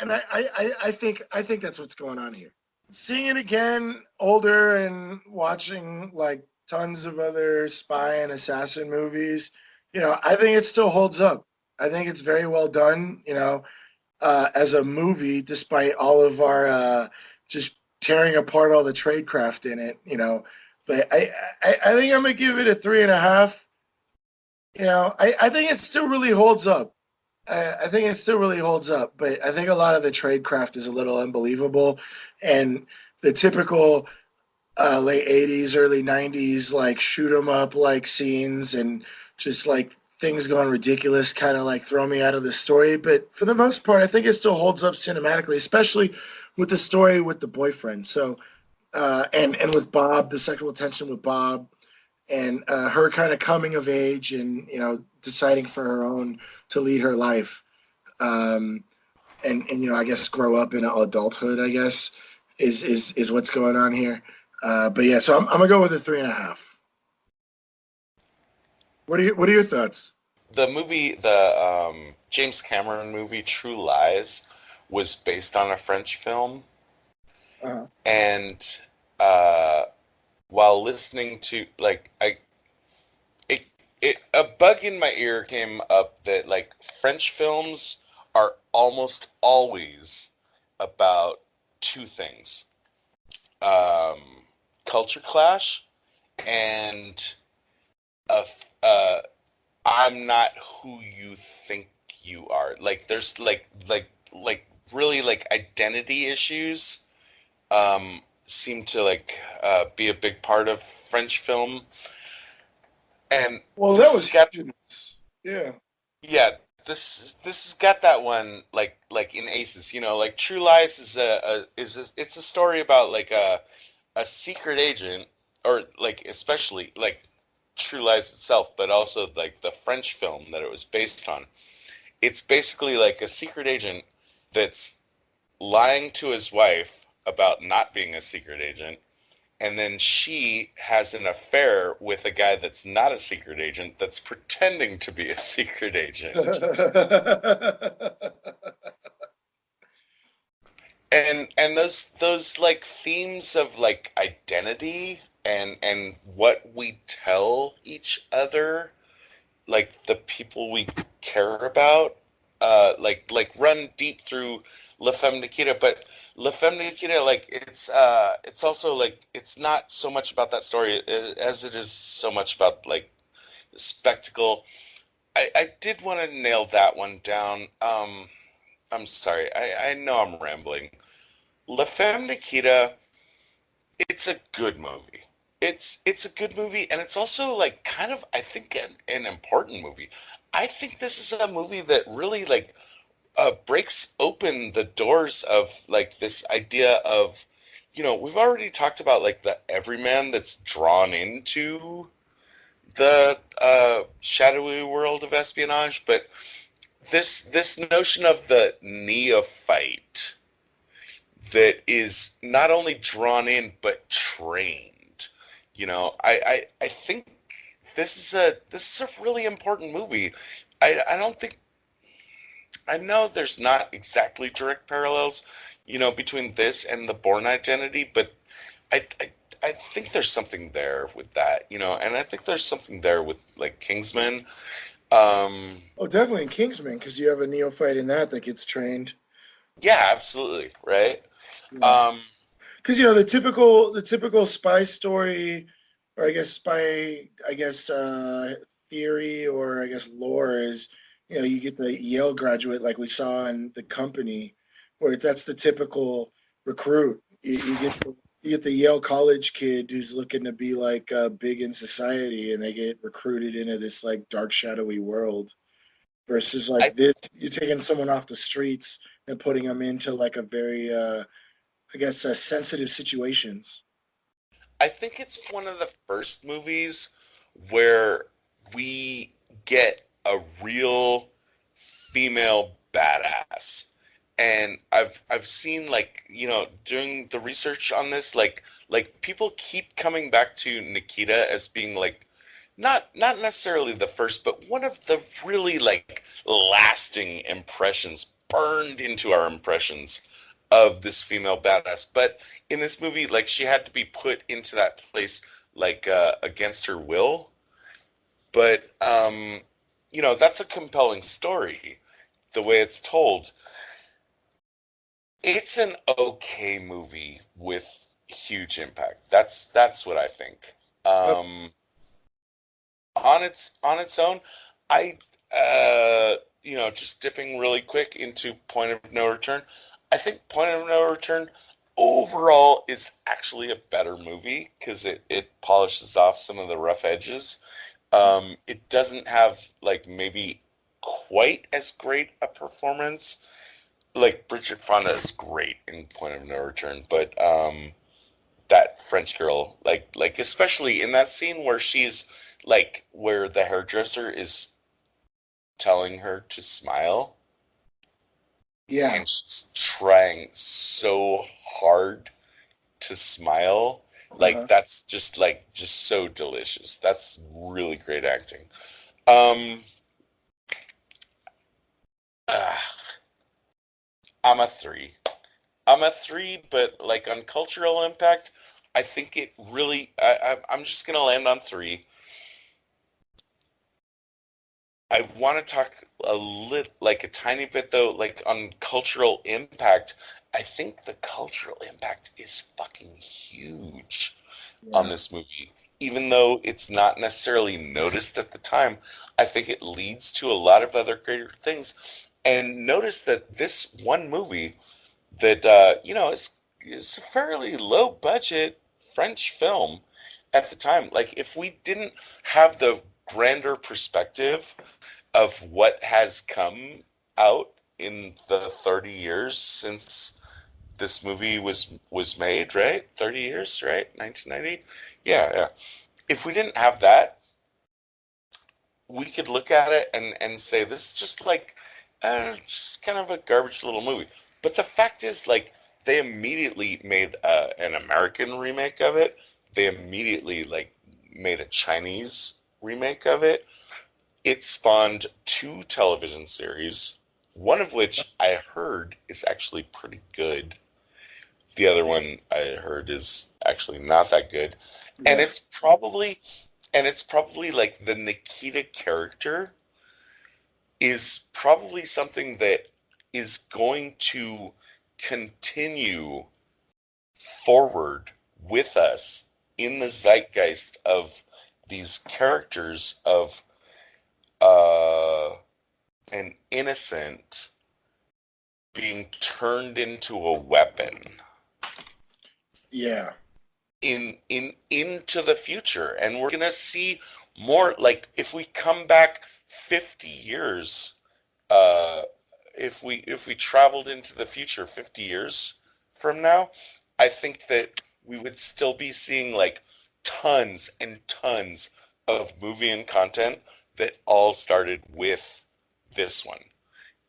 And I think that's what's going on here. Seeing it again, older, and watching like tons of other spy and assassin movies, I think it still holds up. I think it's very well done, as a movie, despite all of our just tearing apart all the tradecraft in it, But I think I'm gonna give it a 3.5. I think it still really holds up. I think it still really holds up, but I think a lot of the tradecraft is a little unbelievable, and the typical late 80s, early 90s, like shoot 'em up like scenes and just like things going ridiculous kind of like throw me out of the story. But for the most part, I think it still holds up cinematically, especially with the story with the boyfriend. So, and with Bob, the sexual tension with Bob. and her kind of coming of age and deciding for her own to lead her life, um, and I guess grow up in adulthood. I guess is what's going on here. But yeah, so I'm gonna go with a 3.5. What are your thoughts? The movie, the James Cameron movie True Lies, was based on a French film, Uh-huh. and uh, while listening to it, a bug in my ear came up that like French films are almost always about two things: um, culture clash and a, uh, I'm not who you think you are. Like there's like really like identity issues seem to be a big part of French film. And Well, that this was has got huge. Yeah. yeah, this has got that one like in Aces, like True Lies is it's a story about like a secret agent, or like especially like True Lies itself, but also like the French film that it was based on. It's basically like a secret agent that's lying to his wife about not being a secret agent, and then she has an affair with a guy that's not a secret agent that's pretending to be a secret agent. And those like themes of like identity and what we tell each other, like the people we care about, like run deep through La Femme Nikita. But La Femme Nikita, like it's also like it's not so much about that story as it is so much about like spectacle. I did want to nail that one down. I'm sorry, I know I'm rambling. La Femme Nikita, it's a good movie. It's a good movie, and it's also like kind of I think an important movie. I think this is a movie that really like breaks open the doors of like this idea of, we've already talked about like the everyman that's drawn into the shadowy world of espionage, but this notion of the neophyte that is not only drawn in but trained. I think this is a really important movie. I don't think I know there's not exactly direct parallels, between this and the Bourne Identity, but I I, I think there's something there with that, and I think there's something there with like Kingsman. Um, Oh, definitely in Kingsman, because you have a neophyte in that gets trained. yeah, absolutely, right. Yeah. Um, Because the typical spy story, or I guess theory, or I guess lore is, you get the Yale graduate like we saw in The Company, where that's the typical recruit. You get the Yale College kid who's looking to be like big in society, and they get recruited into this like dark, shadowy world. Versus like I this, you're taking someone off the streets and putting them into like a very I guess sensitive situations. I think it's one of the first movies where we get a real female badass. And I've seen like, doing the research on this, like people keep coming back to Nikita as being like not necessarily the first, but one of the really like lasting impressions, burned into our impressions of this female badass. But in this movie, like she had to be put into that place like against her will. But that's a compelling story, the way it's told. It's an okay movie with huge impact. That's what I think. Yep. On its own, I just dipping really quick into Point of No Return. I think Point of No Return overall is actually a better movie because it polishes off some of the rough edges. It doesn't have like maybe quite as great a performance. Like Bridget Fonda is great in Point of No Return, but that French girl, like especially in that scene where she's like where the hairdresser is telling her to smile, Yeah. and she's trying so hard to smile. Like Uh-huh. that's just so delicious. That's really great acting. Um, uh, I'm a three. I'm a three, but like on cultural impact, I think it really. I'm just gonna land on three. I want to talk like a tiny bit though, like on cultural impact. I think the cultural impact is fucking huge on Yeah. this movie. Even though it's not necessarily noticed at the time, I think it leads to a lot of other greater things. And notice that this one movie that is a fairly low budget French film at the time. Like if we didn't have the grander perspective of what has come out in the 30 years since this movie was made, right? 30 years, right? 1990. Yeah, yeah. If we didn't have that, we could look at it and say this is just like just kind of a garbage little movie. But the fact is, like, they immediately made an American remake of it. They immediately like made a Chinese remake of it. It spawned two television series, one of which I heard is actually pretty good. The other one I heard is actually not that good. And Yeah. it's probably like the Nikita character is probably something that is going to continue forward with us in the zeitgeist of these characters of uh, an innocent being turned into a weapon Yeah. into the future. And we're gonna see more, like if we come back 50 years, uh if we traveled into the future 50 years from now, I think that we would still be seeing like tons and tons of movie and content that all started with this one.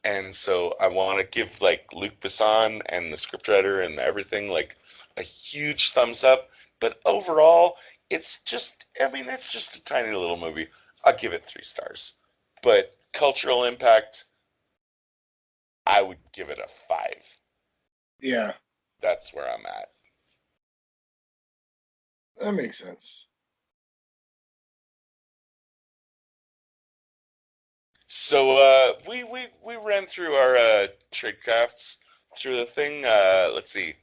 And so I want to give like Luc Besson and the scriptwriter and everything like a huge thumbs up. But overall, it's just a tiny little movie. I'll give it 3 stars. But cultural impact, I would give it a 5. Yeah. That's where I'm at. That makes sense. So we ran through our trade crafts through the thing. Let's see.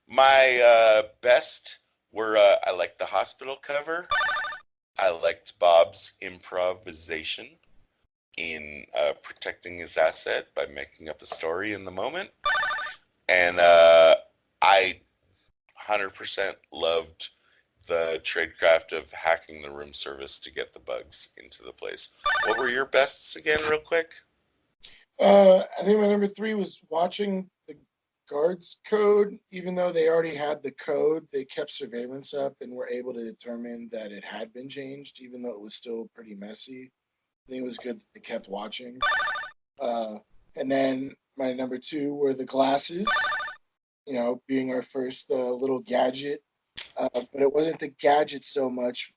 My best were I liked the hospital cover. I liked Bob's improvisation in protecting his asset by making up a story in the moment. And I 100% loved the tradecraft of hacking the room service to get the bugs into the place. What were your bests again, real quick? I think my number three was watching the guards code. Even though they already had the code, they kept surveillance up and were able to determine that it had been changed, even though it was still pretty messy. I think it was good that they kept watching. Uh, and then my number two were the glasses, being our first little gadget. But it wasn't the gadget so much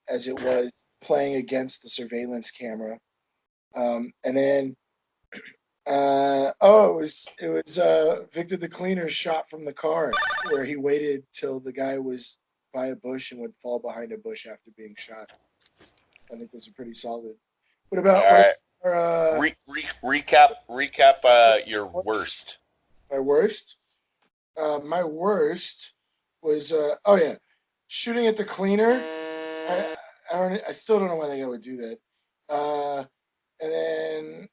as it was playing against the surveillance camera. And then it was Victor the cleaner shot from the car, where he waited till the guy was by a bush and would fall behind a bush after being shot. I think those are pretty solid. What All about right. uh, Recap your worst? worst. My worst? My worst was oh yeah, shooting at the cleaner. I still don't know why the guy would do that. And then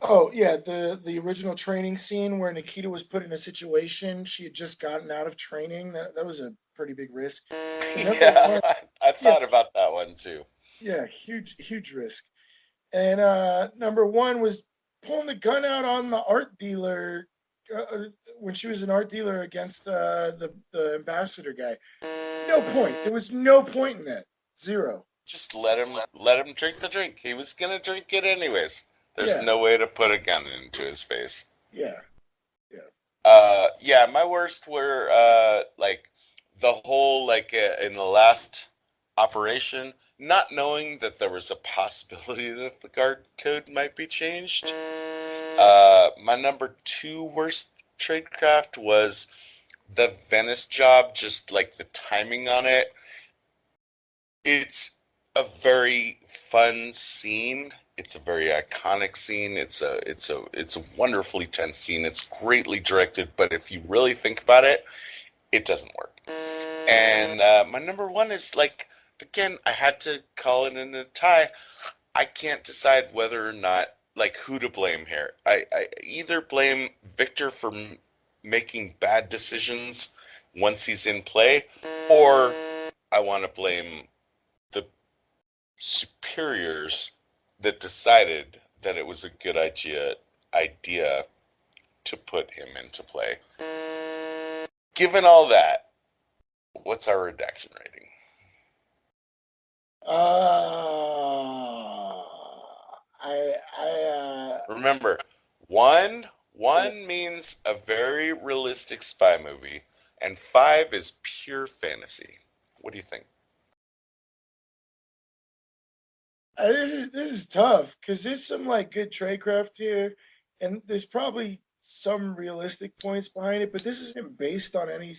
oh yeah, the original training scene where Nikita was put in a situation she had just gotten out of training. That was a pretty big risk. And number Yeah, one, I yeah, thought about that one too. yeah, huge risk. And number one was pulling the gun out on the art dealer. when she was an art dealer against the ambassador guy. No point. There was no point in that. Zero. Just let him drink the drink. He was gonna drink it anyways. There's Yeah. no way to put a gun into his face. Yeah. Yeah, my worst were like the whole like in the last operation, not knowing that there was a possibility that the guard code might be changed. My number 2 worst tradecraft was the Venice job, just like the timing on it. It's a very fun scene. It's a very iconic scene. It's a wonderfully tense scene. It's greatly directed, but if you really think about it, it doesn't work. And my number 1 is like, again, I had to call it in a tie. I can't decide whether or not, like, who to blame here. I either blame Victor for making bad decisions once he's in play, or I want to blame the superiors that decided that it was a good idea to put him into play. Given all that, what's our redaction rating? Remember, one means a very realistic spy movie, and 5 is pure fantasy. What do you think? This is tough because there's some like good tradecraft here, and there's probably some realistic points behind it, but this isn't based on any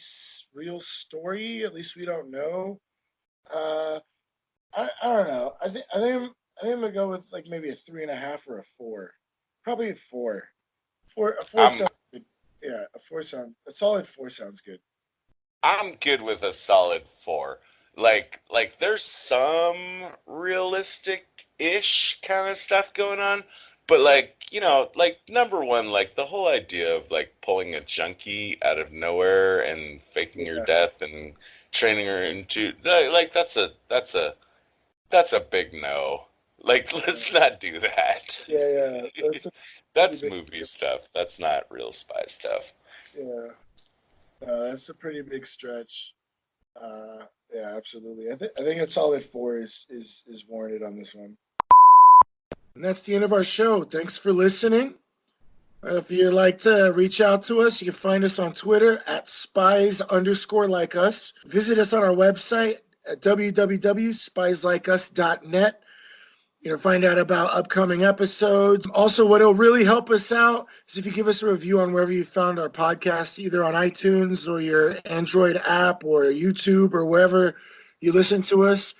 real story. At least we don't know. I don't know. I think I'm gonna go with like maybe a 3.5 or a 4. Probably a 4. A 4 sounds good. Yeah, a solid 4 sounds good. I'm good with a solid 4. Like there's some realistic-ish kind of stuff going on, but like, you know, like number 1, like the whole idea of like pulling a junkie out of nowhere and faking her death and training her into like that's a big no. Like, let's not do that. Yeah. That's movie stuff. That's not real spy stuff. Yeah. No, that's a pretty big stretch. Yeah, absolutely. I think a solid 4 is warranted on this one. And that's the end of our show. Thanks for listening. If you'd like to reach out to us, you can find us on Twitter at spies_like_us. Visit us on our website at www.spieslikeus.net. You know, find out about upcoming episodes. Also, what will really help us out is if you give us a review on wherever you found our podcast, either on iTunes or your Android app or YouTube or wherever you listen to us.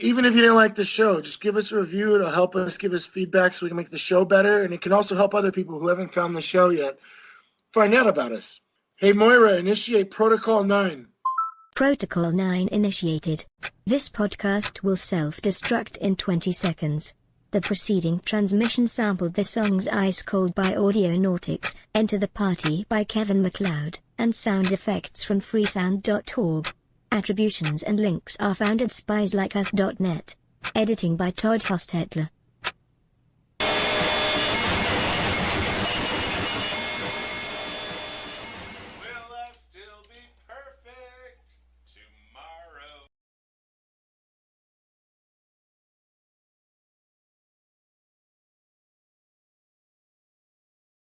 Even if you didn't like the show, just give us a review. It'll help us, give us feedback so we can make the show better. And it can also help other people who haven't found the show yet find out about us. Hey, Moira, initiate Protocol 9. Protocol 9 initiated. This podcast will self-destruct in 20 seconds. The preceding transmission sampled the songs Ice Cold by Audionautics, Enter the Party by Kevin MacLeod, and sound effects from freesound.org. Attributions and links are found at spieslikeus.net. Editing by Todd Hostetler.